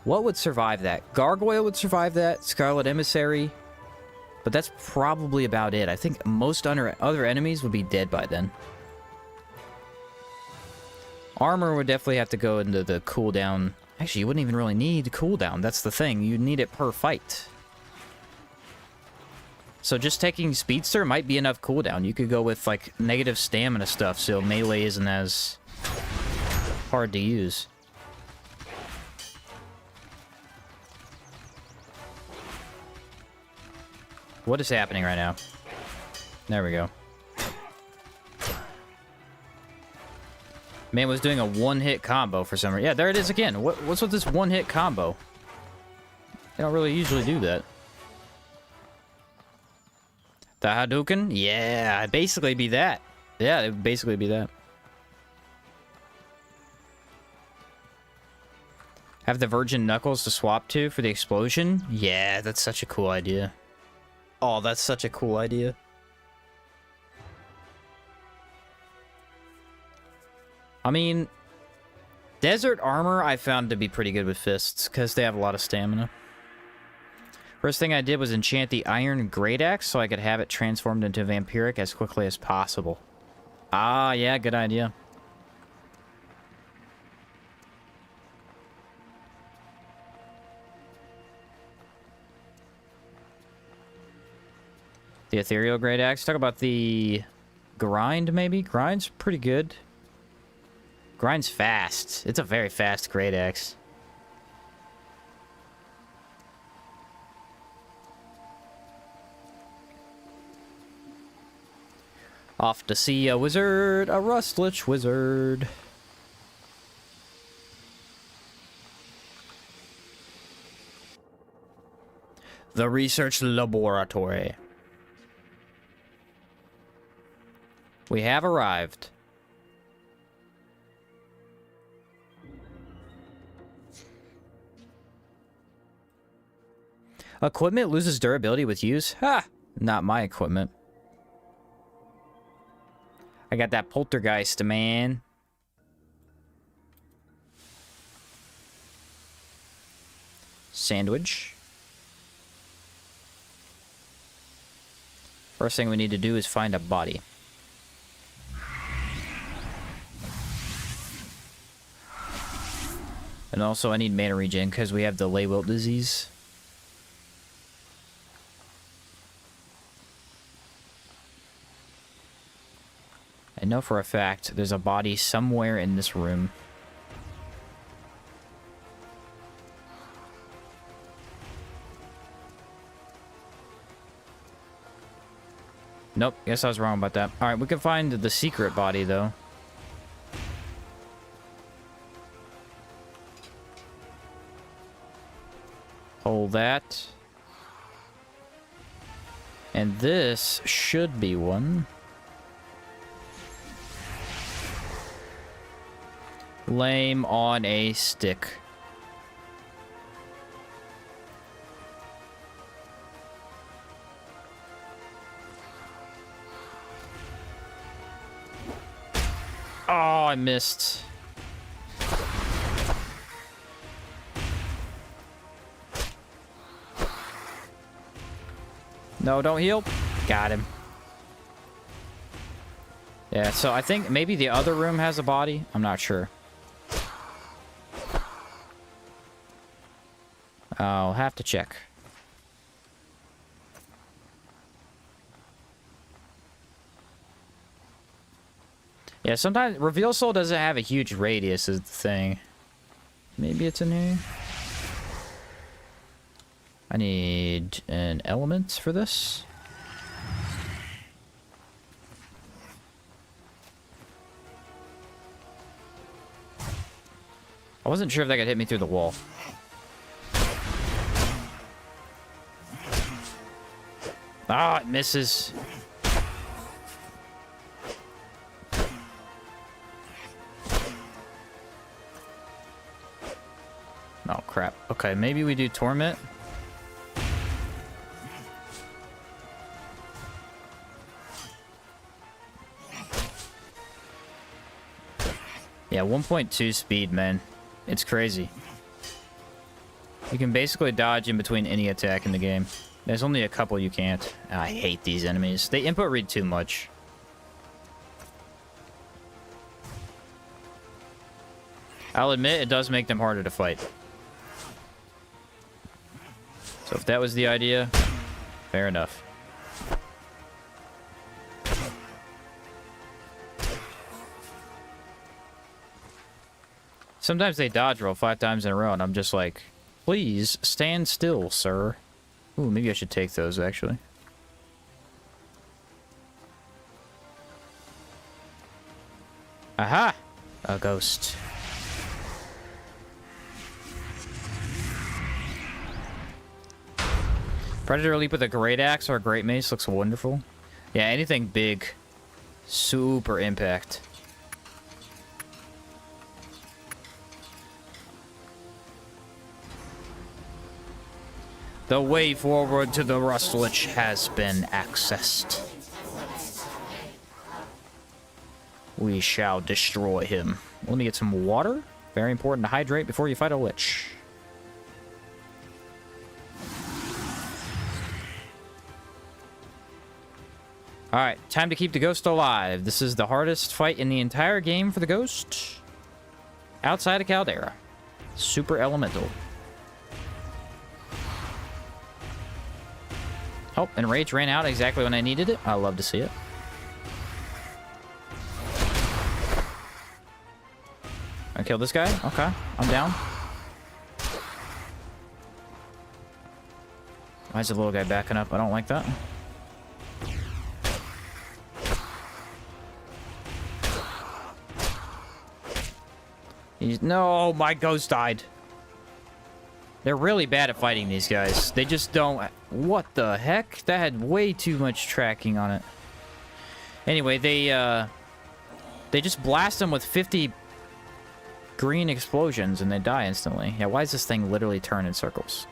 What would survive that? Gargoyle would survive that, Scarlet Emissary, but that's probably about it. I think most other enemies would be dead by then. Armor would definitely have to go into the cooldown. Actually, you wouldn't even really need cooldown. That's the thing. You'd need it per fight. So just taking Speedster might be enough cooldown. You could go with, like, negative stamina stuff, so melee isn't as hard to use. What is happening right now? There we go. Man was doing a one-hit combo for some reason. Yeah, there it is again. What's with this one-hit combo? They don't really usually do that. The Hadouken? Yeah, it'd basically be that. Yeah, it would basically be that. Have the Virgin Knuckles to swap to for the explosion? Yeah, that's such a cool idea. Oh, that's such a cool idea. I mean, Desert Armor I found to be pretty good with fists, because they have a lot of stamina. First thing I did was enchant the iron great axe so I could have it transformed into vampiric as quickly as possible. Ah, yeah, good idea. The ethereal great axe. Talk about the grind, maybe? Grind's pretty good. Grind's fast. It's a very fast great axe. Off to see a wizard, a Lich wizard. The research laboratory. We have arrived. Equipment loses durability with use? Ha! Not my equipment. I got that poltergeist, man. Sandwich. First thing we need to do is find a body. And also I need mana regen because we have the Lay-Wilt disease. I know for a fact there's a body somewhere in this room. Nope, guess I was wrong about that. Alright, we can find the secret body, though. Hold that. And this should be one. Lame on a stick. Oh, I missed. No, don't heal. Got him. Yeah, so I think maybe the other room has a body. I'm not sure. I'll have to check. Yeah, sometimes Reveal Soul doesn't have a huge radius is the thing. Maybe it's in here. I need an element for this. I wasn't sure if that could hit me through the wall. Ah, it misses. Oh, crap. Okay, maybe we do Torment. Yeah, 1.2 speed, man. It's crazy. You can basically dodge in between any attack in the game. There's only a couple you can't. I hate these enemies. They input read too much. I'll admit, it does make them harder to fight. So if that was the idea, fair enough. Sometimes they dodge roll 5 times in a row, and I'm just like, please stand still, sir. Ooh, maybe I should take those, actually. Aha! A ghost. Predator Leap with a Great Axe or a Great Mace looks wonderful. Yeah, anything big. Super impact. The way forward to the Lich has been accessed. We shall destroy him. Let me get some water. Very important to hydrate before you fight a Lich. Alright, time to keep the ghost alive. This is the hardest fight in the entire game for the ghost. Outside of Caldera. Super elemental. Oh, and rage ran out exactly when I needed it. I love to see it. I killed this guy? Okay, I'm down. Why is the little guy backing up? I don't like that. No, my ghost died. They're really bad at fighting these guys. They just don't... What the heck? That had way too much tracking on it. Anyway, they just blast them with 50 green explosions and they die instantly. Yeah, why is this thing literally turn in circles?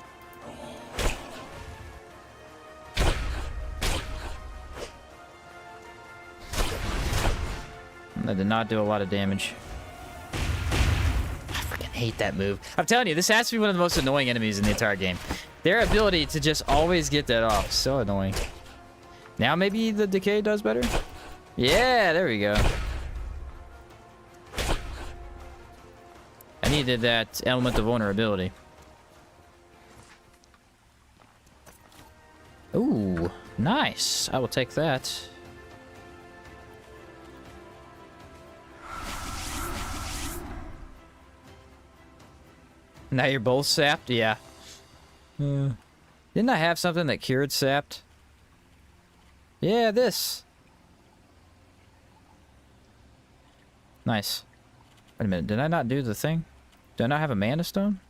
That did not do a lot of damage. Hate that move. I'm telling you, this has to be one of the most annoying enemies in the entire game. Their ability to just always get that off. So annoying. Now maybe the decay does better? Yeah, there we go. I needed that element of vulnerability. Ooh, nice. I will take that. Now you're both sapped? Yeah. Didn't I have something that cured sapped? Yeah, this. Nice. Wait a minute, did I not do the thing? Do I not have a mana stone?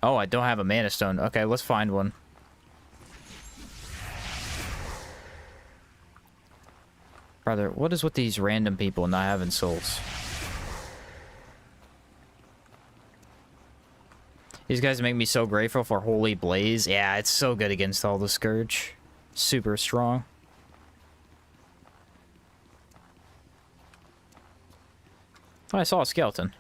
Oh, I don't have a mana stone. Okay, let's find one. Brother, what is with these random people not having souls? These guys make me so grateful for Holy Blaze. Yeah, it's so good against all the Scourge. Super strong. Oh, I saw a skeleton.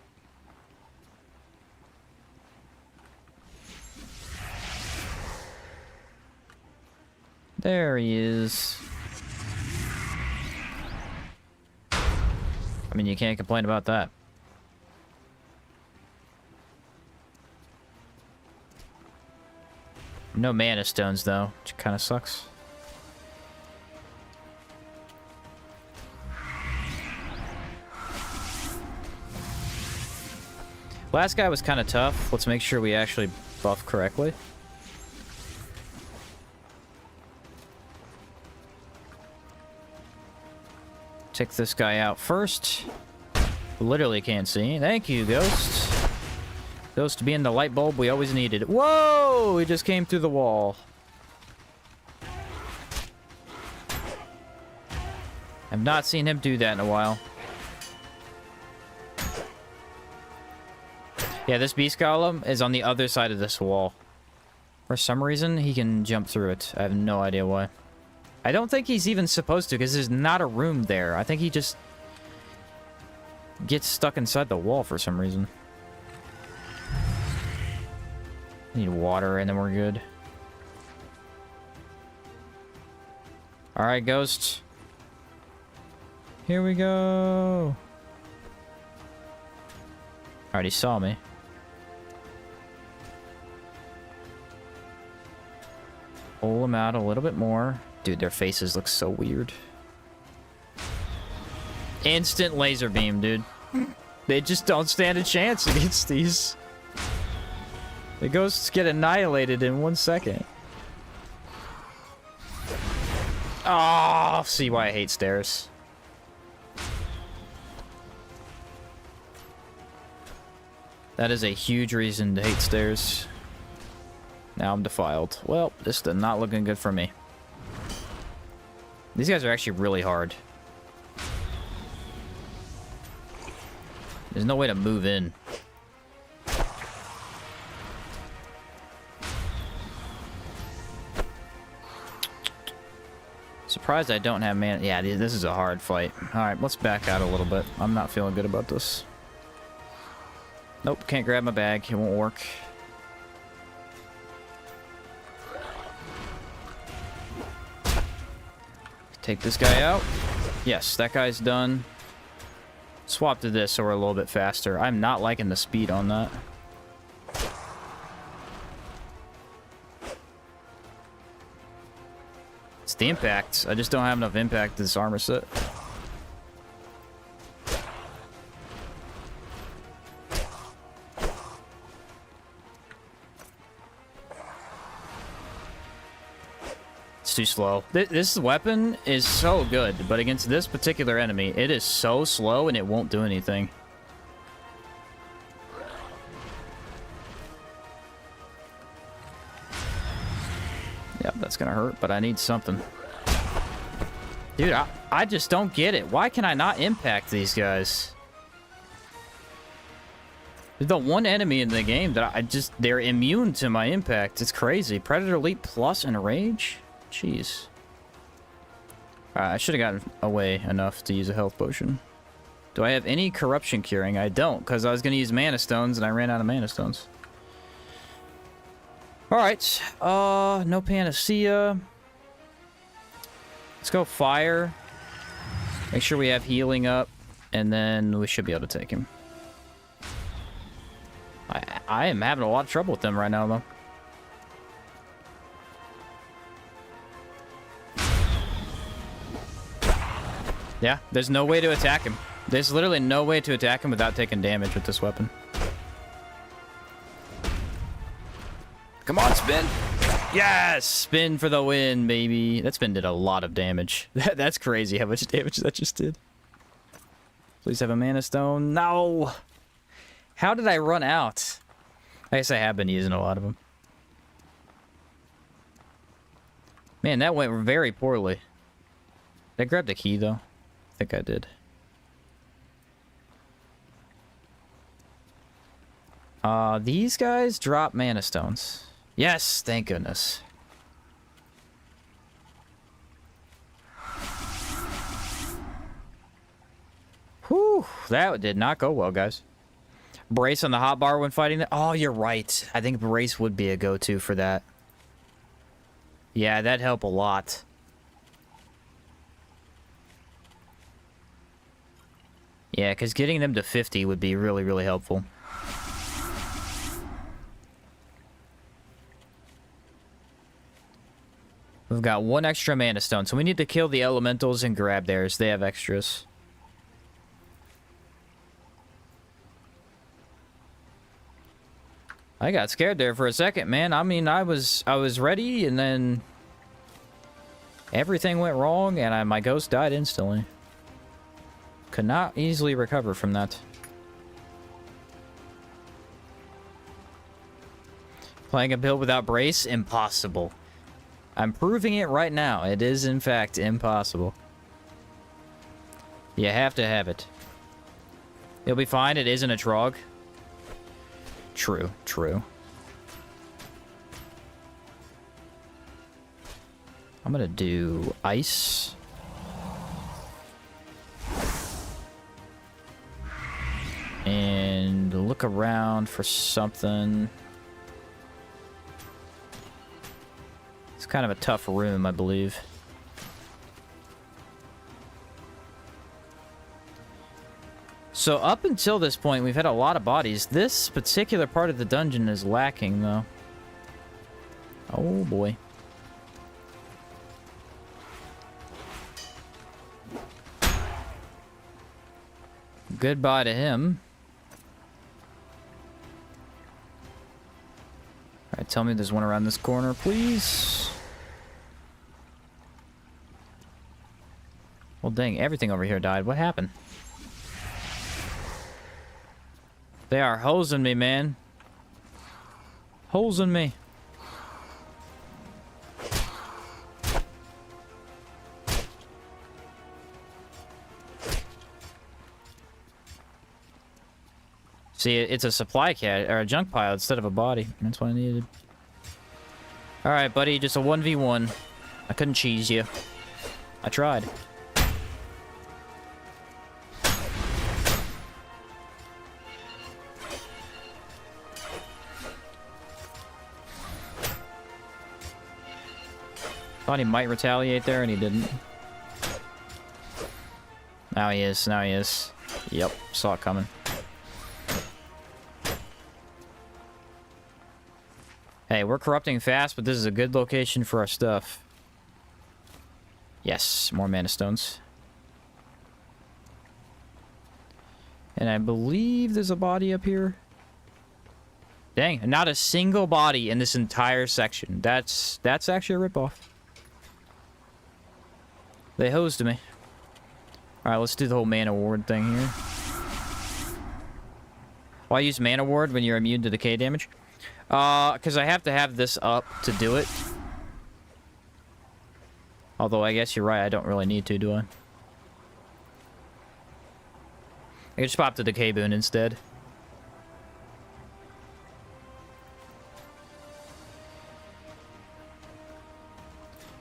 There he is. I mean, you can't complain about that. No mana stones, though, which kind of sucks. Last guy was kind of tough. Let's make sure we actually buff correctly. Take this guy out first. Literally can't see. Thank you, Ghost. Ghost being the light bulb we always needed. Whoa! He just came through the wall. I've not seen him do that in a while. Yeah, this beast golem is on the other side of this wall. For some reason, he can jump through it. I have no idea why. I don't think he's even supposed to, because there's not a room there. I think he just gets stuck inside the wall for some reason. Need water and then we're good. Alright, Ghost. Here we go. Alright, he saw me. Pull him out a little bit more. Dude, their faces look so weird. Instant laser beam, dude. They just don't stand a chance against these. The ghosts get annihilated in 1 second. Oh, see why I hate stairs. That is a huge reason to hate stairs. Now I'm defiled. Well, this is not looking good for me. These guys are actually really hard. There's no way to move in. Surprised I don't have mana. Yeah, this is a hard fight. Alright, let's back out a little bit. I'm not feeling good about this. Nope, can't grab my bag. It won't work. Take this guy out. Yes, that guy's done. Swap to this so we're a little bit faster. I'm not liking the speed on that. It's the impact. I just don't have enough impact to this armor set. It's too slow. This weapon is so good, but against this particular enemy, it is so slow and it won't do anything. Yep, that's gonna hurt, but I need something. Dude, I just don't get it. Why can I not impact these guys? There's the one enemy in the game that they're immune to my impact. It's crazy. Predator Elite Plus and Rage? Jeez. I should have gotten away enough to use a health potion. Do I have any corruption curing? I don't, because I was going to use mana stones and I ran out of mana stones. Alright. No panacea. Let's go fire. Make sure we have healing up, and then we should be able to take him. I am having a lot of trouble with them right now, though. Yeah, there's no way to attack him. There's literally no way to attack him without taking damage with this weapon. Come on, spin! Yes! Spin for the win, baby. That spin did a lot of damage. That's crazy how much damage that just did. Please have a mana stone. No! How did I run out? I guess I have been using a lot of them. Man, that went very poorly. Did I grab the key, though? I think I did. These guys drop mana stones. Yes, thank goodness. Whew, that did not go well, guys. Brace on the hotbar when fighting that. Oh, you're right. I think brace would be a go-to for that. Yeah, that'd help a lot. Yeah, because getting them to 50 would be really, really helpful. We've got one extra mana stone, so we need to kill the elementals and grab theirs. They have extras. I got scared there for a second, man. I mean, I was ready, and then everything went wrong, and my ghost died instantly. Could not easily recover from that. Playing a build without brace? Impossible. I'm proving it right now. It is, in fact, impossible. You have to have it. You'll be fine. It isn't a trog. True, true. I'm gonna do ice. And look around for something. It's kind of a tough room, I believe. So up until this point, we've had a lot of bodies. This particular part of the dungeon is lacking, though. Oh, boy. Goodbye to him. Alright, tell me there's one around this corner, please. Well, dang, everything over here died. What happened? They are hosing me, man. Hosing me. See, it's a supply cat or a junk pile instead of a body. That's what I needed. All right, buddy, just a 1v1. I couldn't cheese you. I tried. Thought he might retaliate there, and he didn't. Now he is. Now he is. Yep. Saw it coming. Hey, we're corrupting fast, but this is a good location for our stuff. Yes, more mana stones. And I believe there's a body up here. Dang, not a single body in this entire section. That's actually a ripoff. They hosed me. Alright, let's do the whole mana ward thing here. Why use mana ward when you're immune to decay damage? Because I have to have this up to do it. Although I guess you're right, I don't really need to, do I? I can just pop the decay boon instead.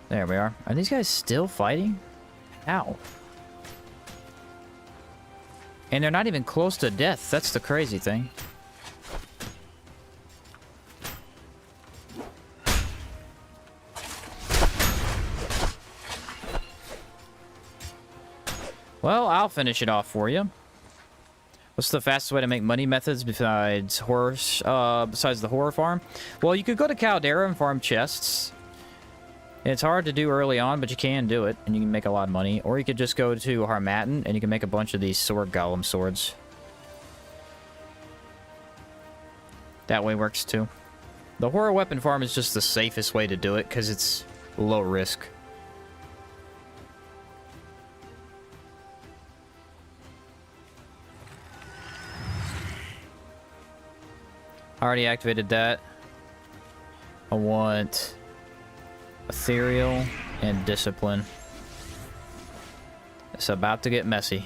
There we are. Are these guys still fighting? Ow. And they're not even close to death. That's the crazy thing. Well, I'll finish it off for you. What's the fastest way to make money methods besides besides the horror farm? Well, you could go to Caldera and farm chests. It's hard to do early on, but you can do it, and you can make a lot of money. Or you could just go to Harmattan, and you can make a bunch of these sword golem swords. That way works too. The horror weapon farm is just the safest way to do it, because it's low risk. I already activated that. I want ethereal and discipline. It's about to get messy.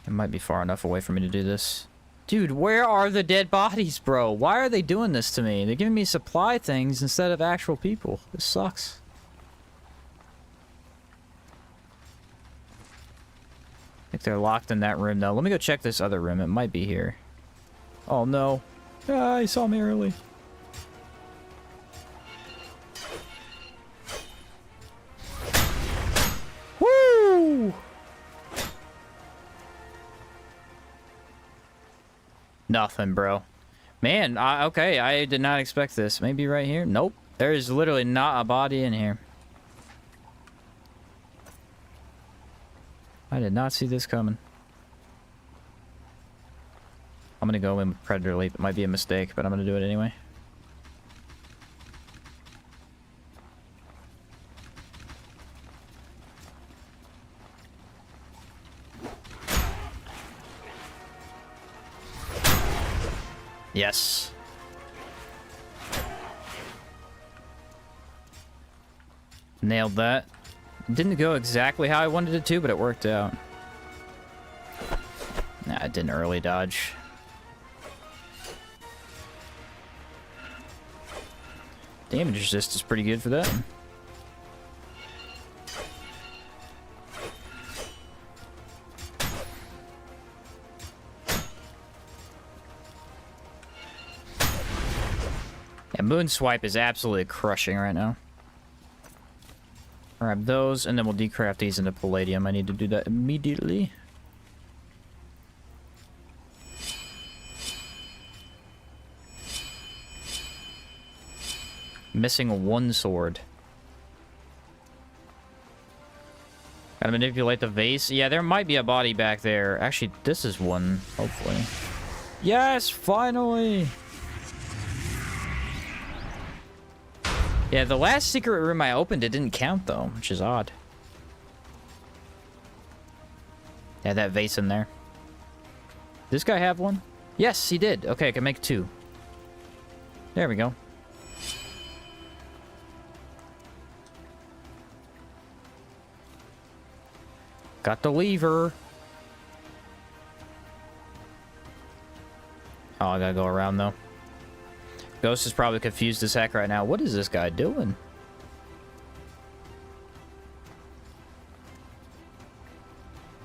It might be far enough away for me to do this. Dude, where are the dead bodies, bro? Why are they doing this to me? They're giving me supply things instead of actual people. This sucks. I think they're locked in that room, though. Let me go check this other room. It might be here. Oh, no. Ah, he saw me early. Woo! Nothing, bro. Man, okay, I did not expect this. Maybe right here? Nope. There is literally not a body in here. I did not see this coming. I'm gonna go in with Predator Leap. It might be a mistake, but I'm gonna do it anyway. Yes. Nailed that. Didn't go exactly how I wanted it to, but it worked out. Nah, it didn't early dodge. Damage resist is pretty good for that. Yeah, Moon Swipe is absolutely crushing right now. Grab those, and then we'll decraft these into Palladium. I need to do that immediately. Missing one sword. Gotta manipulate the vase. Yeah, there might be a body back there. Actually, this is one, hopefully. Yes, finally! Yeah, the last secret room I opened, it didn't count, though, which is odd. Yeah, that vase in there. Does this guy have one? Yes, he did. Okay, I can make two. There we go. Got the lever. Oh, I gotta go around, though. Ghost is probably confused as heck right now. What is this guy doing?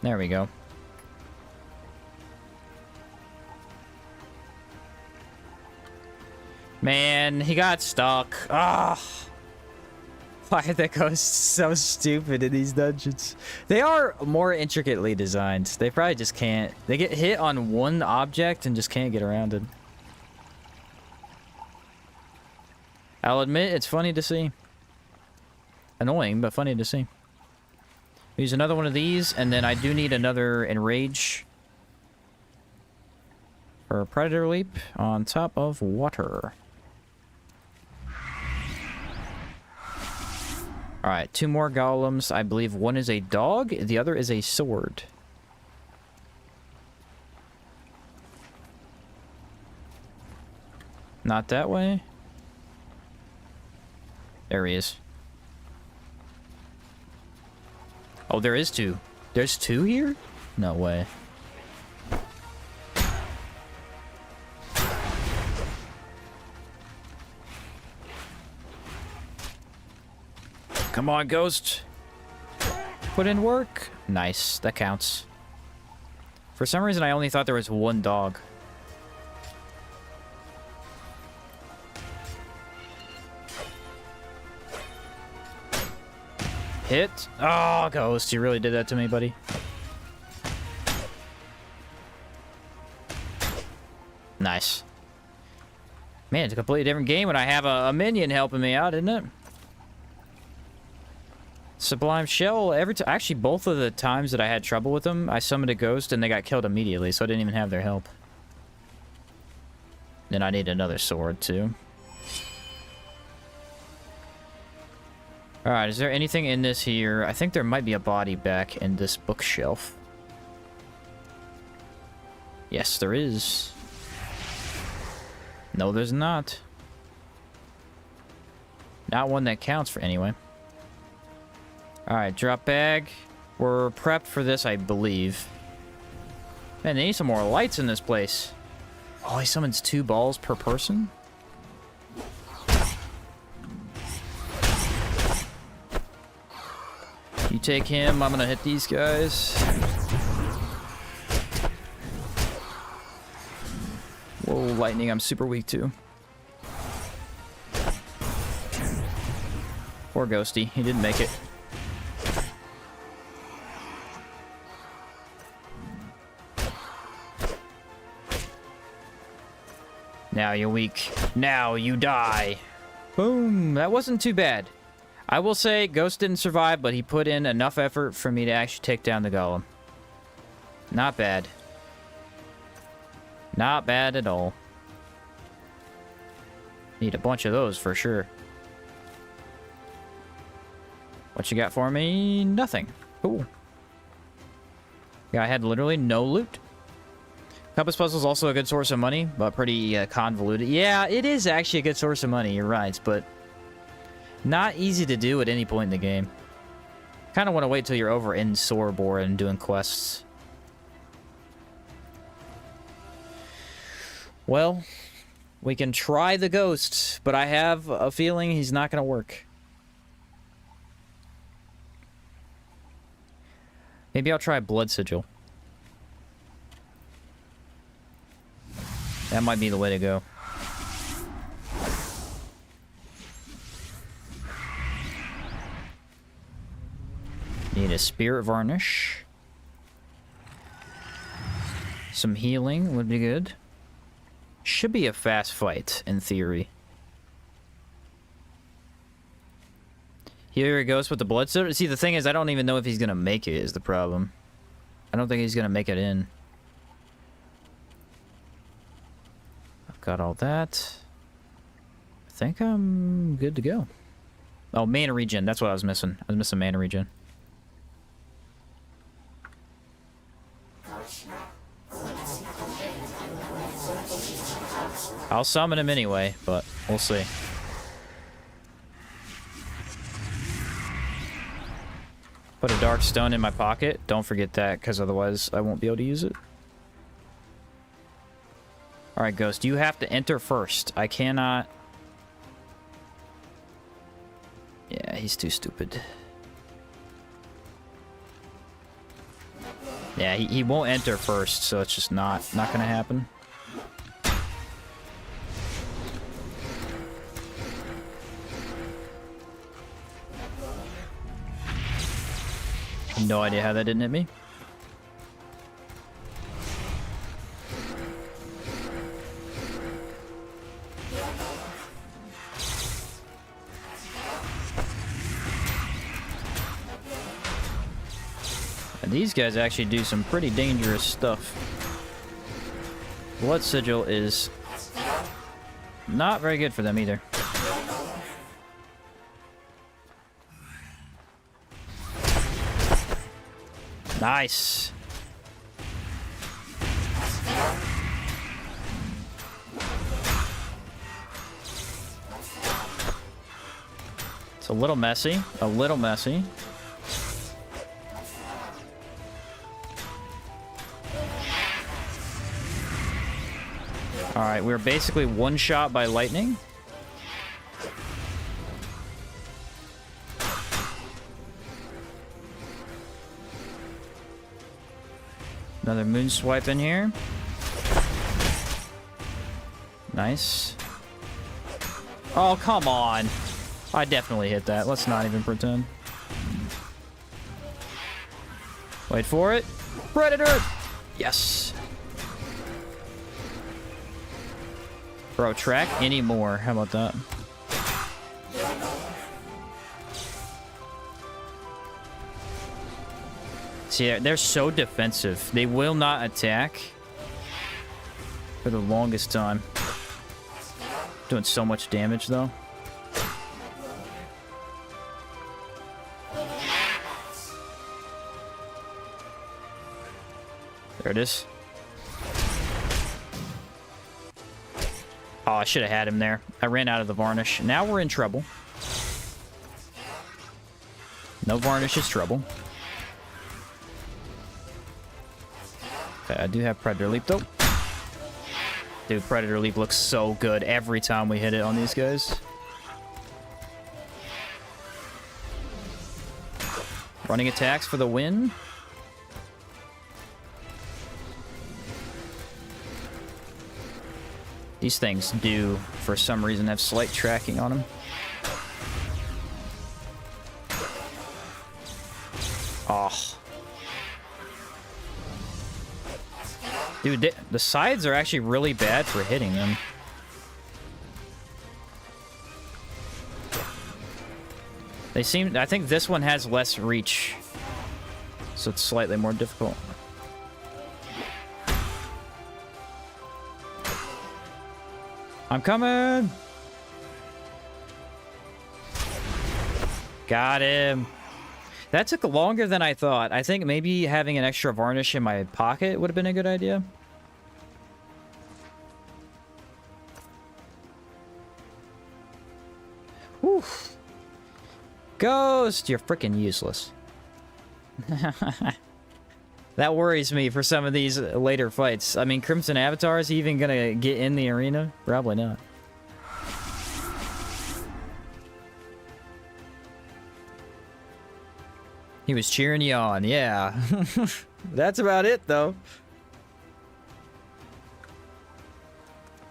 There we go. Man, he got stuck. Ah. Why are the ghosts so stupid in these dungeons? They are more intricately designed. They probably just can't. They get hit on one object and just can't get around it. I'll admit, it's funny to see. Annoying, but funny to see. Use another one of these, and then I do need another Enrage for a Predator Leap on top of water. Alright, 2 more golems. I believe one is a dog, the other is a sword. Not that way. There he is. Oh, there is 2. There's 2 here? No way. Come on, ghost. Put in work. Nice. That counts. For some reason, I only thought there was 1 dog. Hit. Oh, ghost. You really did that to me, buddy. Nice. Man, it's a completely different game when I have a minion helping me out, isn't it? Sublime Shell, actually both of the times that I had trouble with them, I summoned a ghost and they got killed immediately, so I didn't even have their help. Then I need another sword too. Alright, is there anything in this here? I think there might be a body back in this bookshelf. Yes, there is. No, there's not. Not one that counts for anyway. Alright, drop bag. We're prepped for this, I believe. Man, they need some more lights in this place. Oh, he summons 2 balls per person? You take him, I'm gonna hit these guys. Whoa, lightning, I'm super weak too. Poor Ghosty, he didn't make it. Now you're weak. Now you die. Boom. That wasn't too bad. I will say, Ghost didn't survive, but he put in enough effort for me to actually take down the golem. Not bad. Not bad at all. Need a bunch of those for sure. What you got for me? Nothing. Cool. Yeah, I had literally no loot. Compass puzzle is also a good source of money, but pretty convoluted. Yeah, it is actually a good source of money, you're right, but not easy to do at any point in the game. Kind of want to wait till you're over in Sorbor and doing quests. Well, we can try the ghost, but I have a feeling he's not going to work. Maybe I'll try Blood Sigil. That might be the way to go. Need a Spirit Varnish. Some healing would be good. Should be a fast fight, in theory. Here he goes with the Blood Sigil. See, the thing is, I don't even know if he's gonna make it, is the problem. I don't think he's gonna make it in. Got all that. I think I'm good to go. Oh, mana regen. That's what I was missing. I was missing mana regen. I'll summon him anyway, but we'll see. Put a dark stone in my pocket. Don't forget that, because otherwise I won't be able to use it. Alright, Ghost, you have to enter first. I cannot... Yeah, he's too stupid. Yeah, he won't enter first, so it's just not gonna happen. No idea how that didn't hit me. And these guys actually do some pretty dangerous stuff. Blood sigil is not very good for them either. Nice. It's a little messy. A little messy. Alright, we're basically one shot by lightning. Another moon swipe in here. Nice. Oh, come on. I definitely hit that. Let's not even pretend. Wait for it. Predator! Yes. Bro, track anymore. How about that? See, they're so defensive. They will not attack for the longest time. Doing so much damage, though. There it is. Oh, I should have had him there. I ran out of the varnish. Now we're in trouble. No varnish is trouble. Okay, I do have Predator Leap, though. Dude, Predator Leap looks so good every time we hit it on these guys. Running attacks for the win. These things do, for some reason, have slight tracking on them. Oh. Dude, the sides are actually really bad for hitting them. They seem... I think this one has less reach. So it's slightly more difficult. I'm coming! Got him. That took longer than I thought. I think maybe having an extra varnish in my pocket would have been a good idea. Whew. Ghost! You're freaking useless. That worries me for some of these later fights. I mean, Crimson Avatar, is he even gonna get in the arena? Probably not. He was cheering you on, yeah. That's about it, though.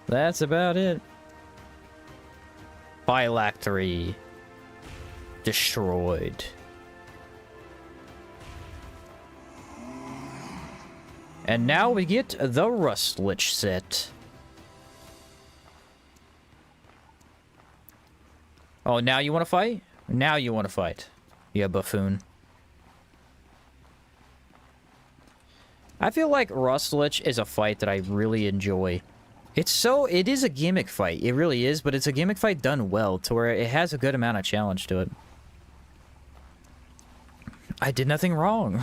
That's about it. Phylactery. Destroyed. And now we get the Rust Lich set. Oh, now you want to fight? Now you want to fight. You buffoon. I feel like Rust Lich is a fight that I really enjoy. It is a gimmick fight. It really is, but it's a gimmick fight done well to where it has a good amount of challenge to it. I did nothing wrong.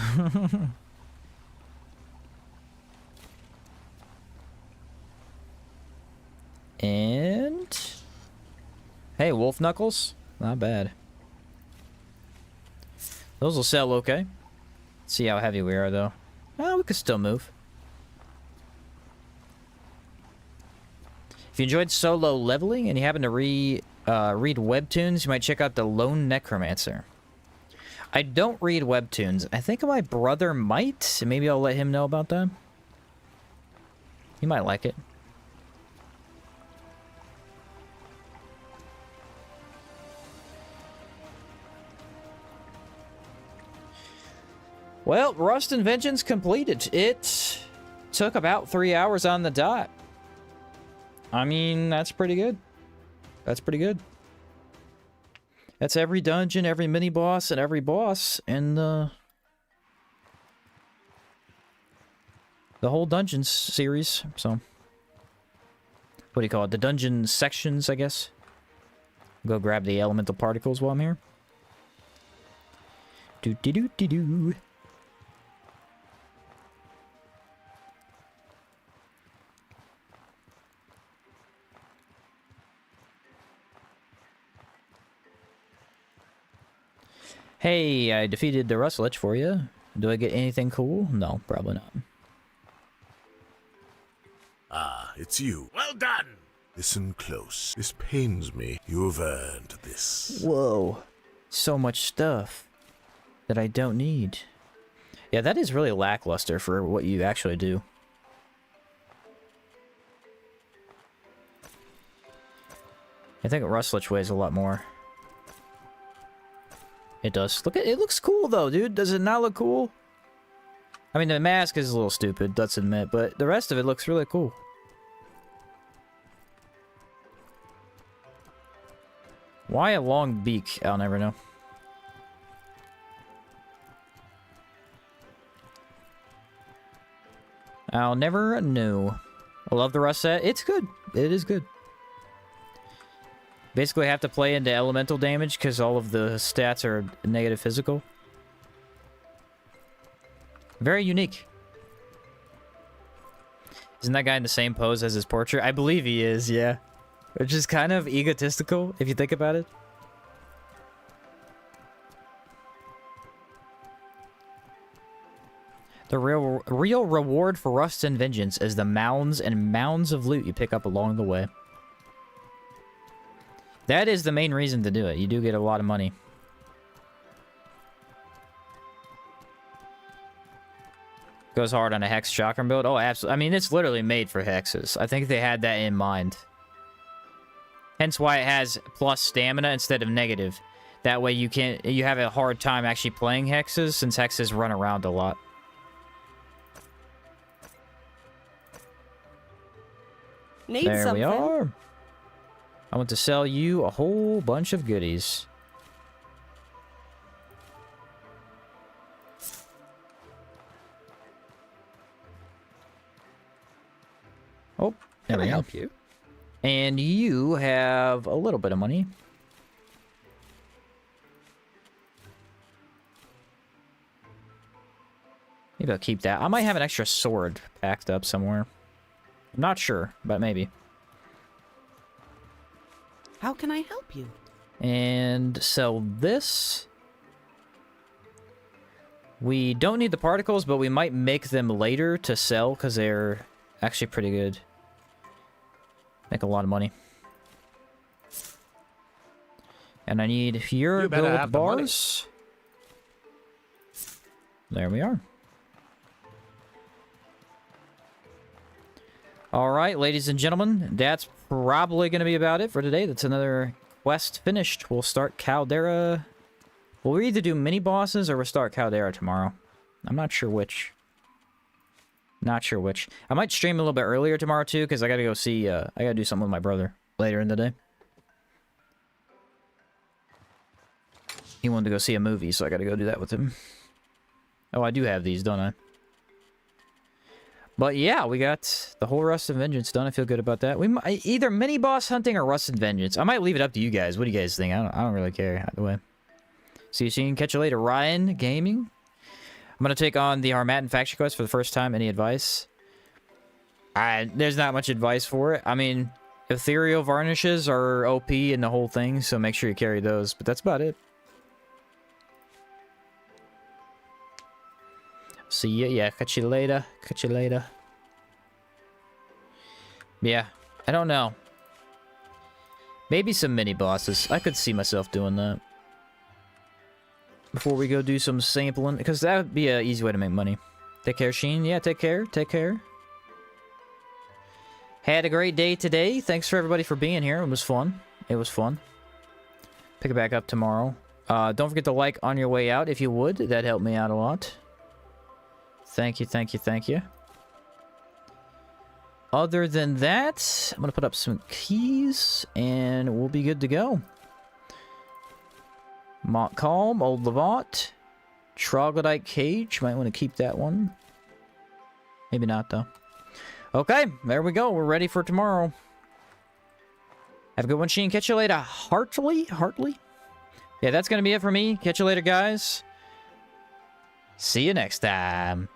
And... hey, Wolf Knuckles. Not bad. Those will sell okay. Let's see how heavy we are, though. Oh, we could still move. If you enjoyed solo leveling and you happen to read webtoons, you might check out The Lone Necromancer. I don't read webtoons. I think my brother might. Maybe I'll let him know about that. He might like it. Well, Rust and Vengeance completed. It took about 3 hours on the dot. I mean, that's pretty good. That's pretty good. That's every dungeon, every mini-boss, and every boss in the whole Dungeons series, so... What do you call it? The dungeon sections, I guess. Go grab the elemental particles while I'm here. Do-do-do-do-do. Hey, I defeated the Rust Lich for you. Do I get anything cool? No, probably not. Ah, it's you. Well done! Listen close. This pains me. You've earned this. Whoa. So much stuff that I don't need. Yeah, that is really lackluster for what you actually do. I think Rust Lich weighs a lot more. It does. Look at it. Looks cool though, dude. Does it not look cool? I mean, the mask is a little stupid, let's admit, but the rest of it looks really cool. Why a long beak? I'll never know. I'll never know. I love the Rust set. It's good. It is good. Basically, I have to play into elemental damage because all of the stats are negative physical. Very unique. Isn't that guy in the same pose as his portrait? I believe he is, yeah. Which is kind of egotistical, if you think about it. The real reward for Rust and Vengeance is the mounds and mounds of loot you pick up along the way. That is the main reason to do it. You do get a lot of money. Goes hard on a Hex Chakram build. Oh, absolutely. I mean, it's literally made for Hexes. I think they had that in mind. Hence why it has plus stamina instead of negative. That way you have a hard time actually playing Hexes, since Hexes run around a lot. Need There something? we are. I want to sell you a whole bunch of goodies. Oh, there Can we I go. help you? And you have a little bit of money. Maybe I'll keep that. I might have an extra sword packed up somewhere. I'm not sure, but maybe. How can I help you? And sell this. We don't need the particles, but we might make them later to sell because they're actually pretty good. Make a lot of money. And I need your You better gold have the money. bars. There we are. Alright, ladies and gentlemen, that's probably going to be about it for today. That's another quest finished. We'll start Caldera. We'll either do mini-bosses or we'll start Caldera tomorrow. I'm not sure which. Not sure which. I might stream a little bit earlier tomorrow, too, because I gotta go see, I gotta do something with my brother later in the day. He wanted to go see a movie, so I gotta go do that with him. Oh, I do have these, don't I? But yeah, we got the whole Rust and Vengeance done. I feel good about that. We might, either mini-boss hunting or Rust and Vengeance. I might leave it up to you guys. What do you guys think? I don't really care either way. See you soon. Catch you later. Ryan Gaming. I'm going to take on the Harmattan faction quest for the first time. Any advice? There's not much advice for it. I mean, ethereal varnishes are OP in the whole thing, so make sure you carry those. But that's about it. See ya. Yeah, catch you later. Catch you later. Yeah, I don't know. Maybe some mini-bosses. I could see myself doing that. Before we go do some sampling, because that would be an easy way to make money. Take care, Sheen. Yeah, take care. Take care. Had a great day today. Thanks for everybody for being here. It was fun. It was fun. Pick it back up tomorrow. Don't forget to like on your way out if you would. That'd help me out a lot. Thank you, thank you, thank you. Other than that, I'm going to put up some keys, and we'll be good to go. Montcalm, Old Levant, Troglodyte Cage. Might want to keep that one. Maybe not, though. Okay, there we go. We're ready for tomorrow. Have a good one, Sheen. Catch you later. Hartley? Yeah, that's going to be it for me. Catch you later, guys. See you next time.